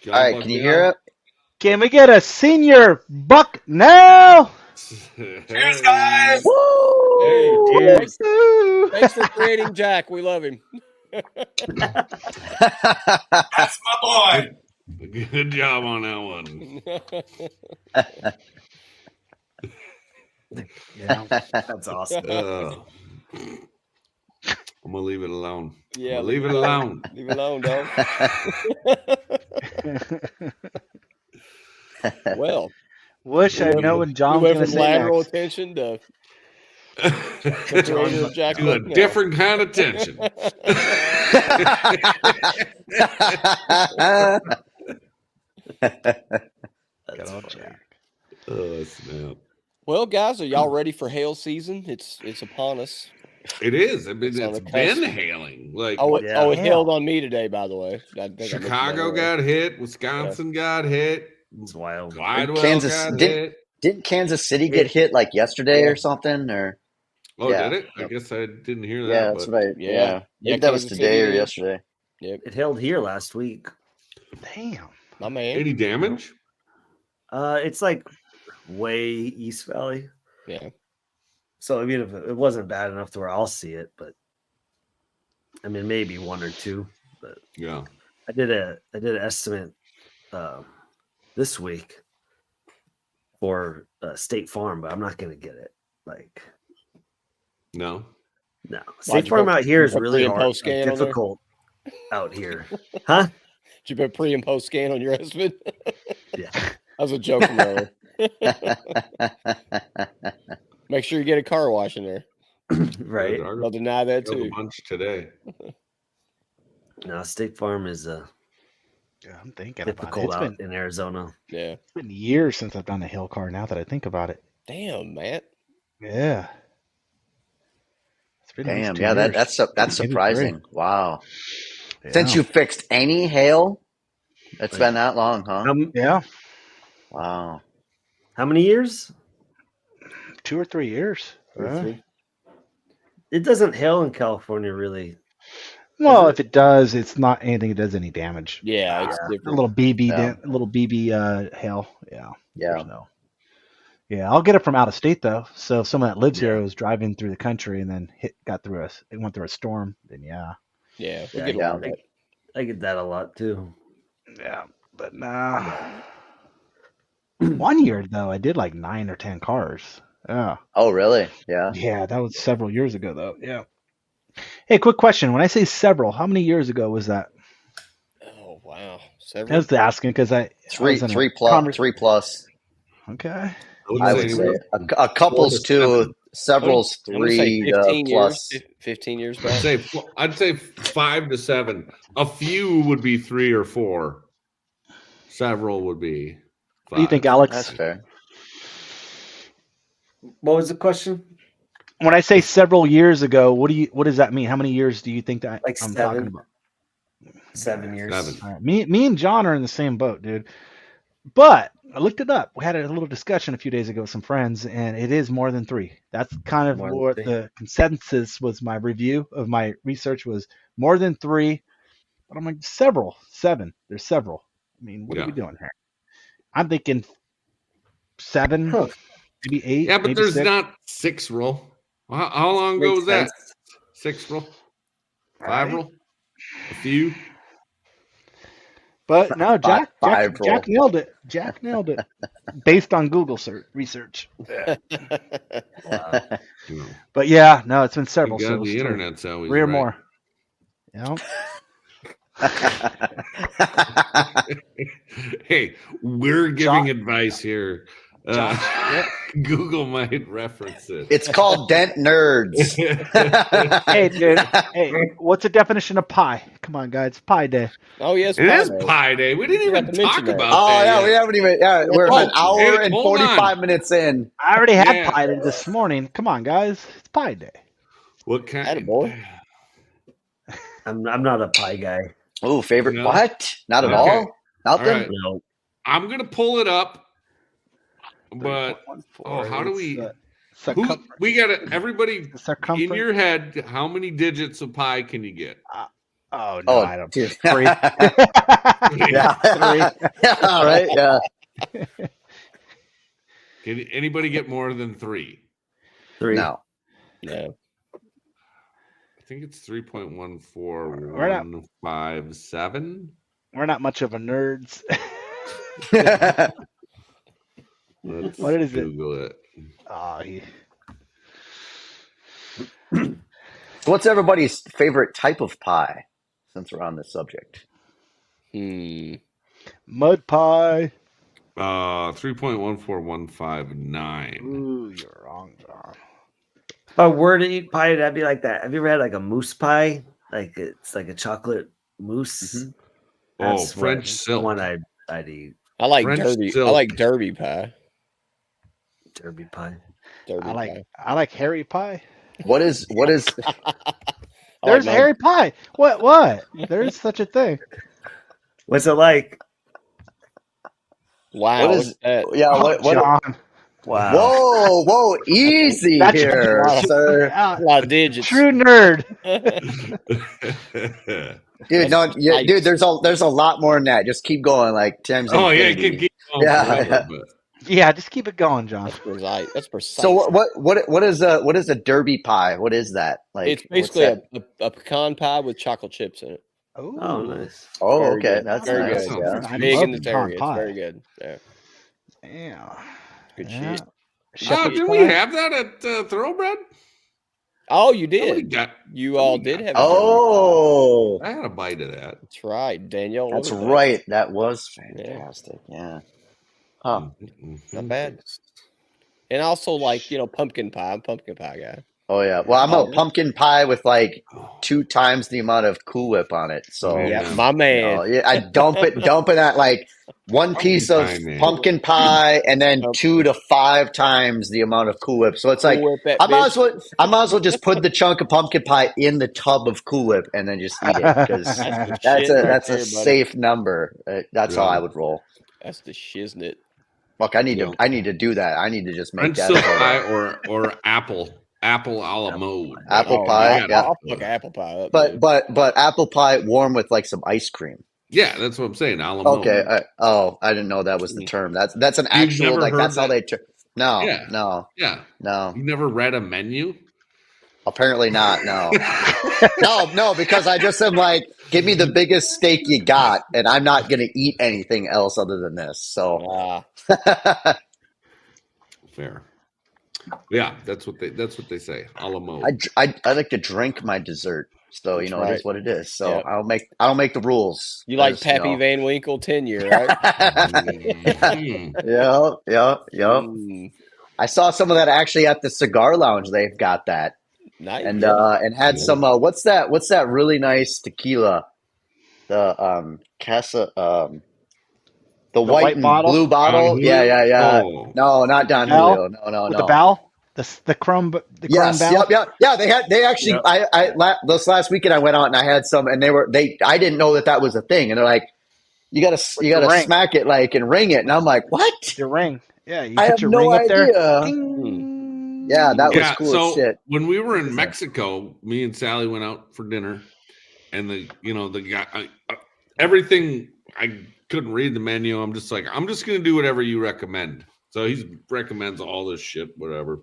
All right, can you hear it? Can we get a senior Bucknell? Cheers, guys! Woo! Hey, cheers. Thanks for creating Jack. We love him. That's my boy. Good job on that one. Yeah, that's awesome. I'm gonna leave it alone. Yeah, leave it alone. Leave it alone, dog. Well, wish I know when John's went gonna from say lateral next. attention to a different kind of tension. Good old Jack. Oh snap! Well, guys, are y'all ready for hail season? It's upon us. It is. I mean, it's been cusp. hailing. Like, it hailed on me today, by the way. Chicago got hit. Wisconsin got hit. It's wild. Glidewell got hit. Didn't Kansas City get hit like yesterday or something? Or did it? I guess I didn't hear that. Yeah, that's right. Yeah. Maybe that was today or yesterday. Yep. It held here last week. Damn. My man. Any damage? It's like way East Valley. Yeah. So I mean, if it wasn't bad enough to where I'll see it, but I mean, maybe 1 or 2. But yeah, I did an estimate this week for State Farm, but I'm not going to get it. Like, no. State Farm out here is really hard, difficult out here, huh? Did you put pre and post scan on your estimate? Yeah, that was a joke from earlier. Make sure you get a car wash in there. Right. I'll deny that too. A bunch today. No, State Farm is I'm thinking difficult about it. Out in Arizona. Yeah. It's been years since I've done a hill car now that I think about it. Damn, Matt. Yeah. Damn, yeah, that's surprising. Wow. Yeah. Since you fixed any hail, it's been that long, huh? Yeah. Wow. How many years? 2 or 3 years. It doesn't hail in California, really. Well, if it does, it's not anything that does any damage. Yeah, it's different. A little BB hail. Yeah. Yeah. Yeah, I'll get it from out of state though. So if someone that lives here was driving through the country and then went through a storm, then Yeah, I get that a lot too. Yeah, but nah. 1 year though, I did like 9 or 10 cars. Yeah. Oh, really? Yeah. Yeah, that was several years ago though. Yeah. Hey, quick question. When I say several, how many years ago was that? Oh wow, I several. was asking because I was in a Three plus. Okay. I would say a couple's 2, several's I'm gonna say 3 15 plus. years. 15 years back. I'd say 5 to 7. A few would be 3 or 4. Several would be 5. What do you think, Alex? That's fair. What was the question? When I say several years ago, what does that mean? How many years do you think that Like I'm 7. talking about? 7 years. 7. All right. Me and John are in the same boat, dude. But I looked it up. We had a little discussion a few days ago with some friends, and it is more than 3. That's kind of what the consensus was. My review of my research was more than 3. But I'm like, 7. There's several. I mean, what are we doing here? I'm thinking 7, maybe 8. Yeah, but maybe there's 6. not 6 roll. How long ago was that? 6 roll? 5 roll? A few? But no, Jack roll. nailed it. Jack nailed it. Based on Google research. Wow. But yeah, no, it's been several. You got So the internet's always 3 or right. more. Yeah. Hey, we're giving advice here. Google might reference it. It's called Dent Nerds. Hey, dude. Hey, what's the definition of pie? Come on, guys. It's Pie Day. Oh yes, It is Pie Day. We didn't even forgot to talk mention that. about Oh that. yeah, yet. we haven't even. Yeah, we're an hour and hold 45 minutes in. I already had Yeah. pie this morning. Come on, guys. It's Pie Day. What kind? Attaboy. I'm not a pie guy. Oh, favorite? No. What? Not at Okay. all. Nothing. All right. No. I'm gonna pull it up, but how do we? We got to everybody in your head. How many digits of pi can you get? Oh no, I don't. Dude. 3. Yeah. 3. Yeah. Right. Yeah. Can anybody get more than 3? 3. No. No. I think it's 3.14157. We're not much of a nerds. Let's What is it? Google it. Oh, What's everybody's favorite type of pie? Since we're on this subject. Mud pie. 3.14159. Ooh, you're wrong, John. If I were to eat pie, that'd be like that. Have you ever had like a mousse pie? Like it's like a chocolate mousse. Mm-hmm. Oh, French silk. One I'd eat. I like French derby. silk. I like derby pie. Derby pie. Derby pie. I like Harry pie. What is? There's Harry pie. What? There is such a thing. What's it like? Wow. What is? that? Yeah. Oh, What? John. Wow. Whoa, easy That's here, sir. A lot of digits. True nerd. Dude, no, dude. There's a lot more than that. Just keep going, like times. Oh yeah, infinity. it can keep going forever, but Yeah, just keep it going, John. That's precise. So what is a derby pie? What is that? Like It's basically a pecan pie with chocolate chips in it. Oh, nice. Oh, Very okay, good. that's Very nice. good. Yeah. I Big love in this pecan area. It's pie. very good. Yeah. Yeah. Good Yeah. shit. Shepherd's did pie. we have that at Thoroughbred? Oh, you Somebody did. got- You all did have. Oh, I had a bite of that. That's right, Danielle. that's Lovett. right. That was fantastic. Yeah. Huh. Not bad. And also, like pumpkin pie. I'm a pumpkin pie guy. Oh yeah. Well, I'm a pumpkin pie with like 2 times the amount of Cool Whip on it. So Yeah, my man. yeah, I dump it at like 1 piece of pie, man. pumpkin pie, and then 2 to 5 times the amount of Cool Whip. So it's like Cool Whip that I might bitch. as well just put the chunk of pumpkin pie in the tub of Cool Whip and then just eat it because That's the that's shit a right that's a there, buddy. safe number. That's how I would roll. That's the shiznit. Look, I need to do that. I need to just make French that silk a pie or apple a la mode. Apple Oh, pie. man, Yeah. I'll fuck apple pie up. dude. But apple pie warm with like some ice cream. Yeah, that's what I'm saying. A la mode. Okay. I didn't know that was the term. That's an You've actual never like heard that's how that? they. No. Yeah. No. Yeah. No. You never read a menu? Apparently not. No. No, because I just am like, give me the biggest steak you got, and I'm not going to eat anything else other than this. So, Fair. Yeah, that's what they say. A la mode. I like to drink my dessert, so it is what it is. So I don't make the rules. You like Pappy Van Winkle tenure, right? Yeah. I saw some of that actually at the cigar lounge. They've got that. Nice. And had some what's that really nice tequila? The Casa the white and bottle? blue bottle. Yeah. Oh. No, not Don Julio. No. With the bell? The crumb Yes, bell? yeah. They actually this last weekend I went out and I had some and I didn't know that was a thing, and they're like, you gotta smack it like and ring it, and I'm like, what? Your ring. Yeah, you I put have your no ring up idea. there. Yeah, that was cool so as shit. When we were in Mexico, me and Sally went out for dinner, and the guy, everything, I couldn't read the menu. I'm just like, I'm just gonna do whatever you recommend. So he recommends all this shit, whatever.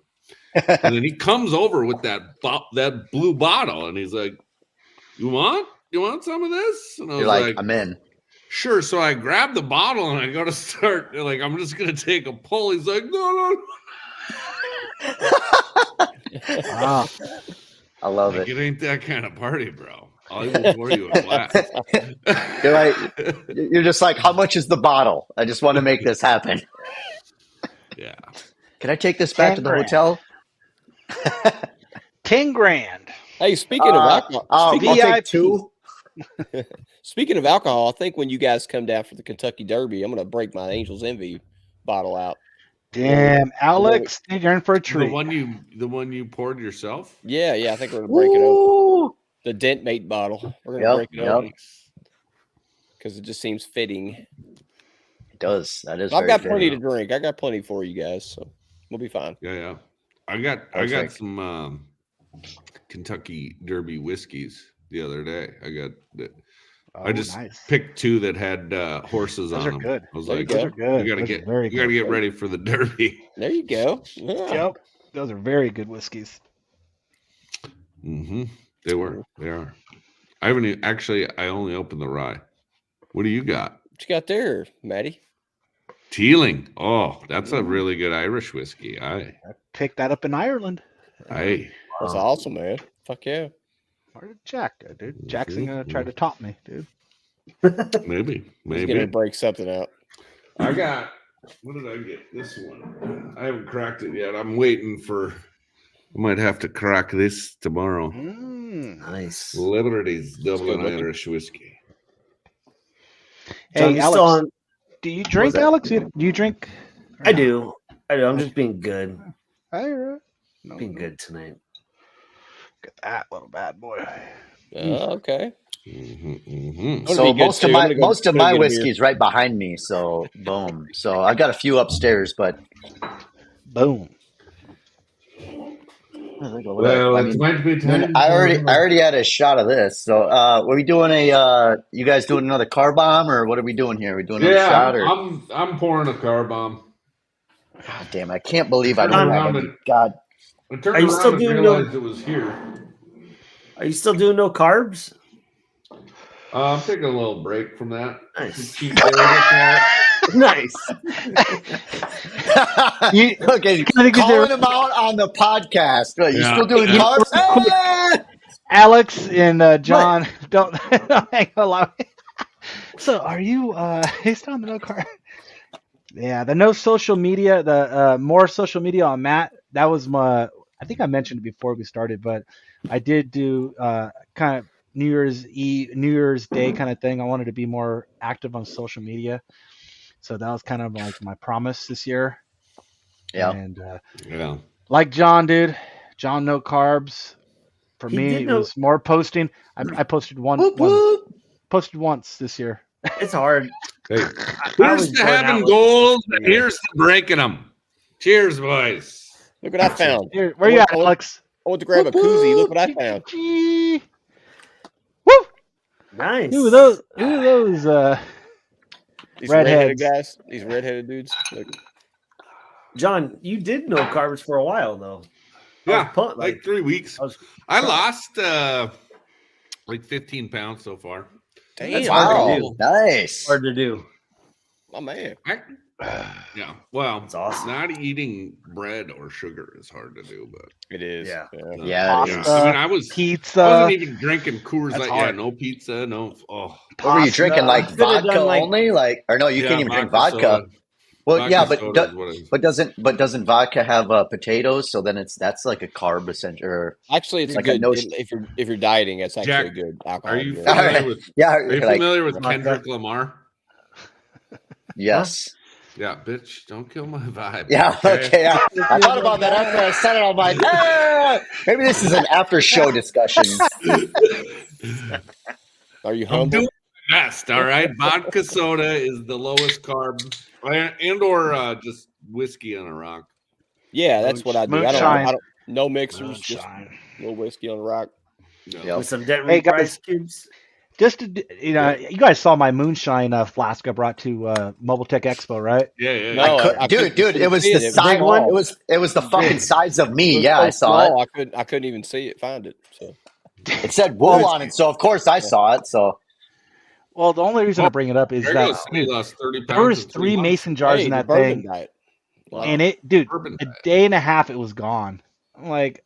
And then he comes over with that blue bottle, and he's like, "You want some of this?" And I was like, "I'm in." Sure. So I grab the bottle and I go to start. Like, I'm just gonna take a pull. He's like, "No." Wow. I love it. It ain't that kind of party, bro. I'll even pour you a glass. You're just like, how much is the bottle? I just want to make this happen. Yeah. Can I take this back to the hotel? $10,000. Hey, speaking of alcohol, I'll take two. Speaking of alcohol, I think when you guys come down for the Kentucky Derby, I'm going to break my Angel's Envy bottle out. Damn, Alex, you're in for a treat. The one you poured yourself? Yeah, I think we're going to break it open. The Dent Mate bottle. We're going to break it open because it just seems fitting. It does. That is. I've got plenty to drink. I got plenty for you guys, so we'll be fine. Yeah. I got some Kentucky Derby whiskeys the other day. I just picked two that had horses Those on are them. good. I was Those like, are good. You gotta get ready for the Derby. There you go. Yeah. Yep. Those are very good whiskeys. Mm-hmm. They are. I haven't I only opened the rye. What do you got? What you got there, Maddie? Teeling. Oh, that's a really good Irish whiskey. I picked that up in Ireland. That's awesome, man. Fuck yeah. Where did Jack go, dude? Jackson gonna try to top me, dude. Maybe. He's gonna break something out. What did I get? This one. I haven't cracked it yet. I'm waiting for. I might have to crack this tomorrow. Nice. Liberty's Dublin Irish whiskey. Hey, Alex, do you drink, Alex? Do you drink? I do. I'm just being good. Being good tonight. Look at that little bad boy. Okay. So most of my whiskey's right behind me. So boom. So I've got a few upstairs, but boom. Well, it might be time. I already had a shot of this. So were we doing you guys doing another car bomb, or what are we doing here? Are we doing another shot? Or I'm pouring a car bomb. God damn, I can't believe I don't have any. God. I turned around and realized it was here. Are you still doing no carbs? I'm taking a little break from that. Nice. Nice. Calling him out on the podcast. You still doing carbs? Alex and John, don't hang along. So are you he's telling me no carb? Yeah, the no social media, the more social media on Matt. That was I think I mentioned it before we started, but I did do kind of New Year's Day kind of thing. I wanted to be more active on social media. So that was kind of like my promise this year. Yeah. And like John, dude. John, no carbs. For me, it was more posting. I posted posted once this year. It's hard. Hey, here's to having goals, and here's to breaking them. Cheers, boys. Look what I found. Here, where you at, Alex? I went to grab a koozie. Look what I found. Woo! Nice. Who are those These redheaded guys. These redheaded dudes. Look. John, you did no carbs for a while though. Yeah, pumped, like 3 weeks. I lost like 15 pounds so far. Damn. hard to do. Nice. Hard to do. My man. Yeah, well, It's awesome. not eating bread or sugar is hard to do, but It is. Yeah. Yeah, it is. I mean, I pizza. wasn't even drinking Coors That's Light. hard. Yeah, no pizza, no. Oh, What were you drinking? Like Could've done, vodka like- only? Like, or no, you can't even drink vodka. soda. Well, Vodka yeah, soda is what it is. but doesn't vodka have potatoes? So then that's like a carb essential. Or, Actually, it's Like good a no- if you're dieting. It's actually Jack, a good alcohol. Are you drink. familiar with? yeah, Are you like, familiar with Vodka. Kendrick Lamar? yes. Yeah, bitch, don't kill my vibe. Yeah, okay. Yeah. I thought about that after I said it. I'm like, maybe this is an after show discussion. Are you I'm humble? doing my best. All right, vodka soda is the lowest carb, and or just whiskey on a rock. Yeah, that's what I do. I Moonshine. don't no mixers, just Moonshine. a little whiskey on the rock. Yeah. Yep. With some Dent Hey, guys. Price cubes. Just to, you guys saw my moonshine flask I brought to Mobile Tech Expo, right? Yeah. No, I Dude, couldn't it was see the it. It was size. small. It was the fucking size of It me. was Yeah, so I saw small, it. I couldn't even see it, find it. So It said wool on it, so of course I saw it. So Well, the only reason I bring it up is There that goes somebody lost 30 pounds. there was in 3 3 months. mason jars hey, in the that bourbon thing, diet. Wow. and it, dude, Bourbon a diet. day and a half it was gone. I'm like,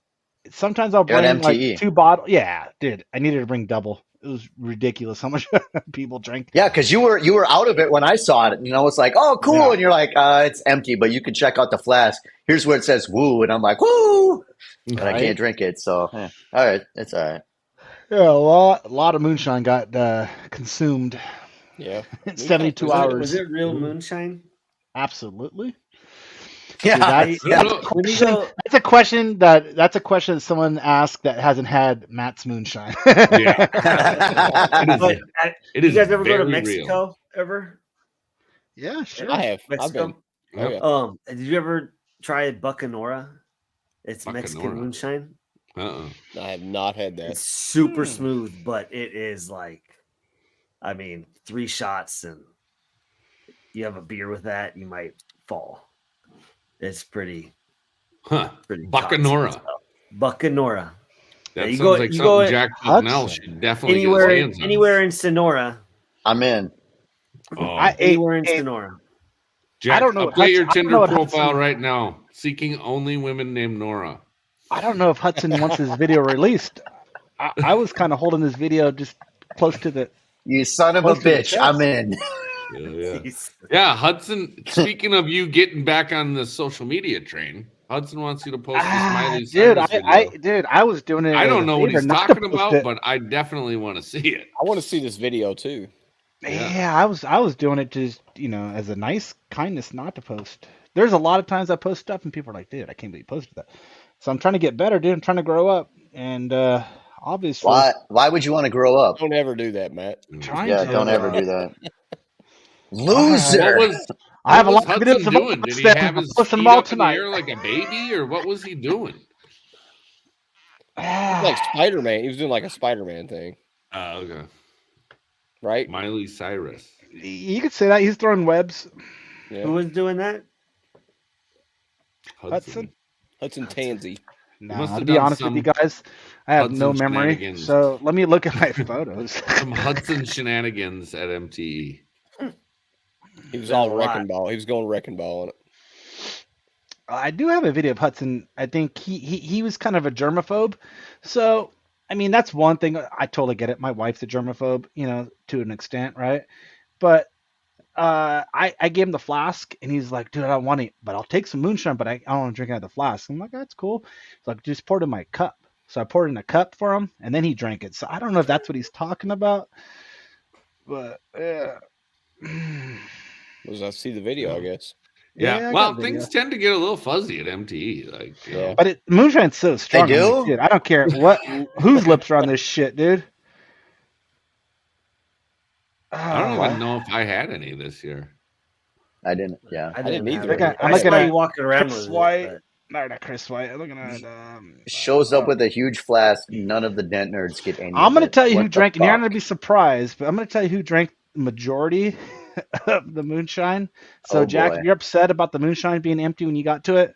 sometimes I'll You're an bring MTE. like 2 bottles. Yeah, dude, I needed to bring double. It was ridiculous how much people drink. yeah, because you were out of it when I saw it. You know, it's like, oh, cool, Yeah. and you're like, it's empty, but you can check out the flask. Here's where it says woo, and I'm like, woo, but I Right? can't drink it. So all right, it's all right. Yeah, a lot of moonshine got consumed Yeah. in 72 Was hours. it real moonshine? Absolutely. Yeah, Dude, yeah. When you go, That's a question that someone asked that hasn't had Matt's moonshine. Yeah. but It you is guys ever go to very Mexico real. ever? Yeah, sure. I have. I've Mexico? been. Oh, yeah. Did you ever try Buckanora? It's Mexican Buckanora. moonshine. I have not had that. It's super smooth, but it is like, I mean, 3 shots and you have a beer with that, you might fall. It's pretty toxic Buckanora. stuff. Buckanora. That you sounds go- like you something go- Jack Hudson. Bucknell should definitely get his hands on. Anywhere in Sonora. I'm in. Oh, Anywhere in Sonora. Jack, I don't know update what your Hudson- I don't Tinder know what profile Hudson- right now. Seeking only women named Nora. I don't know if Hudson wants his video released. I was kind of holding this video just close to the. You son of a Close to the bitch, chest. I'm in. Yeah, Hudson. Speaking of you getting back on the social media train, Hudson wants you to post the Smiley Dude, Cyrus video. I was doing it. I as don't a know what favor he's not to talking post about, it. but I definitely want to see it. I want to see this video too. Yeah, I was doing it just as a nice kindness not to post. There's a lot of times I post stuff and people are like, dude, I can't believe you posted that. So I'm trying to get better, dude. I'm trying to grow up, and obviously, Why would you want to grow up? Don't ever do that, Matt. trying Yeah, to, don't ever do that. Loser. What was I have a what lot was of videos Hudson of doing? Did he them. have I'm his posting feet them all up in the tonight. air like a baby, or what was he doing? Like Spider-Man. He was doing like a Spider-Man thing, Okay. right? Miley Cyrus. You could say that he's throwing webs. Yeah. Who was doing that? Hudson. Hudson Tansy. No, must to have be done honest with some you guys, I have no Hudson memory. shenanigans. So let me look at my photos. Some Hudson shenanigans at MTE. He was There's all a lot. wrecking ball. He was going wrecking ball on it. I do have a video of Hudson. I think he was kind of a germaphobe. So, I mean, that's one thing. I totally get it. My wife's a germaphobe, to an extent, right? But I gave him the flask, and he's like, dude, I don't want it, but I'll take some moonshine, but I don't want to drink out of the flask. I'm like, that's cool. He's like, just pour it in my cup. So I poured it in a cup for him, and then he drank it. So I don't know if that's what he's talking about, but yeah. Was I see the video? I guess. Yeah. I Well, got video. things tend to get a little fuzzy at MTE. Like, Yeah. But moonshine's so strong. They I'm do? like, dude, I don't care whose lips are on this shit, dude. I don't Oh, even know if I had any this year. I didn't. Yeah. I didn't have either. it. I'm I looking saw at you walking around Chris with White. it. No, not Chris White. I'm looking at. Shows up with a huge flask. None of the Dent Nerds get any. I'm of gonna it. tell you What who the drank, and you're not fuck? gonna be surprised, but I'm gonna tell you who drank the majority of the moonshine. So, Oh, Jack, boy. if you're upset about the moonshine being empty when you got to it,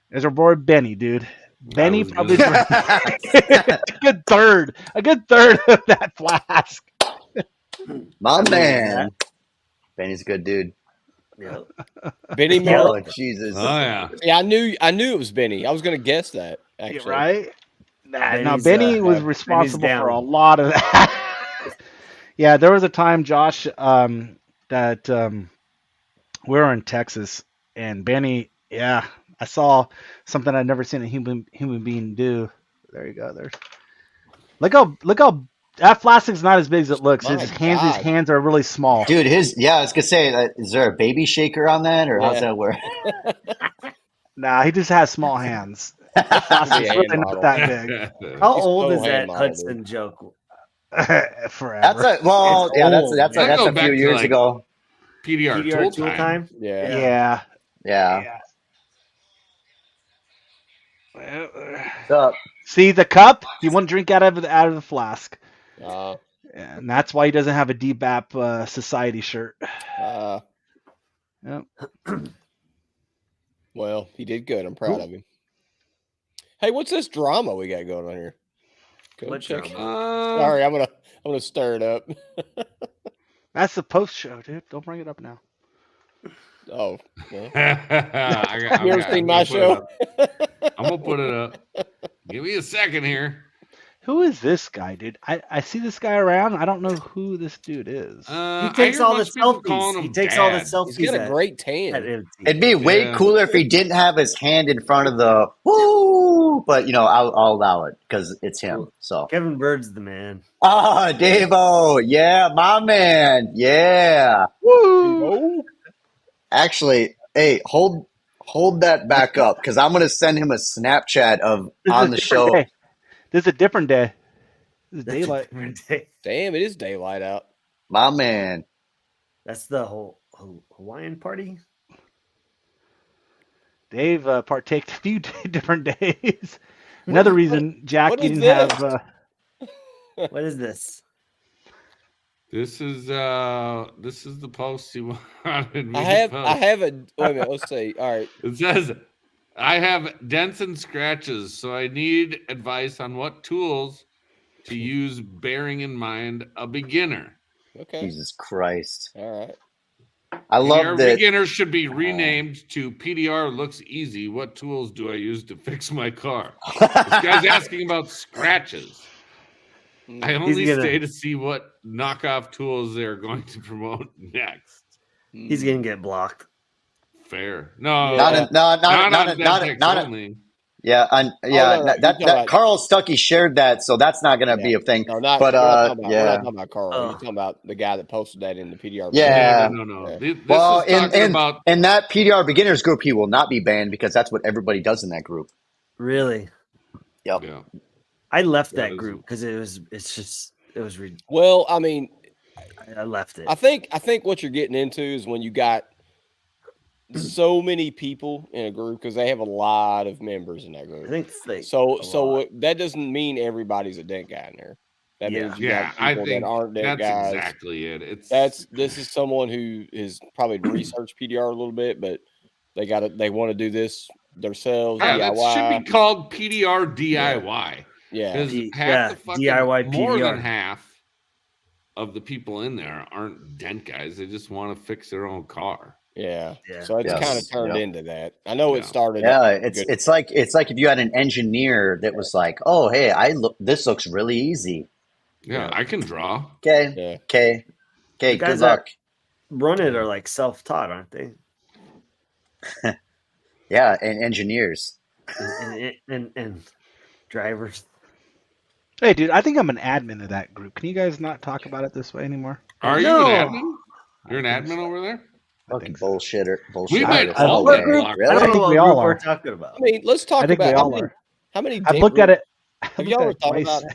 There's our boy Benny, dude. Benny was probably gonna- a good third of that flask. My believe man. Benny's a good dude. Yeah. Benny Yeah. Mark. Oh Jesus. Oh yeah. Yeah, I knew it was Benny. I was gonna guess that actually. Yeah, right? Nah, Benny's, Benny was Benny's responsible for a down. lot of that. Yeah, there was a time, Josh, that we were in Texas, and Benny, yeah, I saw something I'd never seen a human being do. There you go. There. Look how that plastic's not as big as it looks. My His God. hands are really small. Dude, I was gonna say, is there a baby shaker on that, or how's Yeah. that work? Nah, he just has small hands. That plastic's Yeah, really hand not model. that big. How He's old so is that hand modeled, Hudson joke? Forever. That's old, that's man. a Go back few to, years like, ago. PDR, PDR tool time. Yeah. Yeah. What's up? See the cup? He wouldn't drink out of the flask, Uh, and that's why he doesn't have a DBAP society shirt. Yep. well, he did good. I'm proud of him. Hey, what's this drama we got going on here? Go What check. drama? Sorry, I'm gonna stir it up. That's the post show, dude. Don't bring it up now. Oh, well. You You ever seen my show? I'm gonna put it up. Give me a second here. Who is this guy, dude? I see this guy around. I don't know who this dude is. He takes all the selfies. He takes all the He's selfies. got a great tan. It'd be way cooler if he didn't have his hand in front of the woo, but I'll allow it because it's him. So Kevin Bird's the man. Davo, yeah, my man, yeah. Woo! Actually, hey, hold that back up because I'm gonna send him a Snapchat of on the show. Day. This is a different day. This is daylight. Damn, it is daylight out. My man. That's the whole Hawaiian party. Dave partaked a few different days. Another reason Jack what is didn't this? have. What is this? This is the post you wanted me I to post. have a wait a minute. Let's see. All right. It says, I have dents and scratches, so I need advice on what tools to use, bearing in mind a beginner. Okay. Jesus Christ. All right. I PDR love that. Beginner should be renamed to PDR Looks Easy. What tools do I use to fix my car? This guy's asking about scratches. I only stay to see what knockoff tools they're going to promote next. He's gonna get blocked. Fair. No. Not only. Yeah, no, that Carl Stuckey shared that, so that's not going to be a thing. No, we're not talking about Carl. Oh. You're talking about the guy that posted that in the PDR. Yeah. No. Yeah. This Well, is talking about in that PDR beginners group, he will not be banned because that's what everybody does in that group. Really? Yep. Yeah. I left that group because it was Well, I mean, I left it. I think what you're getting into is when you got so many people in a group because they have a lot of members in that group. I think So that doesn't mean everybody's a dent guy in there. That means you got people that aren't dent guys. That's exactly it. This is someone who is probably researched PDR a little bit, but they want to do this themselves. Yeah, DIY. that should be called PDR DIY. Yeah. Because DIY more PDR. than half of the people in there aren't dent guys. They just want to fix their own car. Yeah. Yeah. So it's kind of turned into that. I know it started. Yeah, it's like if you had an engineer that was like, "Oh, hey, this looks really easy." Yeah, I can draw. Okay. Yeah. Okay. The Good guys luck. Run it are like self-taught, aren't they? Yeah, and engineers. And drivers. Hey, dude, I think I'm an admin of that group. Can you guys not talk about it this way anymore? Are you an admin? You're an admin over there? Fucking bullshitter. We might I all don't get know. blocked. I don't think know what we all group are. we're talking about. I mean, let's talk I think we about all are. how many. I've looked at it. Have y'all ever thought twice. about it?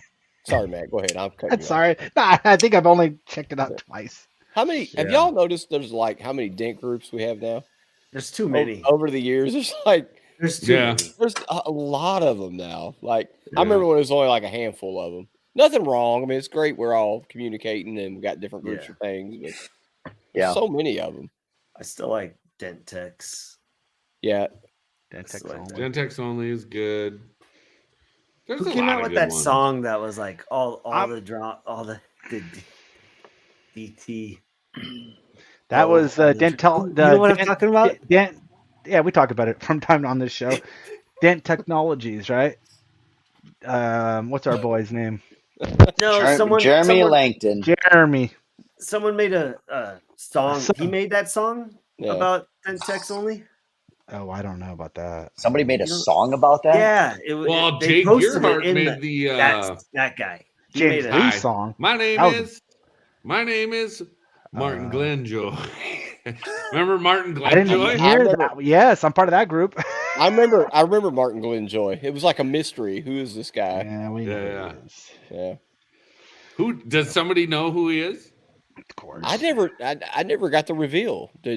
Sorry, Matt. Go ahead. I'm cutting I'm you off. sorry. Nah, I think I've only checked it out twice. How many? Have y'all noticed? There's like how many dent groups we have now? There's too many. Over the years. There's like There's too many. there's a lot of them now. Like I remember when it was only like a handful of them. Nothing wrong. I mean, it's great. We're all communicating and we've got different groups of things, but Yeah. so many of them. I still like dent techs. Yeah. Dentex like only. Dentex only is good. There's Who a came lot out of with good that ones. song that was like all I'm- the drop, all the DT? That was Dental. You know what I'm talking about? Dent. Yeah, we talk about it from time on this show. Dent Technologies, right? What's our boy's name? No, Jeremy Langton. Jeremy. someone made a song. So- He made that song Yeah. about Dentex only. Oh, I don't know about that. Somebody made a song about that. Yeah, Well, they Jake posted Gearhart it in made the that guy. He James made Lee it. Hi. song. My name That was- is Martin Glenjoy. Remember Martin I didn't Glenjoy? hear remember- that. Yes, I'm part of that group. I remember Martin Glenjoy. It was like a mystery. Who is this guy? Yeah, we know Yeah. who it is. Yeah. Who does somebody know who he is? Of course. I never got the reveal. I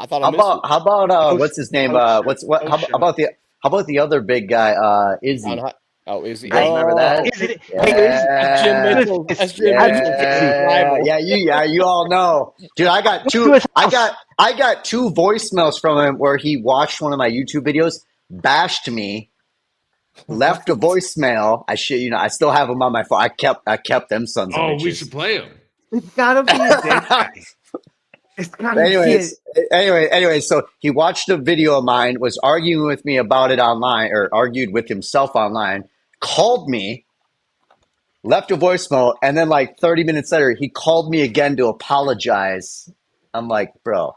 thought I How missed about it. how about what's his name? How about the other big guy? Izzy. Oh, is he? You guys remember that? Is it? That's Jim Yeah. Mitchell. That's Jim Yeah. Mitchell's rival. You all know, dude. I got two voicemails from him where he watched one of my YouTube videos, bashed me, left a voicemail. I still have them on my phone. I kept them sons of Oh, bitches. we should play him. It's gotta be a dead guy. It's gotta Anyway, so he watched a video of mine, was arguing with me about it online, or argued with himself online, called me, left a voicemail, and then like 30 minutes later, he called me again to apologize. I'm like, bro,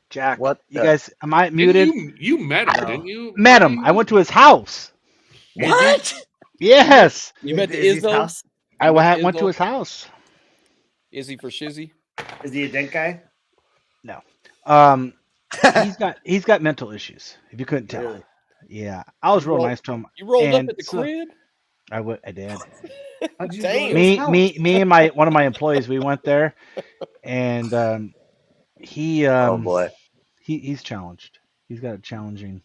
Jack, what you the- guys, am I muted? You met him, No. didn't you? Met him. I went to his house. what? Yes. You met the Izzy's Izzo? house? I met went to Izzo? his house. Izzy for Shizzy? Is he a dent guy? He's got mental issues. If you couldn't tell. Really? Yeah. I was real Roll- nice to him. You rolled And up at the so- crib? I did. How'd you Damn. go to his house? Me and one of my employees, we went there, and he Oh boy. he's challenged. He's got a challenging.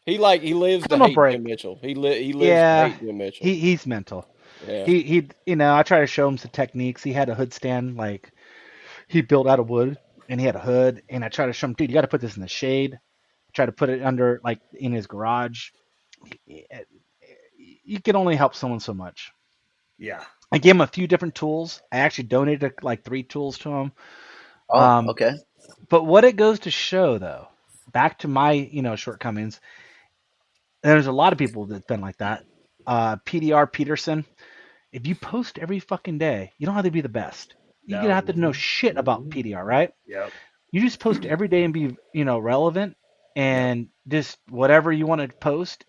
He lives Give to him a hate break. Jim Mitchell. He lives Yeah. to hate Jim Mitchell. He's mental. Yeah. He I try to show him some techniques. He had a hood stand, like he built out of wood, and he had a hood, and I try to show him, dude, you got to put this in the shade. Try to put it under, like, in his garage. You can only help someone so much. Yeah. I gave him a few different tools. I actually donated like 3 tools to him. Oh, okay. But what it goes to show, though, back to my shortcomings, there's a lot of people that've been like that. PDR Peterson, if you post every fucking day, you don't have to be the best. You're gonna have to know shit about PDR, right? Yep. You just post every day and be relevant, and just whatever you want to post,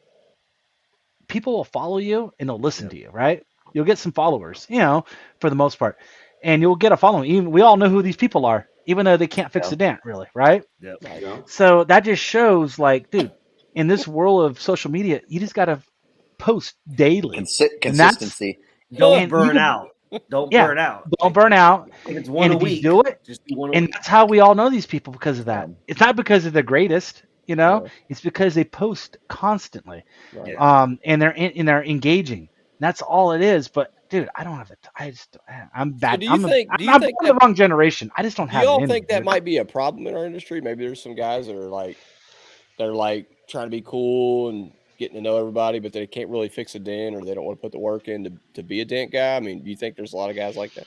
people will follow you and they'll listen to you, right? You'll get some followers, for the most part, and you'll get a following. Even we all know who these people are, even though they can't fix the dent, really, right? Yep. Yeah. So that just shows, like, dude, in this world of social media, you just gotta post daily. Consistency. Don't And burn you can- out. Don't Yeah. burn out. Don't burn out. If it's one And a if you week, do it, just do one a And week. that's how we all know these people, because of that. It's not because they're the greatest, It's because they post constantly, Right. and they're engaging. That's all it is. But dude, I don't have it. I'm bad. do you I'm think I'm the wrong generation. I just don't Do have. y'all it in think me, that dude. might be a problem in our industry? Maybe there's some guys that are they're trying to be cool and getting to know everybody, but they can't really fix a dent, or they don't want to put the work in to be a dent guy. I mean, do you think there's a lot of guys like that?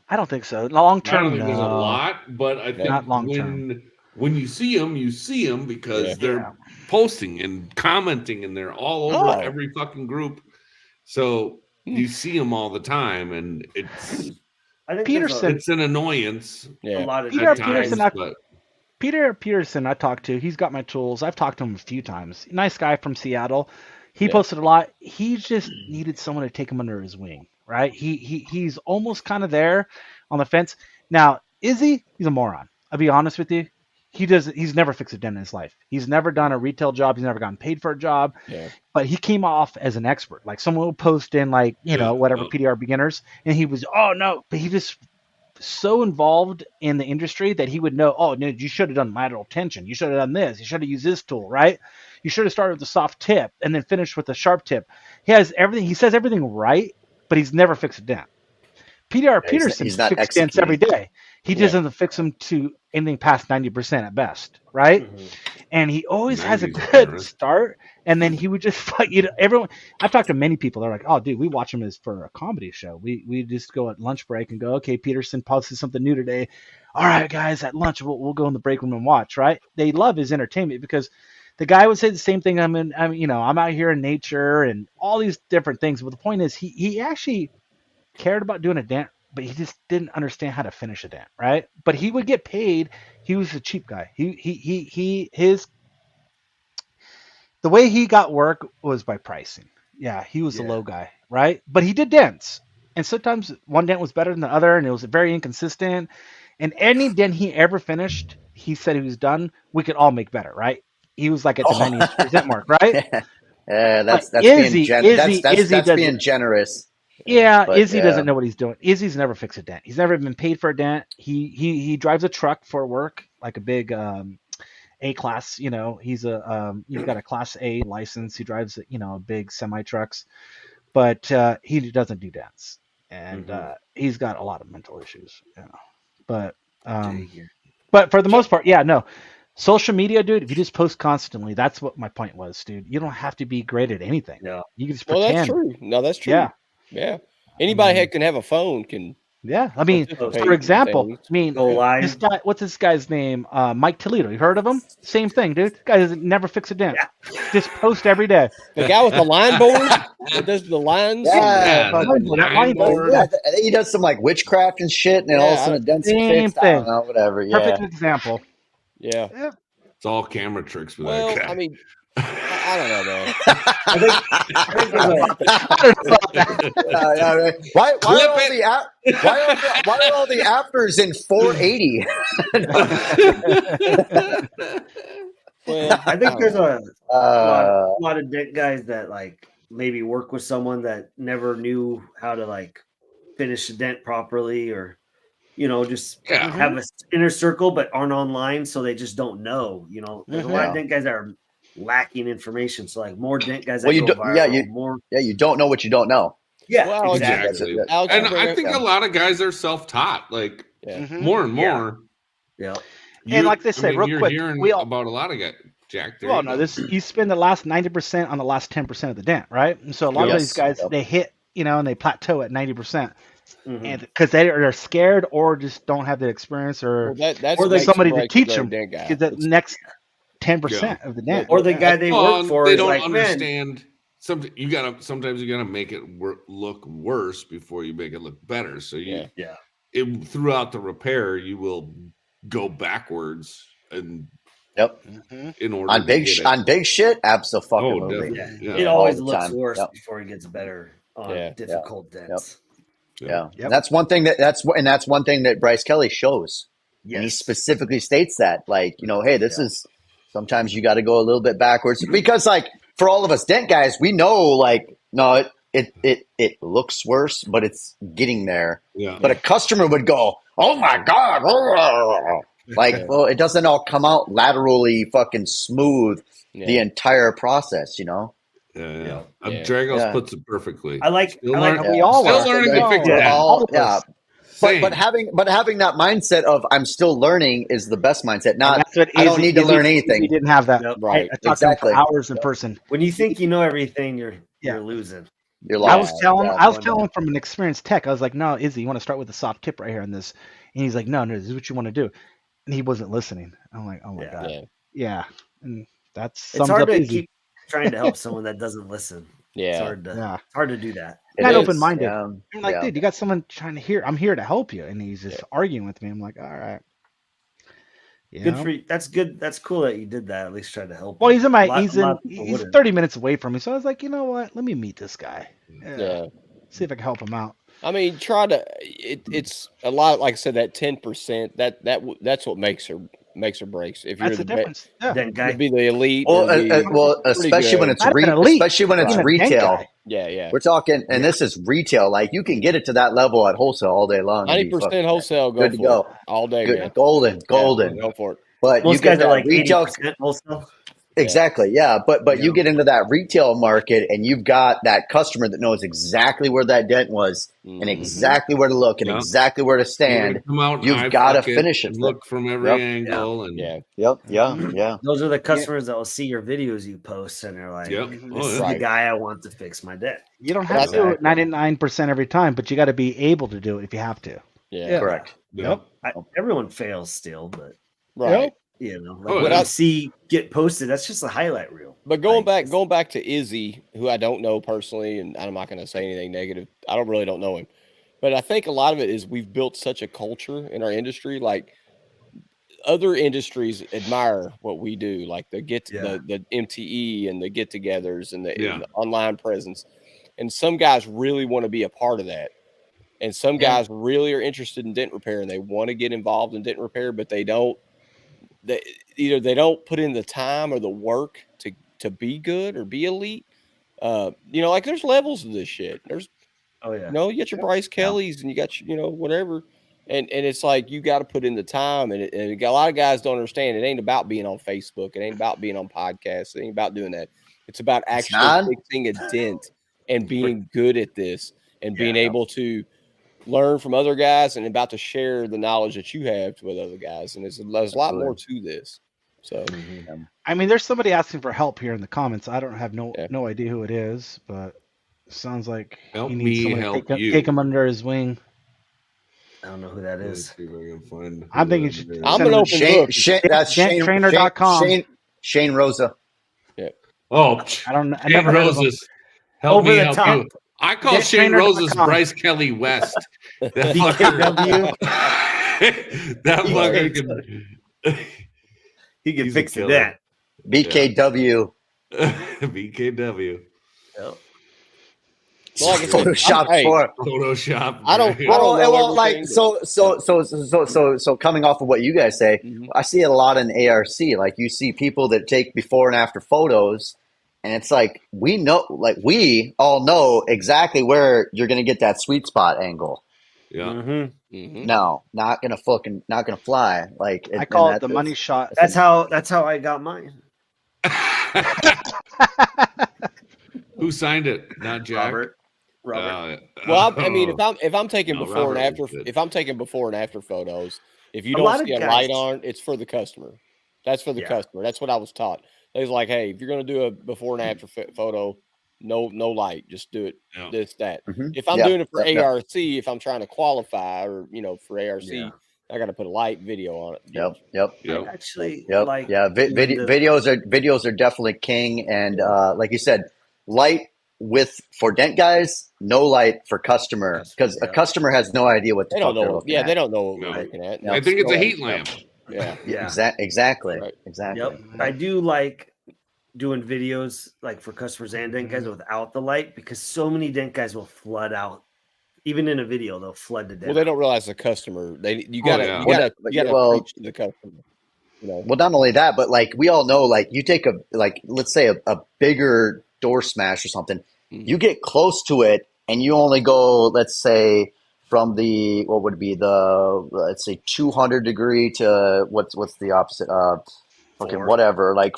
I don't think so. Long I term, don't think there's a no. lot, but I think Not long term. when you see them because Yeah. they're posting and commenting, and they're all over Oh. every fucking group. So you see them all the time, and it's I think Peterson. it's an annoyance a Yeah. lot of Peter at Peterson, times, but Peter Peterson, I talked to. He's got my tools. I've talked to him a few times. Nice guy from Seattle. He Yeah. posted a lot. He just needed someone to take him under his wing, right? He's almost kind of there on the fence. Now, he's a moron. I'll be honest with you. He's never fixed a dent in his life. He's never done a retail job. He's never gotten paid for a job. Yeah. But he came off as an expert. Like, someone will post in, like, whatever, PDR beginners, and he was, oh no, but he just so involved in the industry that he would know, oh no, you should have done lateral tension. You should have done this. You should have used this tool, right? You should have started with a soft tip and then finished with a sharp tip. He has everything. He says everything right, but he's never fixed a dent. PDR Peterson he's not fixes dents every day. He just doesn't fix them to anything past 90% at best, right? Mhm. And he always has a 90's good generous. start, and then he would just fight. Everyone. I've talked to many people. They're like, "Oh, dude, we watch him as for a comedy show. We just go at lunch break and go, okay, Peterson posted something new today. All right, guys, at lunch we'll go in the break room and watch. Right? They love his entertainment because the guy would say the same thing. I'm out here in nature and all these different things. But the point is, he actually cared about doing a dent, but he just didn't understand how to finish a dent, right? But he would get paid. He was a cheap guy. The way he got work was by pricing. Yeah, he was a low guy, right? But he did dents. And sometimes one dent was better than the other, and it was very inconsistent. And any dent he ever finished, he said he was done, we could all make better, right? He was like at the 90% mark, right? Yeah, that's Izzy being generous. Yeah, But, Izzy doesn't know what he's doing. Izzy's never fixed a dent. He's never been paid for a dent. He drives a truck for work, like a big A class. He's got a Class A license. He drives big semi trucks, but he doesn't do dents, and he's got a lot of mental issues. But for the most part, no. Social media, dude, if you just post constantly, that's what my point was, dude. You don't have to be great at anything. No. You can just pretend. Well, that's true. No, that's true. Yeah. Anybody can have a phone can. Yeah. I mean, for example, this guy, what's this guy's name? Mike Toledo. You heard of him? Same thing, dude. This guy doesn't never fix a dent. Yeah. Just post every day. The guy with the line board that does the lines. Yeah. He does some like witchcraft and shit, and then all of a sudden dent's fixed. I don't know, whatever. Yeah. Perfect example. Yeah. It's all camera tricks for well, that guy. I mean, I don't know, man. Why are all the afters in 480? Well, I think there's a lot of dent guys that like maybe work with someone that never knew how to like finish a dent properly, or just have an inner circle but aren't online, so they just don't know. There's a lot of dent guys that are lacking information. So like more dent guys that go viral, you don't know what you don't know. Yeah, well, exactly. And I think a lot of guys are self-taught, like more and more. Yeah. And like they say, real quick, we all about a lot of guys. Jack, well, no, you spend the last 90% on the last 10% of the dent, right? And so a lot of these guys, they hit, and they plateau at 90%. And because they're scared or just don't have the experience, or there's somebody to teach them get the next 10% of the dent, or the guy they work for. They is don't like, understand. Sometimes you gotta make it look worse before you make it look better. So throughout the repair, you will go backwards and. Yep. In order on big shit, absolutely. It always looks worse before it gets better on difficult dents. Yeah. And that's one thing that's one thing that Bryce Kelly shows. Yes. And he specifically states that, like, hey, this is sometimes you got to go a little bit backwards, because like for all of us dent guys, we know like, no, it looks worse, but it's getting there. Yeah. But a customer would go, oh my God. Like, well, it doesn't all come out laterally fucking smooth the entire process, Yeah. Dragos puts it perfectly. I like we all still learning to fix it. But having that mindset of I'm still learning is the best mindset. Not I don't need to learn anything. We didn't have that. Right. I talked to him for hours in person. When you think you know everything, you're losing. You're lost. I was telling from an experienced tech. I was like, no, Izzy, you want to start with the soft tip right here on this? And he's like, no, this is what you want to do. And he wasn't listening. I'm like, oh my God. Yeah. And it's hard to keep trying to help someone that doesn't listen. Yeah. It's hard to do that. Not open-minded. I'm like, dude, you got someone trying to hear. I'm here to help you. And he's just arguing with me. I'm like, all right. Good for you. That's good. That's cool that you did that. At least try to help. Well, he's 30 minutes away from me. So I was like, you know what? Let me meet this guy. See if I can help him out. I mean, it's a lot. Like I said, that 10%. That's what makes or breaks. If you're the difference. That guy, be the elite. Well, especially when it's retail. Yeah. We're talking, and this is retail. Like you can get it to that level at wholesale all day long. 90% wholesale. Good to go all day. Man. Golden. Go for it. But most guys are like retail 80% wholesale. Exactly. Yeah. But you get into that retail market and you've got that customer that knows exactly where that dent was and exactly where to look and exactly where to stand. Come out, You've got to finish it. Look from every angle. And Those are the customers that will see your videos you post and they're like, this is the guy I want to fix my dent. You don't have to do it 99% every time, but you got to be able to do it if you have to. Yeah. Correct. Yep. Everyone fails still, but right. You know, like what I see get posted, that's just a highlight reel. But going back to Izzy, who I don't know personally, and I'm not going to say anything negative. I really don't know him, but I think a lot of it is we've built such a culture in our industry. Like other industries admire what we do, like the MTE and the get-togethers and the online presence, and some guys really want to be a part of that. And some guys really are interested in dent repair and they want to get involved in dent repair, but they don't. Either they don't put in the time or the work to be good or be elite. Like there's levels of this shit. There's, you got your Bryce Kellys and you got whatever, and it's like you got to put in the time. And a lot of guys don't understand. It ain't about being on Facebook. It ain't about being on podcasts. It ain't about doing that. It's about actually fixing a dent and being good at this and being able to learn from other guys and about to share the knowledge that you have with other guys. And there's a lot more to this. So, I mean, there's somebody asking for help here in the comments. I don't have no idea who it is, but it sounds like he needs someone to take him under his wing. I don't know who that is. I'm thinking I'm an open book. That's DentTrainer.com. Shane Rosa. Yeah. Oh, I never heard of him. Help me help you. I call Shane Rosa's Bryce Kelly West. That fucker. That fucker can. He can fix that. BKW. BKW. Yep. Photoshop for Photoshop. I don't know like so coming off of what you guys say, I see it a lot in ARC. Like you see people that take before and after photos. And it's like we all know exactly where you're going to get that sweet spot angle. Yeah. No, not gonna fly. Like I call it the money shot. That's how I got mine. Who signed it? Not Jack. Robert. Well, I mean, if I'm taking before and after photos, if you don't see a light on, it's for the customer. That's for the customer. That's what I was taught. They was like, hey, if you're going to do a before and after photo, no light, just do it that. If I'm doing it for ARC, if I'm trying to qualify or, for ARC, I got to put a light video on it. Yep. Actually, videos are definitely king. And like you said, light for dent guys, no light for customer, because a customer has no idea what they don't know. Yeah, they don't know what we're looking at. I think it's a heat lamp. Yeah. Exactly. Right. Exactly. Yep. I do like doing videos like for customers and dent guys without the light, because so many dent guys will flood out. Even in a video, they'll flood the dent. Well, they don't realize the customer. You gotta preach to the customer. Well, not only that, but like we all know, like you take let's say a bigger door smash or something, you get close to it and you only go, let's say, from the, what would be the, let's say 200 degree to what's the opposite of fucking whatever, like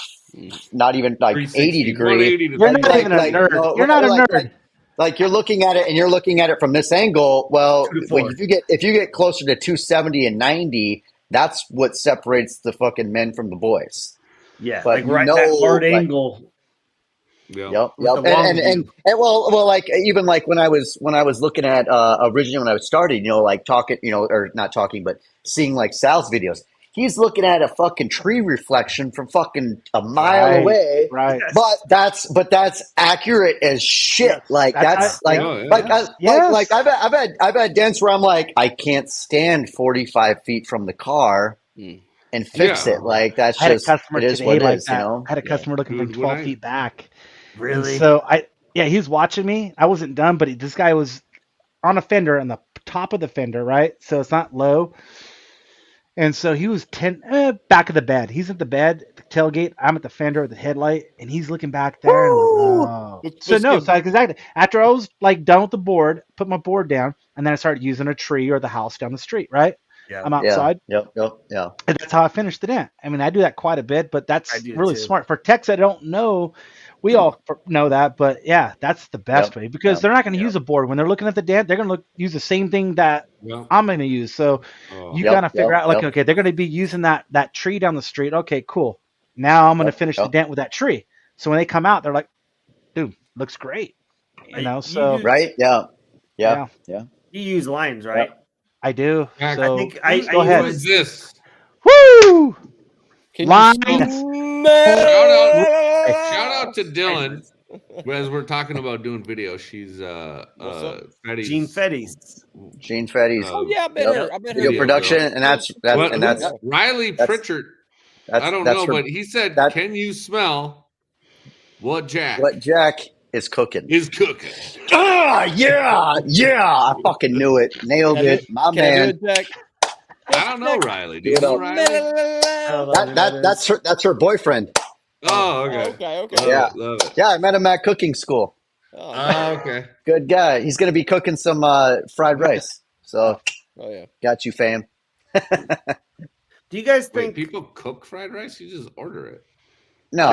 not even like 80 degree. You're not even a nerd. You're not a nerd. Like you're looking at it and you're looking at it from this angle. Well, if you get closer to 270 and 90, that's what separates the fucking men from the boys. Yeah, but like that hard angle. Yep. And well, like even like when I was looking at originally when I was starting, like talking, or not talking, but seeing like Sal's videos, he's looking at a fucking tree reflection from fucking a mile away. Right. But that's accurate as shit. Like I've had dents where I'm like, I can't stand 45 feet from the car and fix it. Like that's just it is what it is, I had a customer looking from 12 feet back. Really? And so he was watching me. I wasn't done, but this guy was on a fender on the top of the fender, right? So it's not low. And so he was back of the bed. He's at the bed, the tailgate. I'm at the fender with the headlight, and he's looking back there. And exactly. After I was like done with the board, put my board down, and then I started using a tree or the house down the street, right? I'm outside. Yeah. And that's how I finish the dent. I mean, I do that quite a bit, but that's really smart for techs that don't know. We all know that, but yeah, that's the best way because they're not going to use a board when they're looking at the dent. They're going to use the same thing that I'm going to use. So you got to figure out like, okay, they're going to be using that tree down the street. Okay, cool. Now I'm going to finish the dent with that tree. So when they come out, they're like, dude, looks great. You know, so right. Yeah. You use lines, right? I do. Yeah, so I think I go ahead. Who is this? Woo! Line. Shout out to Dylan. As we're talking about doing video, she's Fetty's. Gene Fetty's. Oh yeah, I bet her. Video production, and that's Riley Pritchard. I don't know, but he said, "Can you smell what Jack is cooking?" Yeah. I fucking knew it. Nailed it. My man. I don't know, Riley. Do you know Riley? That's her boyfriend. Oh, okay. Love it. Yeah, I met him at cooking school. Oh, okay. Good guy. He's gonna be cooking some fried rice. So, got you, fam. Do you guys think people cook fried rice? You just order it. No.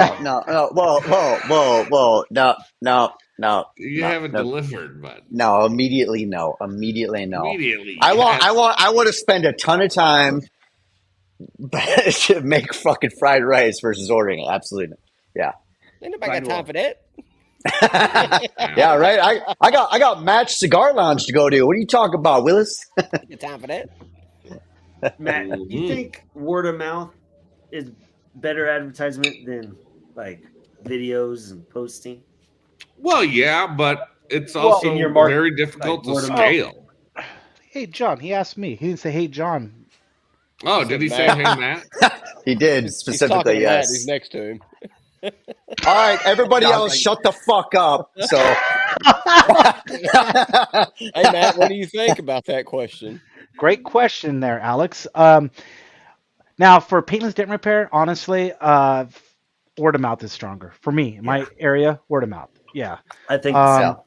Whoa. No. You haven't delivered, but no. Immediately, no. I want to spend a ton of time to make fucking fried rice versus ordering it. Absolutely, yeah. Ain't nobody got time for that. Yeah, right. I got Match Cigar Lounge to go to. What are you talking about, Willis? Get time for that. Matt, you think word of mouth is better advertisement than like videos and posting? Well, yeah, but it's also very difficult to scale. Hey, John, he asked me. He didn't say, hey, John. Oh, did he say, hey, Matt? He did, specifically, yes. Matt. He's next to him. All right, everybody else, shut the fuck up. So, hey, Matt, what do you think about that question? Great question there, Alex. Now, for paintless dent repair, honestly, word of mouth is stronger. For me, in my area, word of mouth. Yeah. I think so.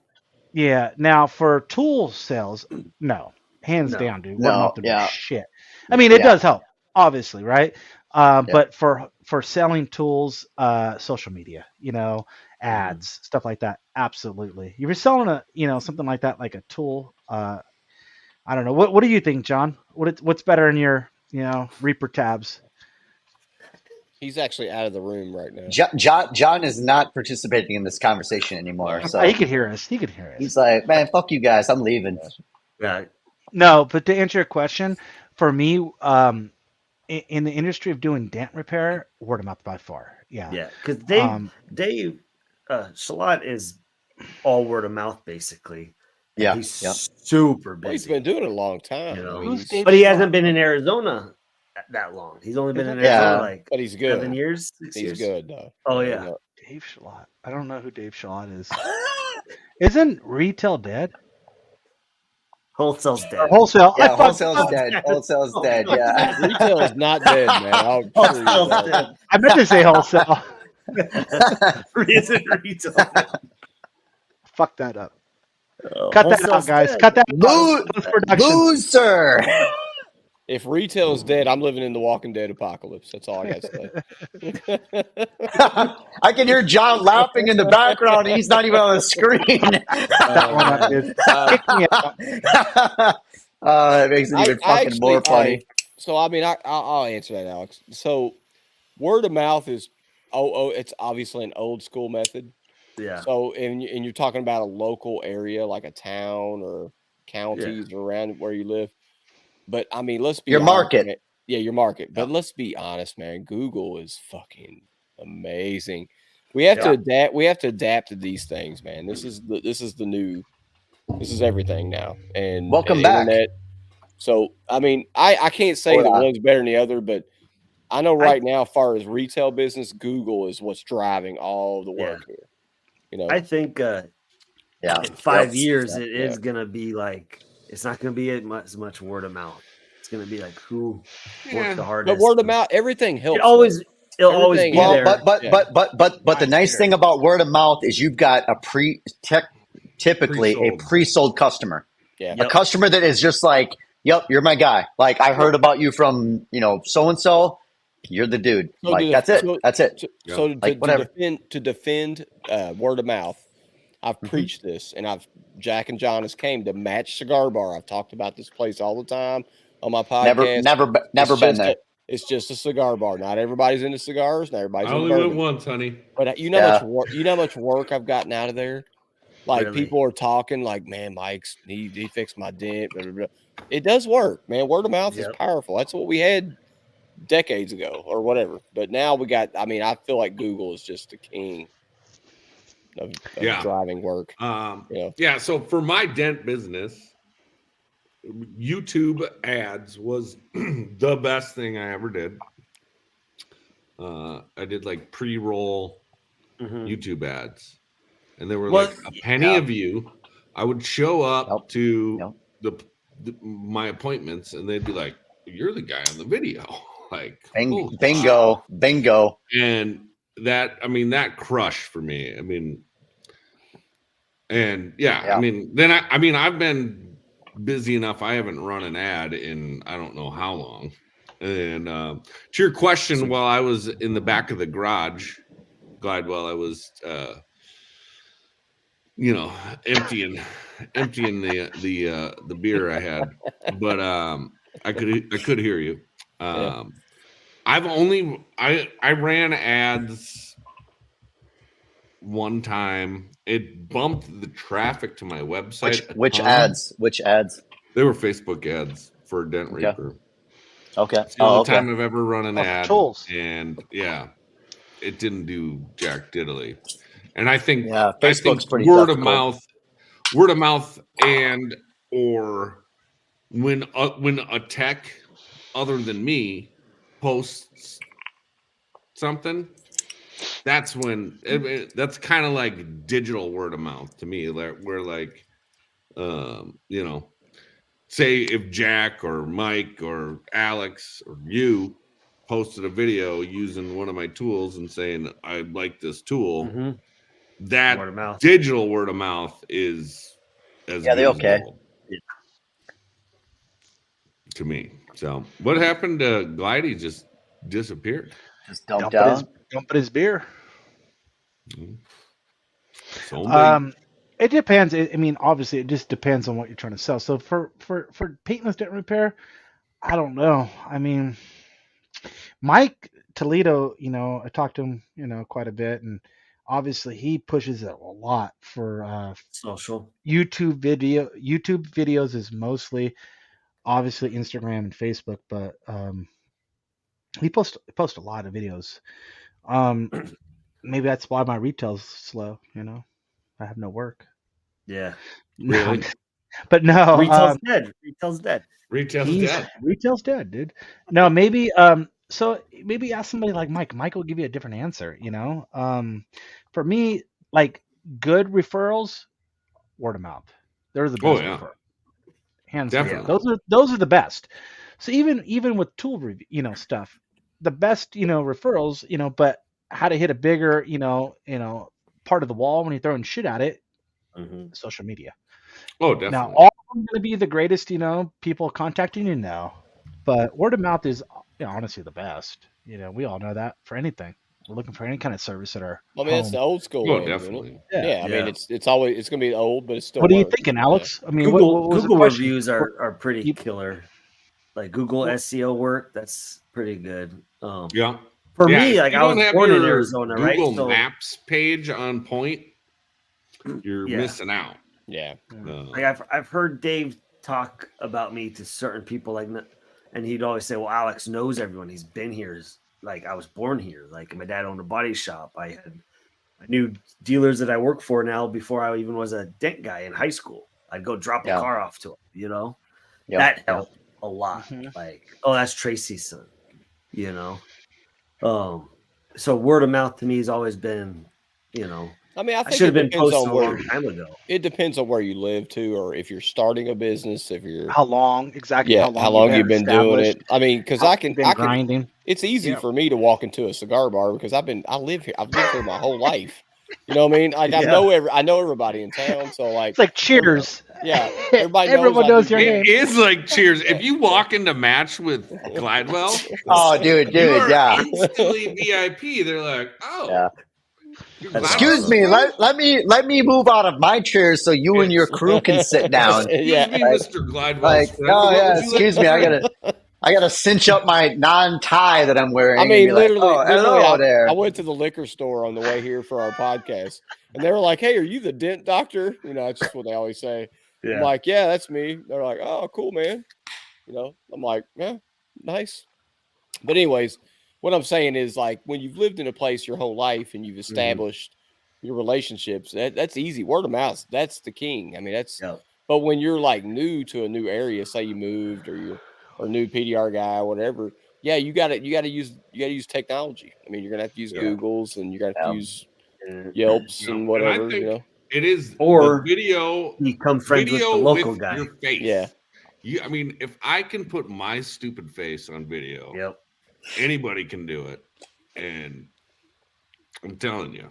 Yeah. Now, for tool sales, no. Hands down, dude. Word of mouth shit. I mean, it does help, obviously, right? But for selling tools, social media, ads, stuff like that, absolutely. If you're selling something like that, like a tool, I don't know. What do you think, John? What's better in your, Reaper tabs? He's actually out of the room right now. John is not participating in this conversation anymore. So he could hear us. He's like, man, fuck you guys. I'm leaving. Yeah. No, but to answer your question, for me, in the industry of doing dent repair, word of mouth by far. Yeah. Yeah. Because Dave Shalott is all word of mouth, basically. Yeah. He's super busy. Well, he's been doing it a long time. But he hasn't been in Arizona that long. He's only been in Arizona but he's good. 7 years. He's good though. Oh yeah. Dave Shalott. I don't know who Dave Shalott is. Isn't retail dead? Wholesale's dead. Wholesale. Yeah, wholesale's dead. Wholesale's dead. Yeah. Retail is not dead, man. I meant to say wholesale. Isn't retail dead? Fuck that up. Cut that out, guys. Cut that out. Loser. If retail is dead, I'm living in the Walking Dead apocalypse. That's all I got to say. I can hear John laughing in the background, and he's not even on the screen. It makes it even fucking more funny. I'll answer that, Alex. So, word of mouth is it's obviously an old school method. Yeah. So, and you're talking about a local area like a town or counties around where you live. But I mean, let's be your honest, market. Man. Yeah, your market. But let's be honest, man. Google is fucking amazing. We have to adapt. We have to adapt to these things, man. This is the new. This is everything now. And welcome back. Internet. So I mean, I can't say that one's better than the other, but I know right now, as far as retail business, Google is what's driving all the work here. I think in 5 years it is gonna be like. It's not going to be as much word of mouth. It's going to be like who worked the hardest. But word of mouth, everything helps. It'll always be there. But the nice thing about word of mouth is you've got typically a pre-sold customer. Yeah. A customer that is just like, Yep, you're my guy. Like I heard about you from, so and so. You're the dude. So Like that's it. That's it. So Like, whatever. to defend word of mouth, I've preached this, and Jack and John has came to Match Cigar Bar. I've talked about this place all the time on my podcast. Never been there. It's just a cigar bar. Not everybody's into cigars. Not everybody's I into only went bourbon. once, honey. But you know how much work I've gotten out of there. Like Really? people are talking, like, man, Mike's he fixed my dent. Blah, blah, blah. It does work, man. Word of mouth is powerful. That's what we had decades ago or whatever. But now we got. I mean, I feel like Google is just the king of driving work. Yeah. So for my dent business, YouTube ads was the best thing I ever did. I did like pre-roll YouTube ads, and they were like a penny a view. I would show up to my appointments, and they'd be like, "You're the guy on the video." Like, bingo. And that crushed for me. I mean, and I mean, then I've been busy enough. I haven't run an ad in I don't know how long. And to your question, while I was in the back of the garage, Glidewell, I was emptying the beer I had, but I could hear you. I ran ads one time. It bumped the traffic to my website. Which ads? They were Facebook ads for Dent Reaper. Okay. It's the only time I've ever run an ad. Tools. And it didn't do jack diddly. And I think Facebook's pretty word of mouth and or when a tech other than me posts something, that's when that's kind of like digital word of mouth to me. Where like, say if Jack or Mike or Alex or you posted a video using one of my tools and saying I like this tool, that word of mouth. Digital word of mouth is as good as gold to me. So what happened to Glidey? Just disappeared. Just dumped out. Dumping his beer. So it depends. I mean, obviously, it just depends on what you're trying to sell. So for paintless dent repair, I don't know. I mean, Mike Toledo, I talked to him, quite a bit, and obviously he pushes it a lot for social YouTube videos is mostly obviously Instagram and Facebook, but he posts a lot of videos. Maybe that's why my retail's slow. I have no work. Yeah, really? But no, retail's dead. Retail's dead. Retail's dead, dude. No, maybe so maybe ask somebody like Mike. Mike will give you a different answer. For me, like good referrals, word of mouth. They're the best referrals. Hands down. Those are the best. So even with tool review, stuff, the best, referrals, but how to hit a bigger, part of the wall when you're throwing shit at it, social media. Oh, definitely. Now, all of them going to be the greatest, people contacting you? No. But word of mouth is honestly the best. We all know that for anything. We're looking for any kind of service at our home. It's the old school. Oh, definitely. Yeah. I mean, it's always going to be old, but it's still. What are you thinking, Alex? I mean, Google reviews are pretty killer. Like Google SEO work, that's pretty good. For me, like I was born in Arizona, right? Google Maps page on point, you're missing out. Yeah. Like I've heard Dave talk about me to certain people, and he'd always say, "Well, Alex knows everyone. He's been here. Like I was born here. Like my dad owned a body shop. I knew dealers that I work for now before I even was a dent guy in high school. I'd go drop a car off to him. That helped a lot. Like, oh, that's Tracy's son. So word of mouth to me has always been, I mean, I think should have been posted a long time ago. It depends on where you live too, or if you're starting a business, how long exactly? Yeah, how long you've been doing it. I mean, because I can grinding. It's easy for me to walk into a cigar bar because I live here. I've lived here my whole life. You know what I mean? Like I know everybody in town. So like it's like Cheers. Yeah, everybody Everyone knows your name. It is like Cheers. If you walk into match with Glidewell, Oh, dude, you are yeah. instantly VIP. They're like, oh, Yeah. you're That's Excuse Glidewell's me, friend? let me move out of my chair so you and your crew can sit down. Yeah. Excuse me, Mr. Glidewell's Like, friend. oh What yeah, would you like excuse to me, drink? I gotta cinch up my non-tie that I'm wearing. I mean, and be like, literally, hello there. I went to the liquor store on the way here for our podcast, and they were like, "Hey, are you the dent doctor?" You know, that's just what they always say. Yeah. I'm like, "Yeah, that's me." They're like, "Oh, cool, man." You know, I'm like, "Yeah, nice." But anyways, what I'm saying is, like, when you've lived in a place your whole life and you've established your relationships, that's easy. Word of mouth, that's the king. I mean, that's. Yep. But when you're like new to a new area, say you moved or you're a new PDR guy or whatever, yeah, you gotta use technology. I mean, you're gonna have to use Googles and you're gonna have to use Yelps and whatever. And I think you know, it is Or the video. become friends with the Video local with guy. your face. Yeah. I mean, if I can put my stupid face on video, Yep. anybody can do it. And I'm telling you,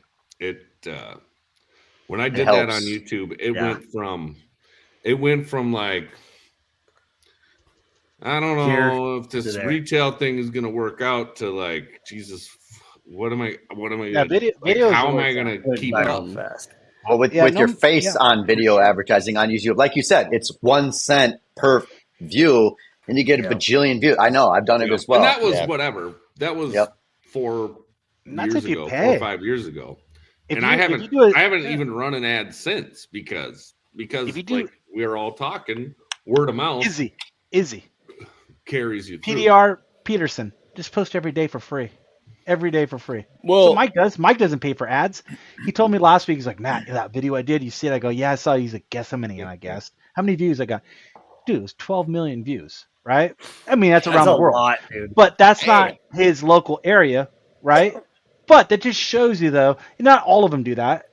when I did that on helps. YouTube, it went from like, I don't Here know if this to there. retail thing is going to work out to like, Jesus, what am I Yeah, gonna, video. how am I going to keep up? Fast. Well, with your face on video advertising on YouTube, like you said, it's 1 cent per view, and you get a bajillion views. I know, I've done it as well. And that was whatever. That was 4 That's years if you ago, pay. 4 or 5 years ago. If And you- I if haven't you do it- I haven't even run an ad since because If you do- like we're all talking, word of mouth Izzy. carries you through. PDR Peterson. Just post every day for free. Every day for free. Well, so Mike does. Mike doesn't pay for ads. He told me last week, he's like, Matt, that video I did, you see it? I go, yeah, I saw it. He's like, guess how many? And I guessed. How many views I got? Dude, it was 12 million views, right? I mean, that's around the world. Lot, dude. But that's not his local area, right? But that just shows you, though, not all of them do that,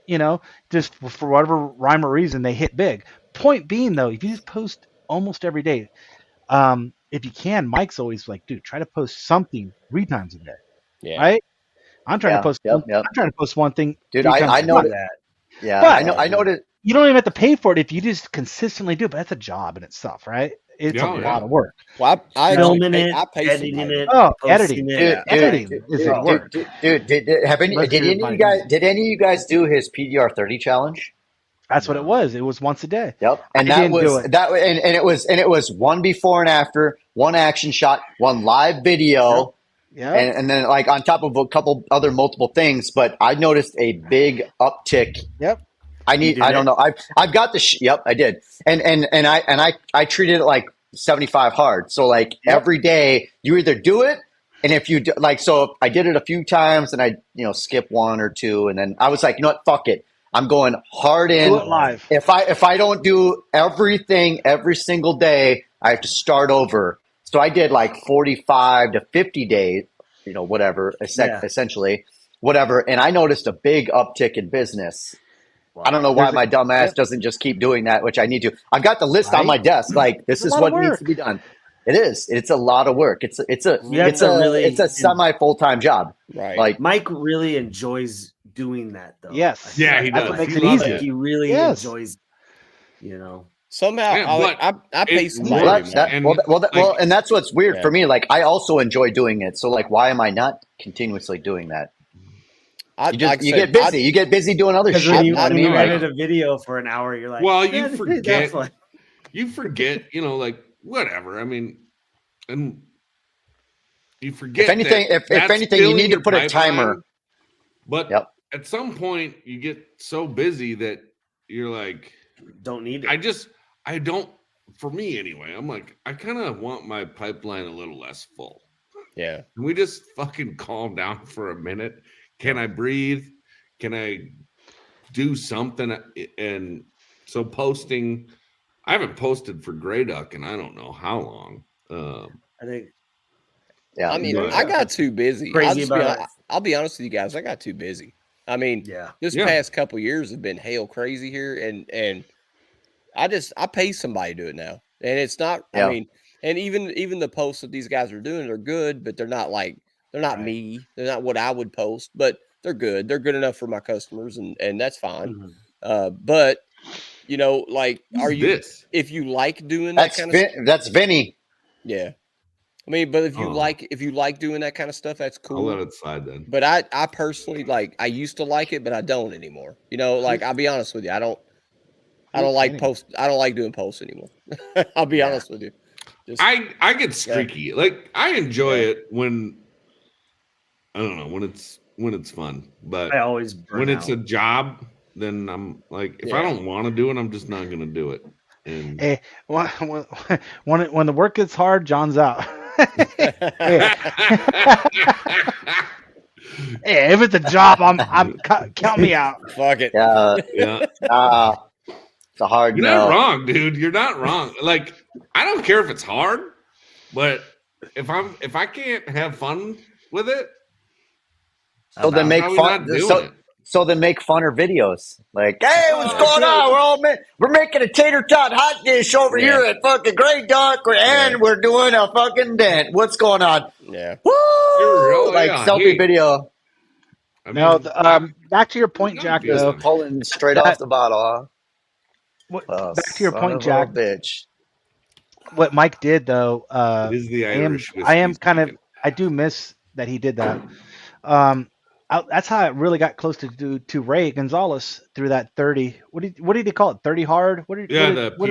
just for whatever rhyme or reason, they hit big. Point being, though, if you just post almost every day, if you can, Mike's always like, dude, try to post something 3 times a day. Yeah. Right? I'm trying to post. Yep. I'm trying to post one thing. Dude, 3 times I a know day. that. Yeah, But I know that. You don't even have to pay for it if you just consistently do it. But that's a job in itself, right? It's a lot of work. Well, I Filming actually it, I pay editing somebody. it, Oh, posting editing. it. Editing is work. Dude, did any of you guys do his PDR 30 challenge? That's what it was. It was once a day. Yep. And I didn't do it. it was one before and after, one action shot, one live video. Yeah. And then like on top of a couple other multiple things, but I noticed a big uptick. Yep. I don't know. I've got the yep, I did. And I treated it like 75 hard. So like every day you either do it, and if you do, like, so I did it a few times and I skip 1 or 2, and then I was like, you know what, fuck it. I'm going hard in. Do it live. If I don't do everything every single day, I have to start over. So I did like 45 to 50 days, whatever, essentially, whatever. And I noticed a big uptick in business. Wow. I don't know why my dumb ass doesn't just keep doing that, which I need to. I've got the list on my desk. Like, this is what needs to be done. It is. It's a lot of work. It's a semi full-time job. Right. Like Mike really enjoys doing that, though. Yes. Yeah, he does. That's what makes it easy. Like he really enjoys, Somehow, I pay somebody. And that's what's weird for me. Like, I also enjoy doing it. So, like, why am I not continuously doing that? You get busy. You get busy doing other shit. When you edit a video for an hour, you're like, well, you forget. You forget, like, whatever. I mean, and you forget. If anything, you need to put a timer. But at some point, you get so busy that you're like, don't need it. I don't. For me, anyway, I'm like, I kind of want my pipeline a little less full. Yeah. Can we just fucking calm down for a minute? Can I breathe? Can I do something? And so posting, I haven't posted for Grey Duck in I don't know how long. I think. Yeah. I mean, I got too busy. I'll be honest with you guys. I got too busy. I mean, this past couple years have been hell crazy here, and I pay somebody to do it now, and it's not. I mean, and even the posts that these guys are doing are good, but they're not like. They're not me. They're not what I would post, but they're good. They're good enough for my customers, and that's fine. Mm-hmm. But You know, like, Who's this? If you like doing that kind of stuff, that's Vinny. yeah. I mean, but if you like doing that kind of stuff, that's cool. I'll let it slide then. But I personally I used to like it, but I don't anymore. You know, like I'll be honest with you, I don't like doing posts anymore. I'll be honest with you. I get streaky. Like I enjoy it when I don't know when it's fun, but I always burn when it's out. a job, then I'm like, if I don't want to do it, I'm just not going to do it. And Hey, when the work gets hard, John's out. Hey, if it's a job, I'm count me out. Fuck it. Yeah. It's a hard. You're not wrong, dude. You're not wrong. Like I don't care if it's hard, but if I can't have fun with it, so then make fun. So then make funner videos. Like, hey, what's going on? We're making a tater tot hot dish over here at fucking Grey Duck, and we're doing a fucking dent. What's going on? Yeah. Woo! Like selfie video. I mean, No, back to your point, Jack. Though, pulling straight off the bottle. Huh? Back to your point, Jack. Bitch. What Mike did though, it is the Irish I do miss that he did that. That's how I really got close to Ray Gonzalez through that 30. What did he call it? 30 hard? What did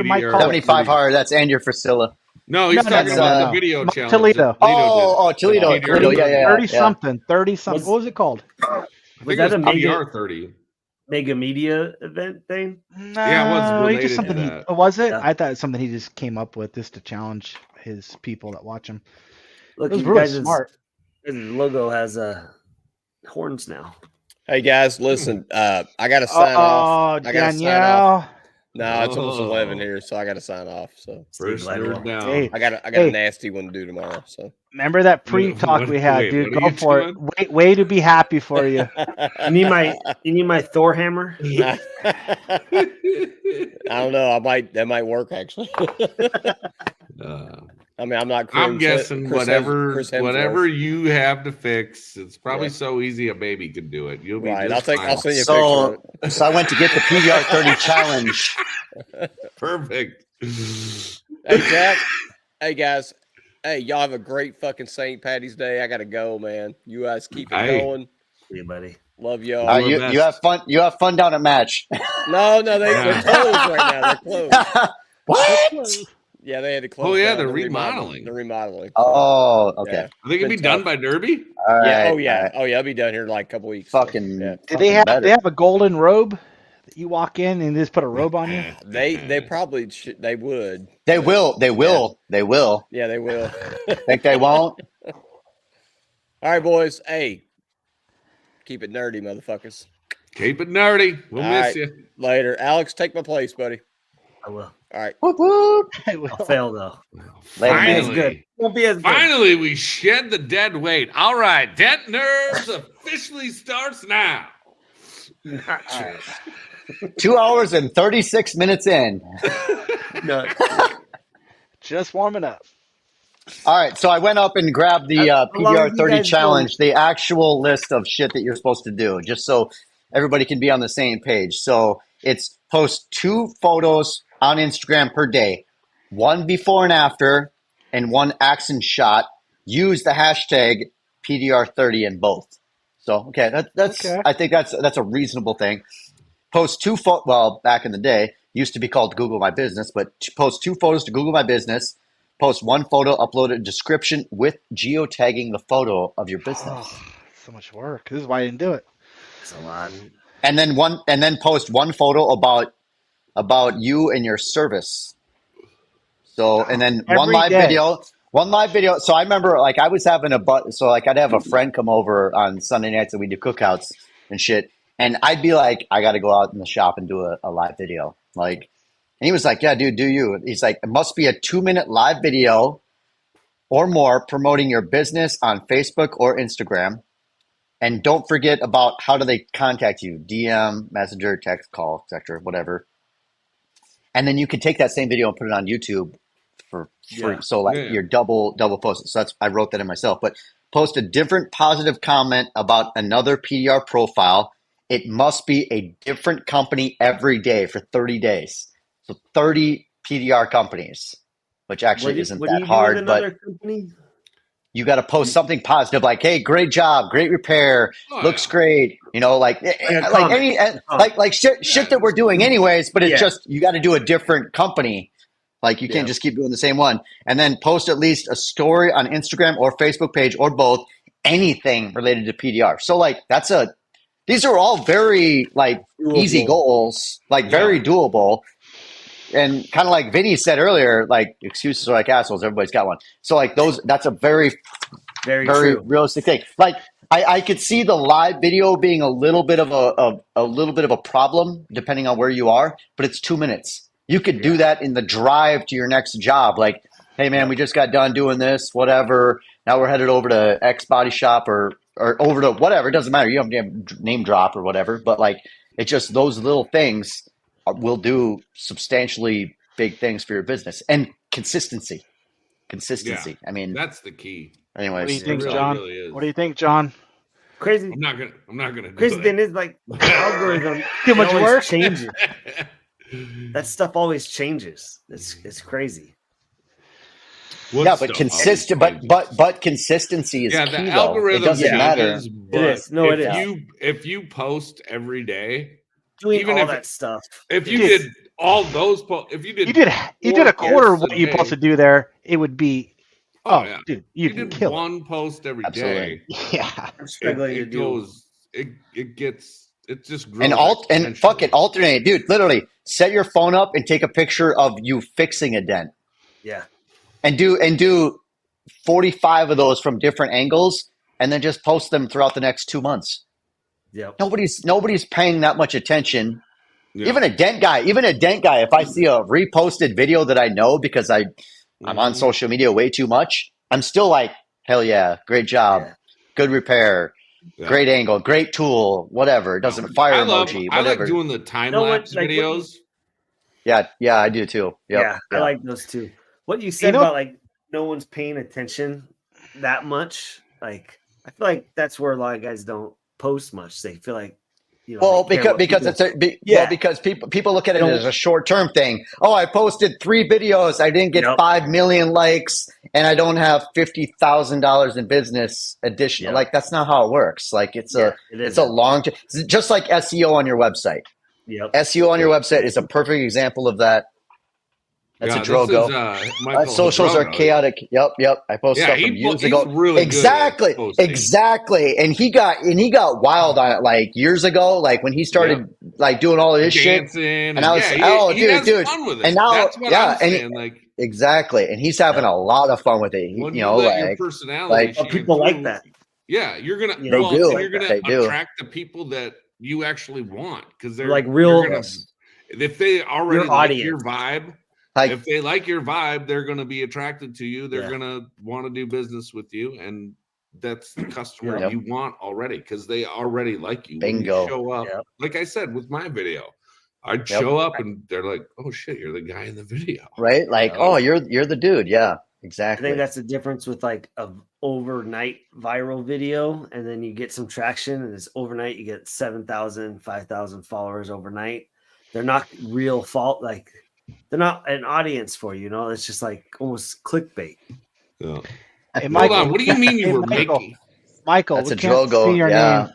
Mike call 75 it? hard. That's Andrew Priscilla. No, he's talking about the video challenge. Toledo. Toledo. Yeah. 30 something. What was it called? Was that a PDR 30? Mega media event thing? No, yeah, it was related just something. to that. Was it? Yeah. I thought it was something he just came up with just to challenge his people that watch him. Look, it was you really guys' smart. His logo has horns now. Hey guys, listen. I got to sign off. I got to sign off. No, it's almost 11 here, so I got to sign off. So First nerd down. Hey, I got a nasty one to do tomorrow. So remember that pre-talk we had, dude. Go for it. Way to be happy for you. You need my Thor hammer. I don't know. That might work actually. I mean, I'm not. I'm guessing whatever you have to fix, it's probably so easy a baby could do it. You'll be right. I'll send you a picture. So I went to get the PDR 30 challenge. Perfect. Hey Jack. Hey guys. Hey, y'all have a great fucking St. Patty's Day. I gotta go, man. You guys keep it going. See you, buddy. Love y'all. You have fun. You have fun down at Match. No, they're closed right now. They're closed. What? Yeah, they had to close. Oh yeah, down. they're remodeling. They're remodeling. Oh, okay. Yeah. I think it'd be done by Derby. All right. Yeah. Oh yeah. Oh yeah. I'll be done here in like a couple weeks. Fucking. Yeah. Did they have a golden robe that you walk in and just put a robe on you? They probably should. They would. They will. They will. They will. Yeah, they will. Think they won't? All right, boys. Hey, keep it nerdy, motherfuckers. Keep it nerdy. We'll miss you later. Alex, take my place, buddy. I will. All right. Whoop, whoop. I'll fail though. Finally, won't be as good. Finally, we shed the dead weight. All right, Dent Nerds officially starts now. Not true. 2 hours and 36 minutes in. No. Just warming up. All right, so I went up and grabbed the PDR 30 challenge, the actual list of shit that you're supposed to do, just so everybody can be on the same page. So it's post 2 photos on Instagram per day, 1 before and after, and 1 accent shot. Use the hashtag PDR30 in both. So that's okay. I think that's a reasonable thing. Post 2 well, back in the day, used to be called Google My Business, but post 2 photos to Google My Business. Post 1 photo, upload a description with geotagging the photo of your business. Oh, so much work. This is why I didn't do it. It's a lot. And then post 1 photo about you and your service. So and then one live video. So I remember like I was having I'd have a friend come over on Sunday nights and we do cookouts and shit. And I'd be like, I got to go out in the shop and do a live video. Like, and he was like, yeah, dude, do you? He's like, it must be a 2-minute live video or more promoting your business on Facebook or Instagram. And don't forget about how do they contact you? DM, messenger, text, call, etc., whatever. And then you can take that same video and put it on YouTube for free. So you're double posted. So I wrote that in myself. But post a different positive comment about another PDR profile it must be a different company every day for 30 days. So 30 PDR companies, which actually isn't that hard, but company? you got to post something positive, like, "Hey, great job, great repair, looks great." You know, like shit that we're doing anyways. But it's just you got to do a different company. Like you can't just keep doing the same one, and then post at least a story on Instagram or Facebook page or both, anything related to PDR. So like these are all very like easy goals, like very doable. And kind of like Vinny said earlier, like excuses are like assholes. Everybody's got one. So like that's a very realistic thing. Like I could see the live video being a little bit of a problem depending on where you are, but it's 2 minutes. You could do that in the drive to your next job. Like, hey man, we just got done doing this, whatever. Now we're headed over to X body shop or over to whatever. It doesn't matter. You don't have to name drop or whatever, but like it's just those little things will do substantially big things for your business. And consistency. Yeah, I mean, that's the key. Anyways, what do you think, really, John? really What do you think, John? Crazy. I'm not gonna. Crazy thing is like the algorithm Too much work. Changes. That stuff always changes. It's crazy. But consistent, but consistency is the key. Algorithm though. It doesn't matter. It is. No, it is. If you post every day, doing even all that stuff. If you did all those posts, if you did a quarter of what you're supposed to do there, it would be. Yeah. Dude, you can did kill one post every Absolutely. day. Yeah, I'm struggling to do. It just grows and fucking alternate, dude. Literally, set your phone up and take a picture of you fixing a dent. Yeah, and do 45 of those from different angles, and then just post them throughout the next 2 months. Yeah, nobody's paying that much attention. Yeah. Even a dent guy. If I see a reposted video that I know because I'm on social media way too much, I'm still like, hell yeah, great job, good repair, great angle, great tool, whatever. It doesn't emoji. I whatever. like doing the time lapse videos. Yeah, I do too. Yep. Yeah, I like those too. What you said about like no one's paying attention that much, like I feel like that's where a lot of guys don't post much. They feel like because people look at it as a short term thing. Oh, I posted 3 videos, I didn't get 5 million likes, and I don't have $50,000 in business additional. Like that's not how it works. Like it's a long term, just like SEO on your website. Yep. SEO on your website is a perfect example of that. That's a Drogo. Socials are chaotic. Yep. I posted stuff from years ago. Really exactly. And he got wild on it like years ago, like when he started like doing all of his shit. And I was, dude. Fun with it. And now, that's what I'm saying. Like exactly. And he's having a lot of fun with it. Your personality, people like that. Yeah, you're gonna. You're gonna attract the people that you actually want because they're like real. If they already like your vibe. If they like your vibe, they're going to be attracted to you. They're going to want to do business with you, and that's the customer you want already because they already like you. Bingo. When you show up, like I said with my video, I'd show up and they're like, "Oh shit, you're the guy in the video." Right? Like, "Oh, you're the dude." Yeah, exactly. I think that's the difference with like a overnight viral video, and then you get some traction, and it's overnight. You get 7,000, 5,000 followers overnight. They're not real like. They're not an audience for you, It's just like almost clickbait. Yeah. Hey, Michael, hold on. What do you mean you were making? Michael, that's a Drogo. Yeah.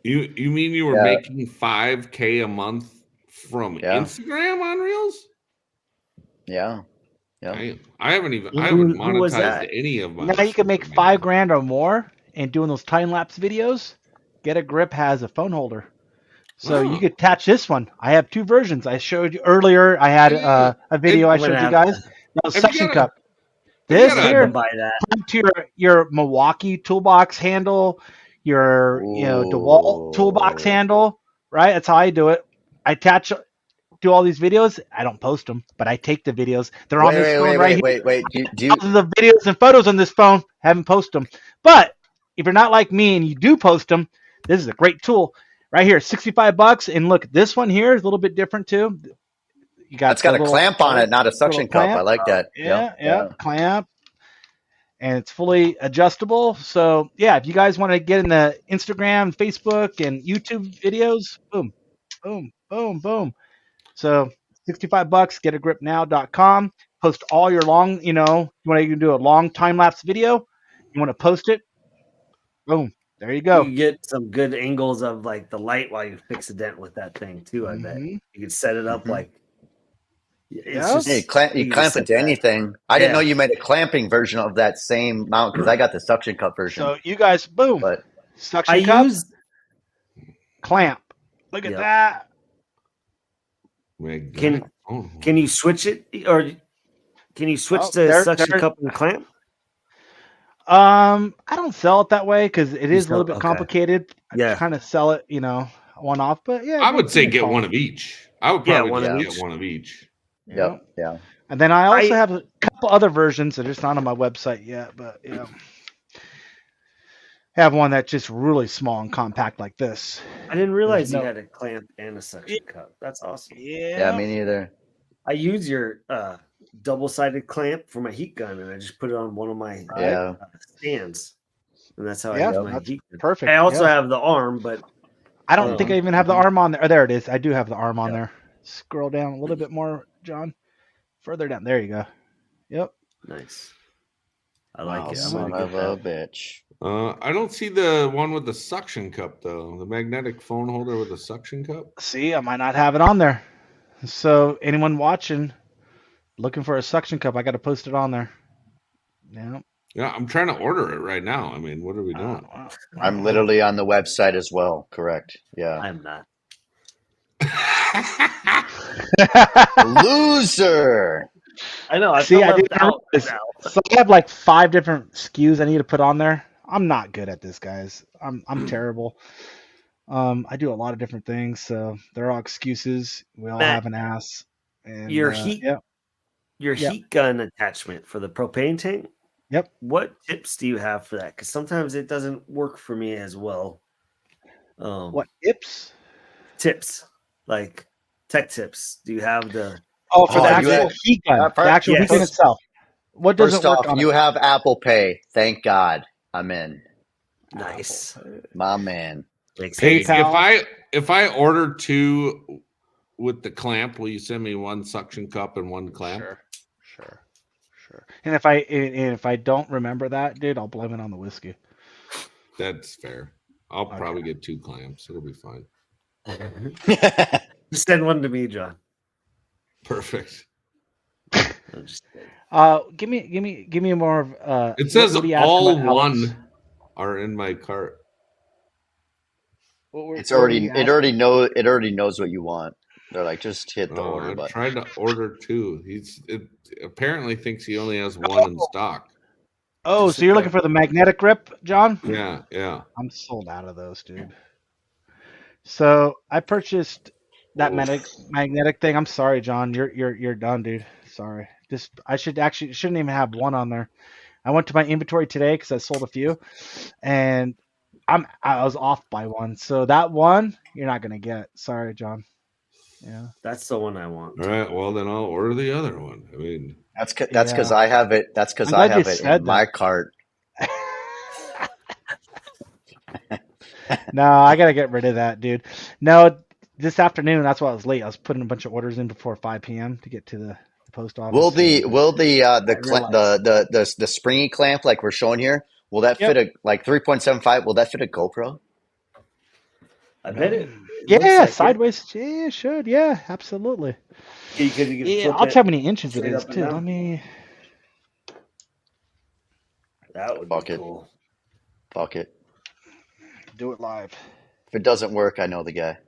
You mean you were making $5,000 a month from Instagram on Reels? Yeah. I haven't monetized any of my. Now you can make $5,000 or more, and doing those time lapse videos. Get a Grip has a phone holder. So you could attach this one. I have 2 versions. I showed you earlier. I had a video I showed you guys. That was suction cup. This here, to your Milwaukee toolbox handle, your DeWalt toolbox handle, right? That's how I do it. I do all these videos. I don't post them, but I take the videos. They're on this phone right here. Wait. The videos and photos on this phone. Haven't posted them. But if you're not like me and you do post them, this is a great tool. Right here, $65, and look, this one here is a little bit different too. It's got a clamp on it, not a suction cup. I like that. Yeah, clamp. and it's fully adjustable. So yeah, if you guys want to get in the Instagram, Facebook, and YouTube videos, boom, boom, boom, boom. So $65, getagripnow.com. Post all your long, you want to do a long time lapse video. You want to post it, boom, there you go. You can get some good angles of like the light while you fix a dent with that thing too. I bet you can set it up like it's just you clamp it to anything. I didn't know you made a clamping version of that same mount because I got the suction cup version. So you guys, boom, but suction cup, clamp. Look at that. Can you switch it, or can you switch to suction cup and clamp? I don't sell it that way because it is a little bit complicated. Yeah, I kind of sell it, one off. But yeah, I would say get one of each. I would probably get one of each. Yep. Yeah. And then I also have a couple other versions that are just not on my website yet, but I have one that's just really small and compact like this. I didn't realize you had a clamp and a suction cup. That's awesome. Yeah, me neither. I use your double-sided clamp for my heat gun, and I just put it on one of my stands, and that's how I use my heat gun. Perfect. I also have the arm, but I don't think I even have the arm on there. Oh, there it is. I do have the arm on there. Scroll down a little bit more, John. Further down. There you go. Yep. Nice. I like it. Son of a bitch. I don't see the one with the suction cup though. The magnetic phone holder with the suction cup. See, I might not have it on there. So anyone watching, looking for a suction cup, I got to post it on there. Yeah. Yeah, I'm trying to order it right now. I mean, what are we doing? I'm literally on the website as well. Correct. Yeah. I'm not. Loser. I know. I didn't so I have like 5 different SKUs I need to put on there. I'm not good at this, guys. I'm terrible. I do a lot of different things, so they're all excuses. We all have an ass. And, your heat gun attachment for the propane tank. Yep. What tips do you have for that? Because sometimes it doesn't work for me as well. What tips? Tips, like tech tips. Do you have the? Oh, for the actual heat gun. The actual heat gun itself. What doesn't work on you have Apple Pay. Thank God. I'm in. Nice. My man. Hey, if I order 2 with the clamp, will you send me 1 suction cup and 1 clamp? Sure. And if I don't remember that, dude, I'll blame it on the whiskey. That's fair. I'll probably get 2 clamps. It'll be fine. Just send one to me, John. Perfect. Give me more of it says all 1 are in my cart. It already knows what you want. They're like, just hit the order button. I tried to order 2. It apparently thinks he only has 1 in stock. Oh, so you're looking for the magnetic grip, John? Yeah. I'm sold out of those, dude. So I purchased that magnetic thing. I'm sorry, John. You're done, dude. Sorry. I shouldn't even have 1 on there. I went to my inventory today because I sold a few, and I was off by 1. So that 1 you're not gonna get. Sorry, John. Yeah, that's the one I want. All right. Well, then I'll order the other one. I mean, that's because I have it. That's because I have it in my cart. No, I gotta get rid of that, dude. No, this afternoon. That's why I was late. I was putting a bunch of orders in before 5 p.m. to get to the post office. Will the springy clamp like we're showing here? Will that fit a 3.75? Will that fit a GoPro? I bet it. Yeah, sideways. Yeah, it should. Yeah, absolutely. I'll tell how many inches it is too. Let me. That would be cool. Fuck it. Do it live. If it doesn't work, I know the guy.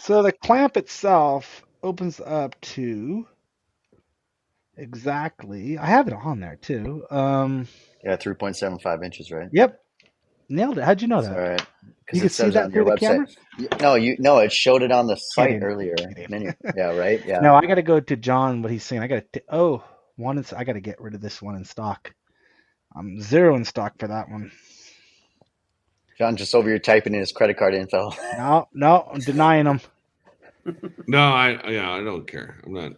So the clamp itself opens up to exactly. I have it on there too. 3.75 inches, right? Yep. Nailed it. How'd you know that? All right. You can see that through the camera? No, it showed it on the site earlier. Yeah, right? Yeah. No, I got to go to John, what he's saying. I got to, I got to get rid of this one in stock. I'm 0 in stock for that one. John just over here typing in his credit card info. No, I'm denying him. No, I don't care. I'm not.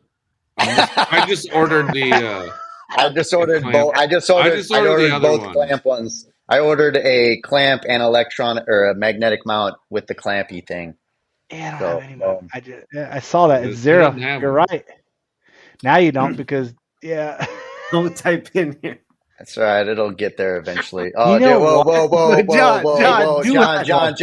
I just ordered the I just ordered both. I ordered the other both ones. clamp ones. I ordered a clamp and electronic or a magnetic mount with the clampy thing. Yeah, I don't have any. I saw that. It's It 0. doesn't have You're them. right. Now you don't because Don't type in here. That's right. It'll get there eventually. Oh, You know dude, whoa, John,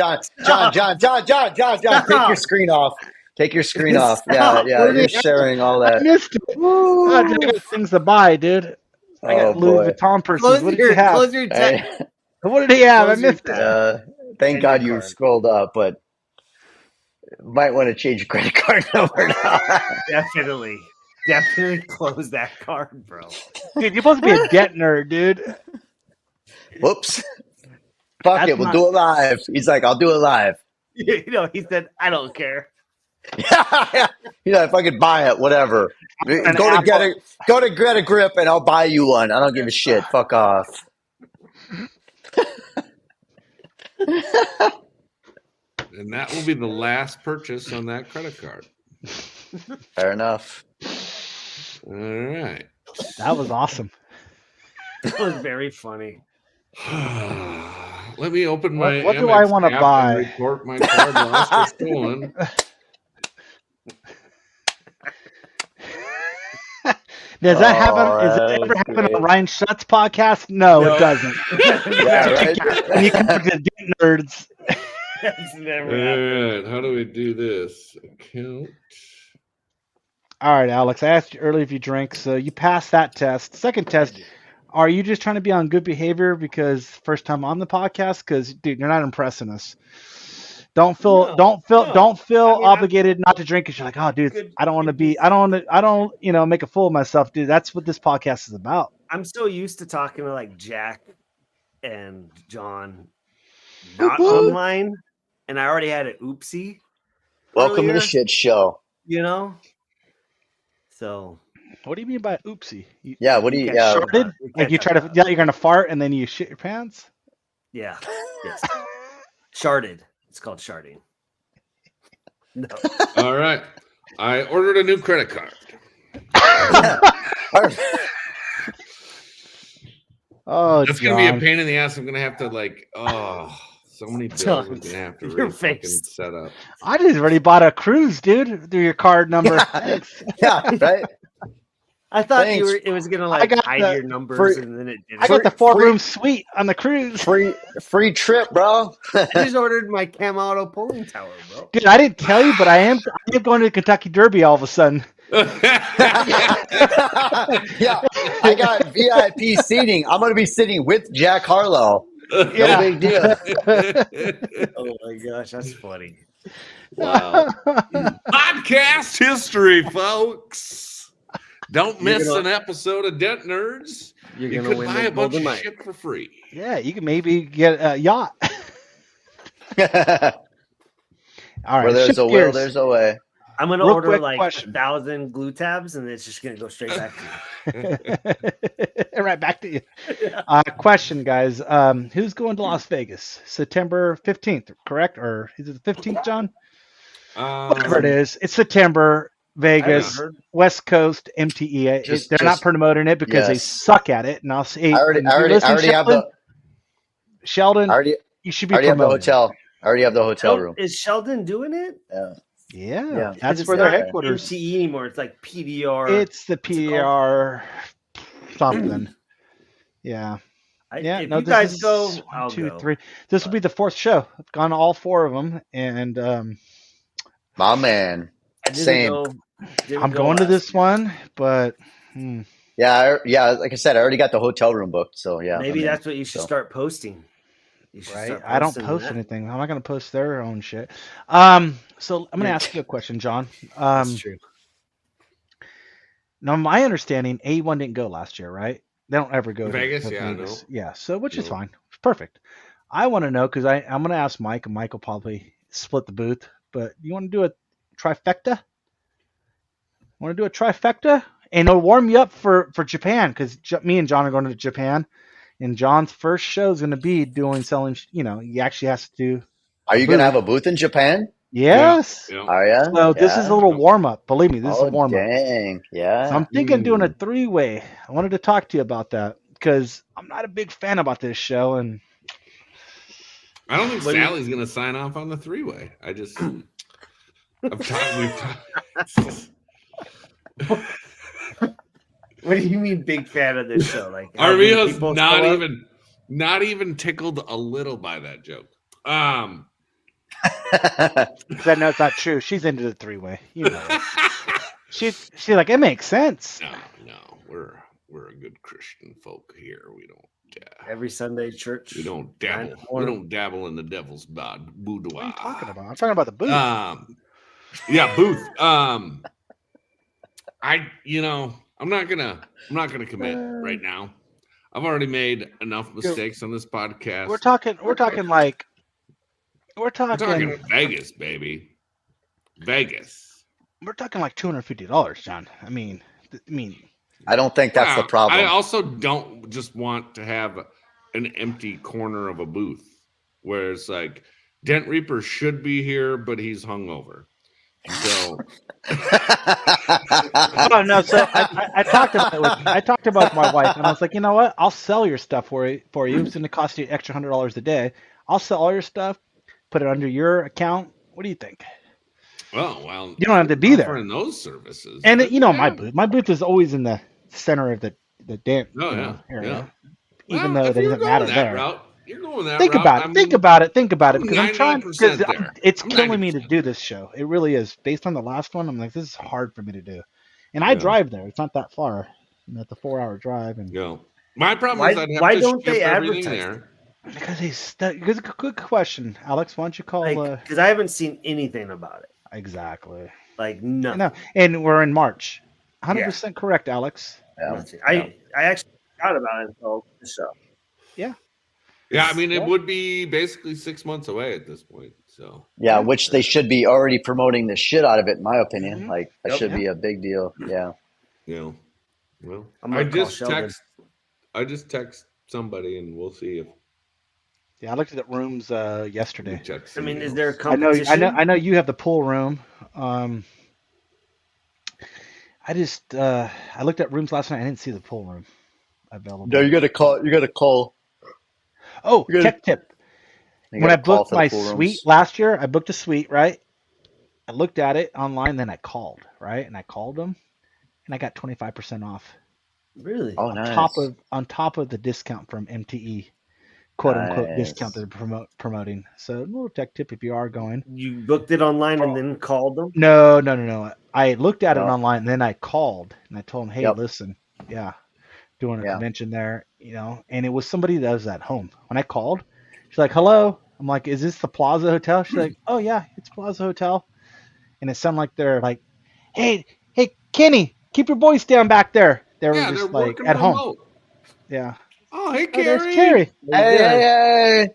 John, take your screen off. Take your screen off. Yeah, you're sharing all I that. missed it. I got things to buy, dude. I got Louis Vuitton purses. What did you have? Close your tab. What did he have? I Close your missed it. Thank God you scrolled up, but might want to change your credit card number now. Definitely close that card, bro. Dude, you're supposed to be a Dent Nerd, dude. Whoops. Fuck it, we'll do it live. He's like, I'll do it live. You know, he said, I don't care. Yeah. If I could buy it, whatever. Go to Get a Grip and I'll buy you one. I don't give a shit. Fuck off. And that will be the last purchase on that credit card. Fair enough. All right. That was awesome. That was very funny. Let me open my. What do I Amex want to app buy? and report my card lost or stolen. Does that happen? Does that ever happen on Ryan Shutt's podcast? No, it doesn't. Yeah, right. And you come to the Dent Nerds. That's never All happened. right. How do we do this? Account. All right, Alex. I asked you earlier if you drink, so you passed that test. Second test. Are you just trying to be on good behavior because first time on the podcast? Because dude, you're not impressing us. Don't feel obligated not to drink because you're like, oh, dude, I don't make a fool of myself, dude. That's what this podcast is about. I'm so used to talking to like Jack and John, not online, and I already had an oopsie. Welcome earlier, to the shit show. You know. So. What do you mean by oopsie? What do you? Sharted? Like you try to? Yeah, you're gonna fart and then you shit your pants. Yeah. Yes. Sharded. It's called sharding. No. All right. I ordered a new credit card. Oh, it's going to be a pain in the ass. I'm going to have to so many bills I'm going to have to set up. I just already bought a cruise, dude, through your card number. Yeah, right. I thought it was gonna hide your numbers and then it didn't. I got the 4-room suite on the cruise. Free trip, bro. I just ordered my Cam Auto pulling tower, bro. Dude, I didn't tell you, but I am going to the Kentucky Derby all of a sudden. Yeah, I got VIP seating. I'm gonna be sitting with Jack Harlow. No big deal. Oh my gosh, that's funny. Wow. Podcast history, folks. Don't miss an episode of Dent Nerds. You could buy a bunch of shit for free. Yeah, you can maybe get a yacht. All right. Where there's a will, there's a way. I'm going to order like 1,000 glue tabs, and it's just going to go straight back to you. Right back to you. Question, guys. Who's going to Las Vegas? September 15th, correct? Or is it the 15th, John? Whatever it is. It's September. Vegas, West Coast, MTE. They're not promoting it because they suck at it. And I'll say, I already have the Sheldon. You should be promoting. Have the hotel. I already have the hotel room. Is Sheldon doing it? Yeah. That's where their headquarters. MTE anymore. It's like PDR. It's the PDR something. Yeah. If you guys go, I'll 2, go. 3. This will be the 4th show. I've gone to all 4 of them, and my man. Same. I'm going to this one, but yeah. Like I said, I already got the hotel room booked. So yeah, maybe that's what you should start posting. Right? I don't post anything. I'm not going to post their own shit. So I'm going to ask you a question, John. That's true. Now, my understanding, A1 didn't go last year, right? They don't ever go Vegas. To Vegas. Yeah. So which is fine. Perfect. I want to know because I'm going to ask Mike, and Mike will probably split the booth. But you want to do a trifecta? Want to do a trifecta? And it'll warm you up for Japan because me and John are going to Japan. And John's first show is going to be selling. You actually has to do. Are you going to have a booth in Japan? Yes. Yeah. Are ya? So this is a little warm up. Believe me, this is a warm up. Dang. Yeah. So I'm thinking doing a 3-way. I wanted to talk to you about that because I'm not a big fan about this show, and I don't think Sally's going to sign off on the 3-way. We've talked. What do you mean, big fan of this show? Like, Armijo's not even tickled a little by that joke. I know it's not true. She's into the 3-way. You know, she's like, it makes sense. No, we're a good Christian folk here. We don't every Sunday church. We don't dabble. We don't dabble in the devil's boudoir. What are you talking about? I'm talking about the booth. Yeah, booth. I'm not gonna commit right now. I've already made enough mistakes on this podcast. We're talking Vegas, baby. Vegas. We're talking like $250, John. I mean, I don't think that's the problem. I also don't just want to have an empty corner of a booth where it's like Dent Reaper should be here, but he's hungover. So oh no! So I talked about it with my wife, and I was like, you know what? I'll sell your stuff for you. It's going to cost you an extra $100 a day. I'll sell all your stuff, put it under your account. What do you think? Well, you don't have to be there in those services. And my booth is always in the center of the Dent area. Even though it doesn't matter there. You're going that think route. about it. Think about it. Because I'm trying. Because it's killing 90%. me to do this show. It really is. Based on the last one, I'm like, this is hard for me to do. And I drive there. It's not that far. It's a 4-hour drive. And my problem is I'd have why to don't ship they everything advertise there? Because good question, Alex. Why don't you call? Because I haven't seen anything about it. Exactly. Like no. No, and we're in March. 100% correct, Alex. Yeah. I actually forgot about it until the show. Yeah. Yeah, I mean, it would be basically 6 months away at this point. So yeah, which they should be already promoting the shit out of it, in my opinion. Mm-hmm. Like that should be a big deal. Yeah. Yeah. Well, I just text somebody, and we'll see if. Yeah, I looked at the rooms yesterday. I mean, is there a competition? I know you have the pool room. I looked at rooms last night. I didn't see the pool room available. No, you got to call. Oh, tech tip. When I booked my suite last year, I booked a suite, right? I looked at it online, then I called, right? And I called them, and I got 25% off. Really? Oh, nice. On top of the discount from MTE, quote unquote discount that they're promoting. So a little tech tip if you are going. You booked it online and then called them? No. I looked at it online, and then I called, and I told them, hey, listen, doing a convention there, and it was somebody that was at home. When I called, she's like, hello. I'm like, is this the Plaza Hotel? She's like, oh yeah, it's Plaza Hotel. And it sounded like they're like, hey, Kenny, keep your voice down back there. They were just like at home. Remote. Yeah. Oh, hey, Carrie. There's Carrie. Hey.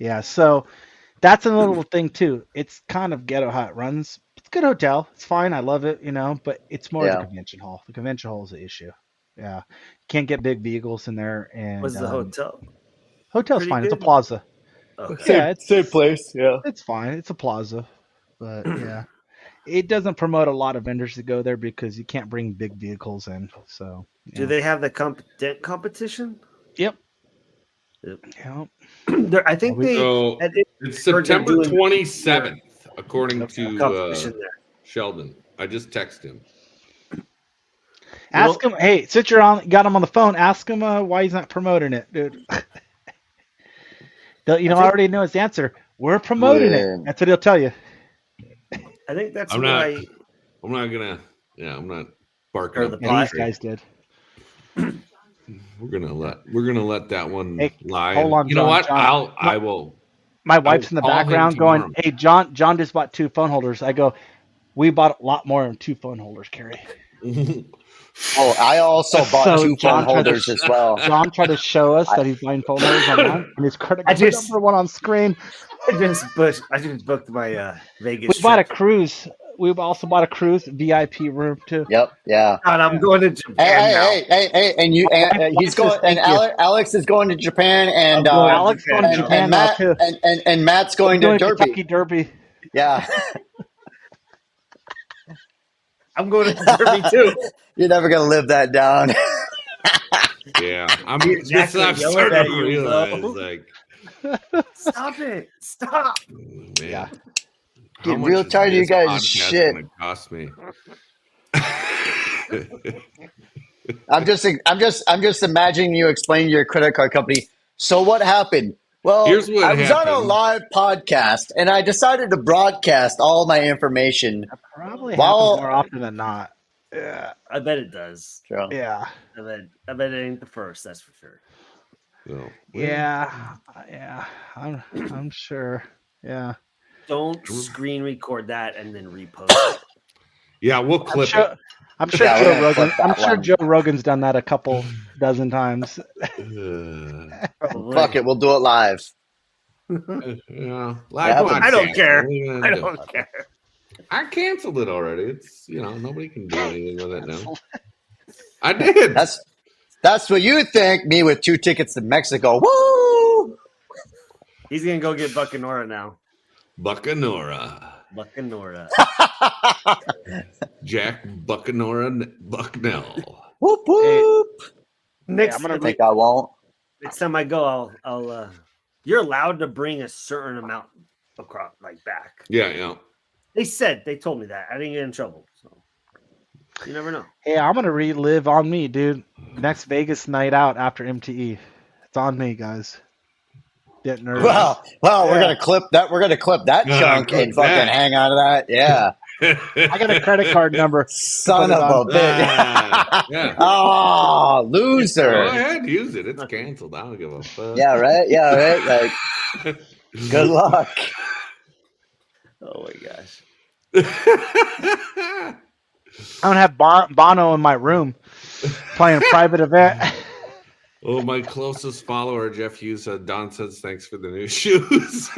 Yeah, so that's a little thing too. It's kind of ghetto how it runs. It's a good hotel. It's fine. I love it, but it's more the convention hall. The convention hall is the issue. Yeah. You can't get big vehicles in there. And what's the hotel? Hotel's pretty fine. good? It's a plaza. Okay. Yeah, it's same place. Yeah. It's fine. It's a plaza. But yeah. It doesn't promote a lot of vendors to go there because you can't bring big vehicles in. So do they have the Dent competition? Yep. I think it's September 27th, according to Sheldon. I just texted him. Ask him. Hey, since got him on the phone, ask him why he's not promoting it, dude. I already know his answer. We're promoting it. That's what he'll tell you. I think that's I'm not barking. These guys did. We're gonna let that one lie. Hold on, you know John, what? John. I will. My wife's in the background going, "Hey, John just bought 2 phone holders." I go, "We bought a lot more than 2 phone holders, Carrie." I also bought 2 phone holders as well. John tried to show us that he's buying phone holders online, and his credit card number went on screen. I just booked my Vegas. We bought a cruise we've also bought a cruise VIP room too. Yep. Yeah. God, I'm going to Japan now. Hey, and you, he's going, and Alex is going to Japan, and Alex going to Japan and now Matt, too. and Matt's going to Derby. Kentucky Derby. Yeah. I'm going to Derby too. You're never gonna live that down. Yeah, I'm just I'm starting to realize, like, stop it, stop. Man, Yeah. Get real tired of you guys' shit. Gonna cost me. I'm just imagining you explaining to your credit card company. So what happened? Well, Here's what I was on a happened. live podcast and I decided to broadcast all my information. That probably happens Well- more often than not. Yeah. I bet it does. True. Yeah. I bet it ain't the first. That's for sure. So, Yeah. Yeah. I'm sure. Yeah. Don't screen record that and then repost it. yeah, we'll clip it. I'm sure Yeah, we're Joe gonna Rogan. clip that I'm sure one. Joe Rogan's done that a couple dozen times. Probably. Fuck it, we'll do it live. Yeah, I don't podcast. care. What are you gonna I do? don't care. I canceled it already. It's nobody can do anything with it now. I did. That's what you think. Me with 2 tickets to Mexico. Woo! He's gonna go get Buckanora now. Buckanora. Buckanora. Jack Buckanora Bucknell. Whoop whoop. Next, I'm gonna I think I won't. next time I go, I'll. You're allowed to bring a certain amount across, like back. Yeah. They told me that. I didn't get in trouble, so you never know. Hey, I'm gonna relive on me, dude. Next Vegas night out after MTE. It's on me, guys. Dent Nerds. Well, we're gonna clip that. We're gonna clip that chunk clip and fucking that. hang on to that. Yeah. I got a credit card number. Son Put it of a on. bitch. Yeah. Oh, Go loser. ahead, use it. It's canceled. I don't give a fuck. Yeah, right. Yeah, right. Like, good luck. Oh my gosh. I'm gonna have Bono in my room playing a private event. Oh, my closest follower, Jeff Hughes, said, Don says thanks for the new shoes.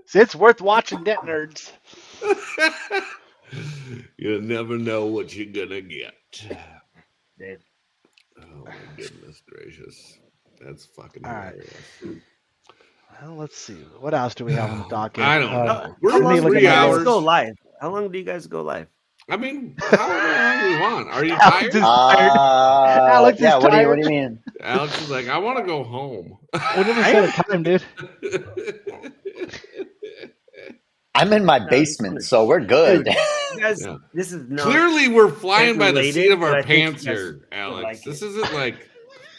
See, it's worth watching Dent Nerds. You never know what you're gonna get. Dave. Oh my goodness gracious. That's fucking All right. hilarious. Well, let's see. What else do we have on the docket? I don't know. We're How long do 3 you guys hours. go live? How long do you guys go live? I mean, how long do you want? Are you Alex tired? is tired. Alex is yeah. What do tired. you mean? Alex is like, I want to go home. We never set a time, dude. I'm in my basement, so we're good. Dude, you guys, Yeah. this is not Clearly, we're flying by the related, seat of but our I think pants you guys here, will Alex. like This it. isn't like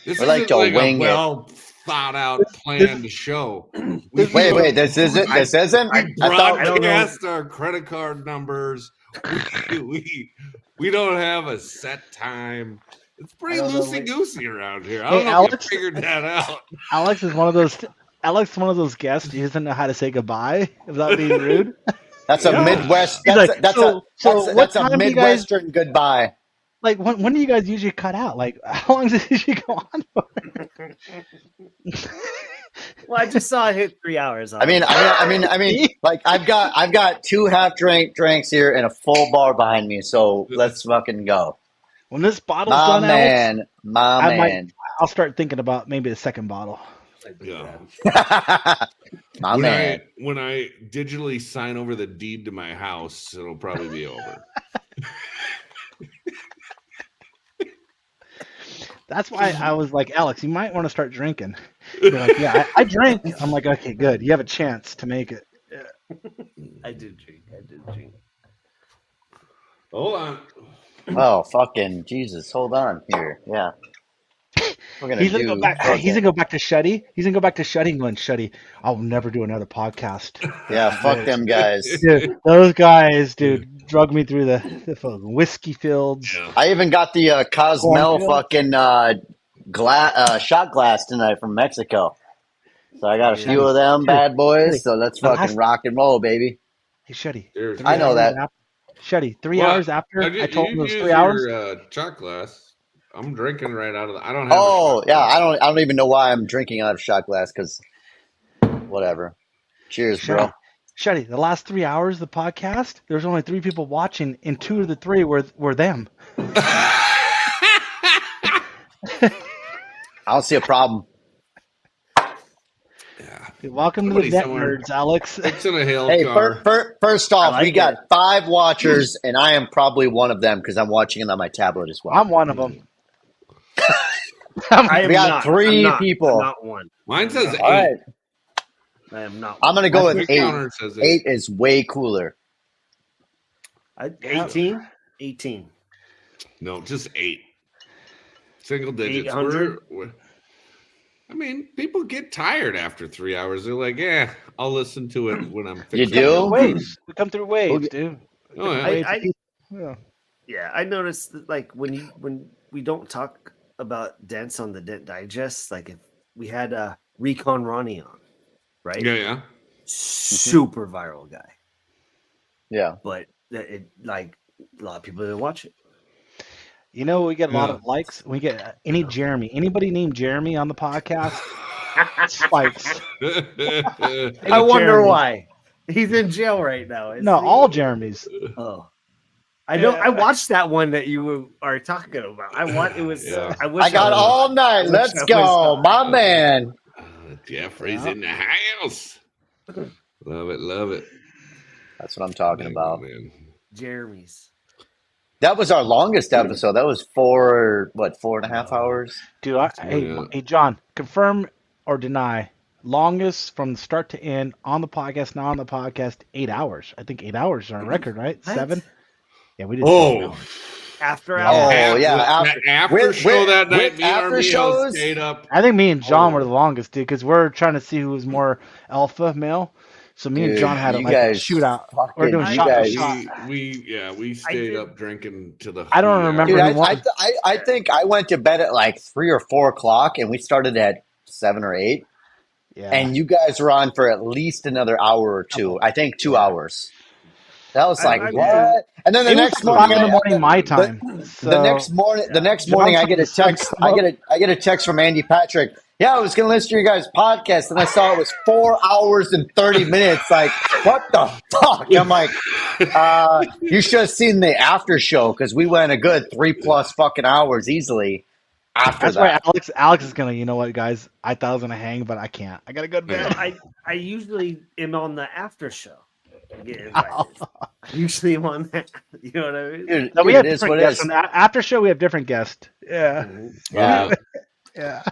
this We like isn't to like a wing it. well thought out, planned show. Wait. This isn't. I I thought. broadcast our credit card numbers. We don't have a set time. It's pretty I don't know, loosey goosey around here. I Hey, don't know Alex? if you figured that out. Alex is one of those guests who doesn't know how to say goodbye without being rude. That's a Midwest. He's That's, like, that's so what that's a time do you guys Midwestern goodbye. like? When do you guys usually cut out? Like, how long does it usually go on for? Well, I just saw it hit 3 hours. I mean, like I've got 2 half-drinks here and a full bar behind me. So let's fucking go. When this bottle's My done, Alex, man, my I might- man, I'll start thinking about maybe the second bottle. Yeah. my man. When I digitally sign over the deed to my house, it'll probably be over. That's why I was like, Alex, you might want to start drinking. You're like, yeah, I drink. I'm like, okay, good. You have a chance to make it. I did drink. Hold on. Oh, fucking Jesus! Hold on here. Yeah, we're gonna He's gonna go back. fucking- He's gonna go back to Shuddy. He's gonna go back to Shuddy and going, Shuddy, I'll never do another podcast. Yeah, fuck them guys. Dude, those guys, dude, drug me through the fucking whiskey fields. Yeah. I even got the Cosmel Cornfield? fucking shot glass tonight from Mexico. So I got a few of them bad boys. So let's The fucking last- rock and roll, baby. Hey, Shuddy. There's- I know that. Shuddy, 3 Well, hours after I told him it was use 3 hours. Your, shot glass. I'm drinking right out of the. I don't have. Oh yeah, I don't even know why I'm drinking out of shot glass because whatever. Cheers, bro. Shuddy, the last 3 hours of the podcast, there's only 3 people watching, and 2 of the 3 were them. I don't see a problem. Yeah. Welcome to the Dent Nerds, Alex. It's in a hail Hey, car. first off, like we got 5 watchers, and I am probably one of them because I'm watching it on my tablet as well. I'm one of them. We got 3 people. I'm not one. Mine says 8. All right. I am not. I'm gonna go with 8. Counter says 8 is way cooler. 18. 18. No, just 8. Single digits. 800? I mean, people get tired after 3 hours. They're like, "Yeah, I'll listen to it when I'm." You fixing do? Waves. We come through waves, dude. Oh, yeah. Yeah. I noticed that, like, when we don't talk about dents on the Dent Digest, like if we had Recon Ronnie on, right? Yeah. Super viral guy. Yeah. But it like a lot of people didn't watch it. You know, we get a lot of likes. We get anybody named Jeremy on the podcast. Spikes. I wonder why. He's in jail right now. No, all Jeremys. Oh. I know. I watched that one that you are talking about. I want. It was. Yeah. I got all night. Let's go, my man. Jeffrey's in the house. Love it. That's what I'm talking about. Man. Jeremy's. That was our longest episode. That was 4.5 hours? Dude, hey, John, confirm or deny longest from start to end on the podcast, not on the podcast, 8 hours. I think 8 hours is our record, right? What? 7? Yeah, we did. After Oh, hours. yeah. After show that night, with me and after Armijo shows? stayed up. I think me and John were the longest, dude, because we're trying to see who was more alpha male. So me and Dude, John had a you like guys shootout. We're fucking- doing you shot guys- for shot. We stayed up drinking to the. I don't remember Dude, who won. I think I went to bed at like 3 or 4 o'clock, and we started at 7 or 8. Yeah. And you guys were on for at least another hour or 2. I think 2 hours. That was like, what? And then the It was next 5 morning, in the morning my time. the next morning, I get a text. I get a text from Andy Patrick. Yeah, I was going to listen to your guys' podcast, and I saw it was 4 hours and 30 minutes. Like, what the fuck? I'm like, you should have seen the after show because we went a good 3+ fucking hours easily. After That's that, why Alex is gonna. You know what, guys? I thought I was gonna hang, but I can't. I gotta go to bed. I usually am on the after show. I usually am on that. You know what I mean? dude, No, we dude, have it is different what it guests. is. On the after show, we have different guests. Yeah. Yeah. Yeah.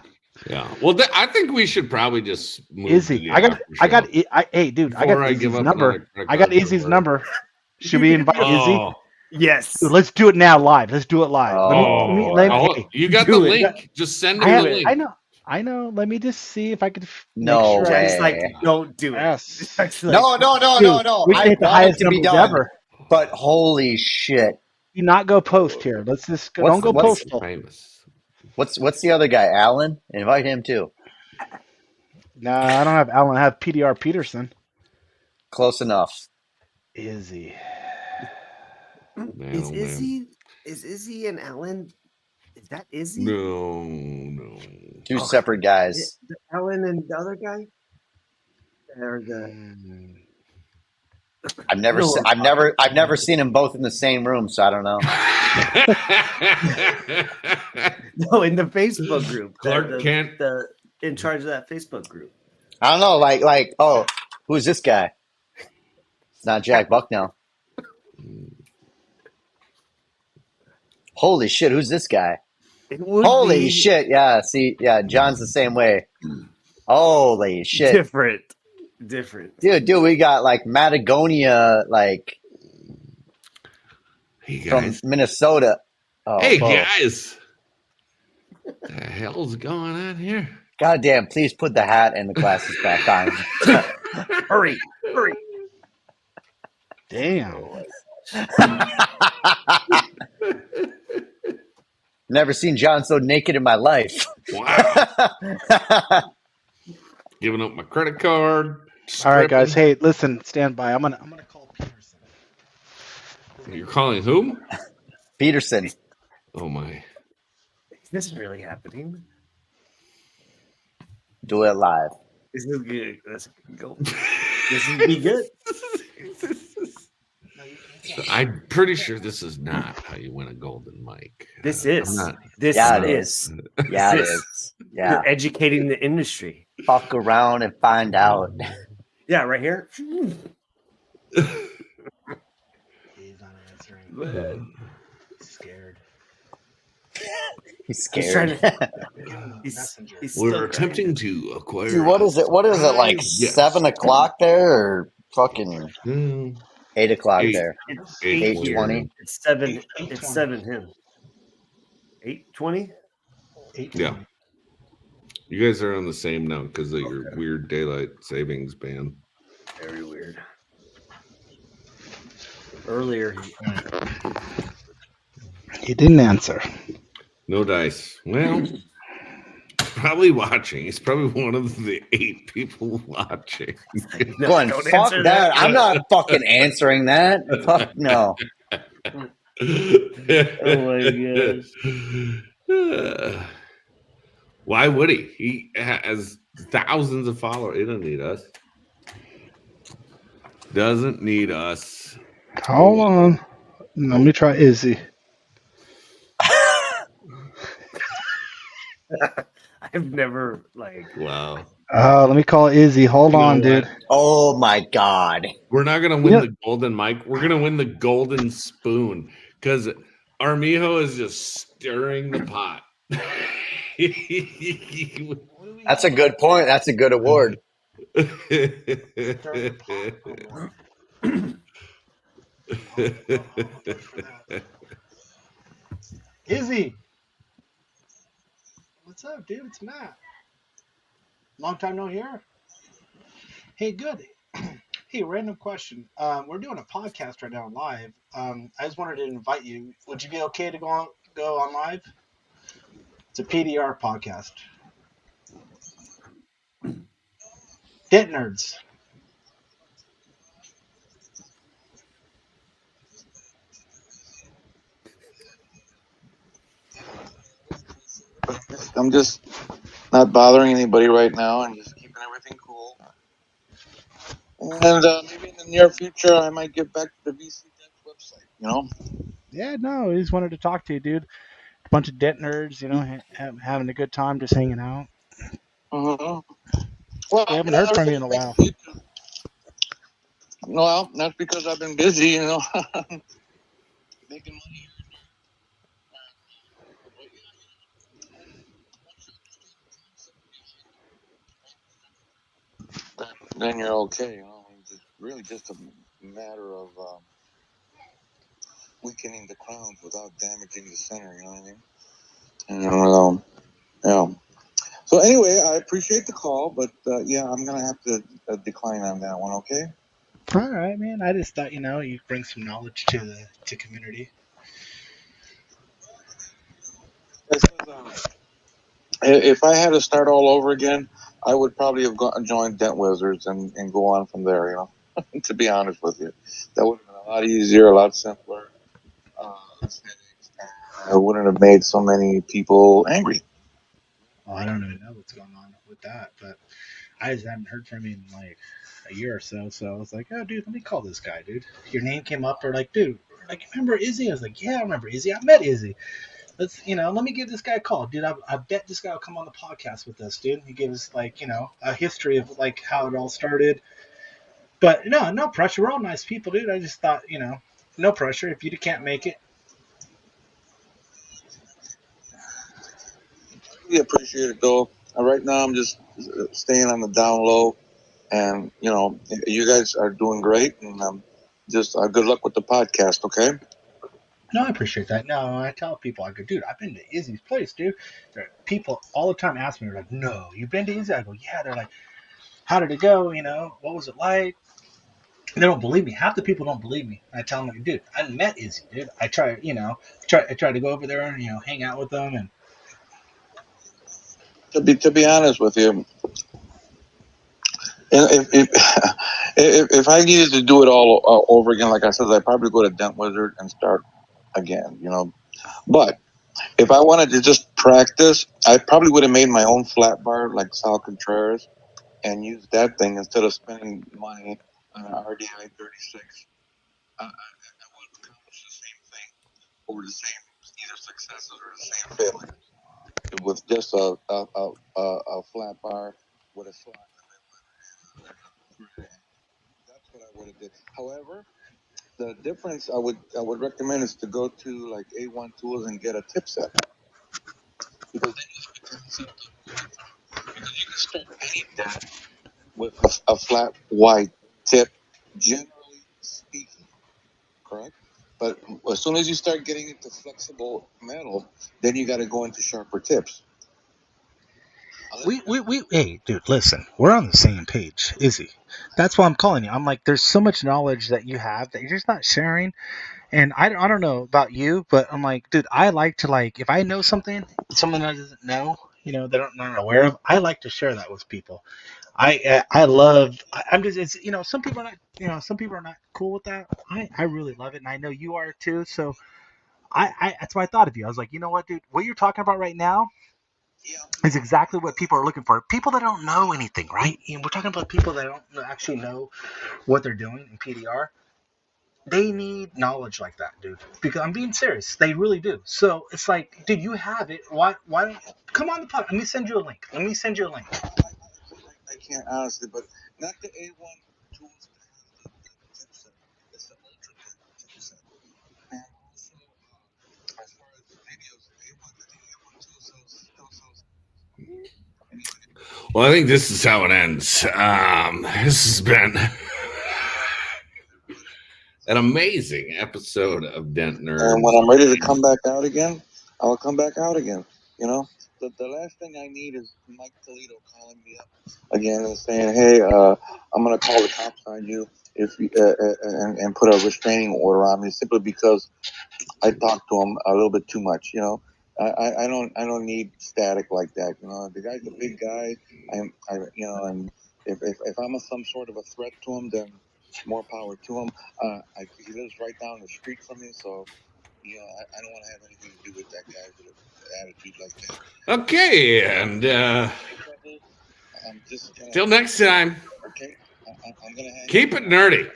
Yeah. Well, I think we should probably just move. Izzy, to the I got. after show. Hey, dude, I Before got I give Izzy's up number. another credit I got card Izzy's for number. Should we invite Izzy? Yes. Dude, let's do it now live. Let's do it live. You got the do link. it. Just send him the link. I know. Let me just see if I could. No make sure. way. It's like, don't do it. Yes. It's like, No. We I can hit the want highest it to be numbers done, ever. but holy shit! Do not go post here. Let's just go. What's- Don't go what's- postal. Famous. What's the other guy? Alan? Invite him too. No, I don't have Alan. I have PDR Peterson. Close enough. Izzy. Man, Is oh, man. Izzy and Alan? Is that Izzy? No. 2 separate guys. Alan and the other guy? Or the I've never seen them both in the same room, so I don't know. no, in the Facebook group. Clark Kent. The in charge of that Facebook group. I don't know. Like, oh, who's this guy? It's not Jack Bucknell. Holy shit, who's this guy? It would Holy be shit, yeah. See, yeah, John's the same way. Holy shit, different. dude, we got like Patagonia, like Hey from guys. Minnesota. Oh, Hey fuck. guys. What the hell's going on here? Goddamn! Please put the hat and the glasses back on. Hurry. Damn. Never seen John so naked in my life. Wow. Giving up my credit card. All right, guys. stripping. Hey, listen. Stand by. I'm gonna call Peterson. You're calling whom? Peterson. Oh my. This is really happening. Do it live. This is good. Let's go. This is be good. I'm pretty sure this is not how you win a golden mic. This is. not. This Yeah, it is. Yeah, it This- is. Yeah. You're educating the industry. Fuck around and find out. Yeah, right here. He's not answering. He's scared. He's He's scared. trying to. He's still We're trying. attempting to acquire. Dude, what is it? What is it, like Yes. 7 o'clock there or fucking Hmm. 8 o'clock Eight. there? It's 8:20. It's 7. 8:20. It's 7 him. 8:20. 8:20. Yeah. You guys are on the same note because of your weird daylight savings ban. Very weird. Earlier, He didn't answer. No dice. Well, probably watching. He's probably one of the 8 people watching. no, Going, don't fuck answer that. I'm not fucking answering that. Fuck no. Oh my gosh. Why would he? He has thousands of followers. He doesn't need us. Doesn't need us. Hold on. Let me try Izzy. I've never Wow. Let me call Izzy. Hold You know on, what? dude. Oh my God. We're not gonna win Yeah. the golden mic. We're gonna win the golden spoon because Armijo is just stirring the pot. That's a good point. That's a good award. Izzy. What's up, dude? It's Matt. Long time no hear. Hey, good. Hey, random question. We're doing a podcast right now live. I just wanted to invite you. Would you be okay to go on live? It's a PDR podcast. Dent Nerds. I'm just not bothering anybody right now and just keeping everything cool. And maybe in the near future, I might get back to the VC Dent website, you know? Yeah, no, I just wanted to talk to you, dude. A bunch of Dent Nerds, you know, having a good time, just hanging out. Mm-hmm. Well, We haven't heard from you in a while. Well, that's because I've been busy, you know, making money. Then you're okay, you know. It's really just a matter of weakening the crowns without damaging the center, you know what I mean? And, yeah. So anyway, I appreciate the call, but yeah, I'm gonna have to decline on that one. Okay. All right, man. I just thought, you know, you bring some knowledge to the community. If I had to start all over again, I would probably have joined Dent Wizards and go on from there. You know, to be honest with you, that would have been a lot easier, a lot simpler. I wouldn't have made so many people angry. Well, I don't even know what's going on with that, but I just haven't heard from you in like a year or so. So I was like, oh, dude, let me call this guy, dude. Your name came up. Or like, dude, like, remember Izzy? I was like, yeah, I remember Izzy. I met Izzy. Let's, you know, let me give this guy a call, dude. I bet this guy will come on the podcast with us, dude. He gives like, you know, a history of like how it all started. But no pressure. We're all nice people, dude. I just thought, you know, no pressure. If you can't make it, We appreciate it though. Right now, I'm just staying on the down low, and you know, you guys are doing great, and just good luck with the podcast. Okay. no, I appreciate that. No, I tell people, I go, dude, I've been to Izzy's place, dude. People all the time ask me, they're like, no, you've been to Izzy? I go, yeah. They're like, how did it go? You know, what was it like? They don't believe me. Half the people don't believe me. I tell them, like, dude, I met Izzy, dude. I try to go over there and, you know, hang out with them. And To be honest with you, if I needed to do it all over again, like I said, I'd probably go to Dent Wizard and start again, you know. But if I wanted to just practice, I probably would have made my own flat bar like Sal Contreras and used that thing instead of spending money on an RDI 36. I would accomplish the same thing or the same either successes or the same failures with just a flat bar with a slot. That's what I would have did. However, the difference I would recommend is to go to like A1 Tools and get a tip set, because then you can start painting that with a flat wide tip, generally speaking, correct? But as soon as you start getting into flexible metal, then you got to go into sharper tips. Hey, dude, listen, we're on the same page, Izzy. That's why I'm calling you. I'm like, there's so much knowledge that you have that you're just not sharing. And I don't know about you, but I'm like, dude, I like to, like, if I know something, someone that doesn't know, they're not aware of, I like to share that with people. I'm just, it's, some people are not, some people are not cool with that. I really love it. And I know you are too. So that's why I thought of you. I was like, you know what, dude, what you're talking about right now is exactly what people are looking for. People that don't know anything, right? We're talking about people that don't actually know what they're doing in PDR. They need knowledge like that, dude. Because I'm being serious. They really do. So it's like, dude, you have it. Why don't come on the podcast? Let me send you a link. I can't honestly, but not the A1 Tools that has the tip set. It's the Ultra tip set. And also, as far as videos, A1 Tools sells. Well, I think this is how it ends. This has been an amazing episode of Dent Nerds. And when I'm ready to come back out again, I'll come back out again. The last thing I need is Mike Toledo calling me up again and saying, "Hey, I'm going to call the cops on you if you, and put a restraining order on me simply because I talked to him a little bit too much." I don't need static like that. The guy's a big guy. And if I'm some sort of a threat to him, then more power to him. He lives right down the street from me, so I don't want to have anything to do with that guy with an attitude like that. Okay, and till next time. Okay, I'm gonna keep it nerdy.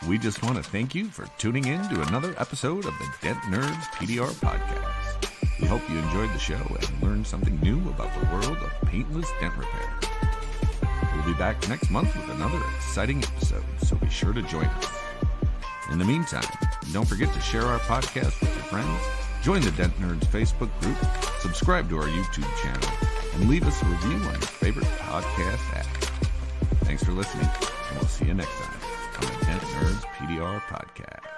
We just want to thank you for tuning in to another episode of the Dent Nerds PDR podcast. We hope you enjoyed the show and learned something new about the world of paintless dent repair. We'll be back next month with another exciting episode, so be sure to join us. In the meantime, don't forget to share our podcast with your friends, join the Dent Nerds Facebook group, subscribe to our YouTube channel, and leave us a review on your favorite podcast app. Thanks for listening, and we'll see you next time on the Dent Nerds PDR podcast.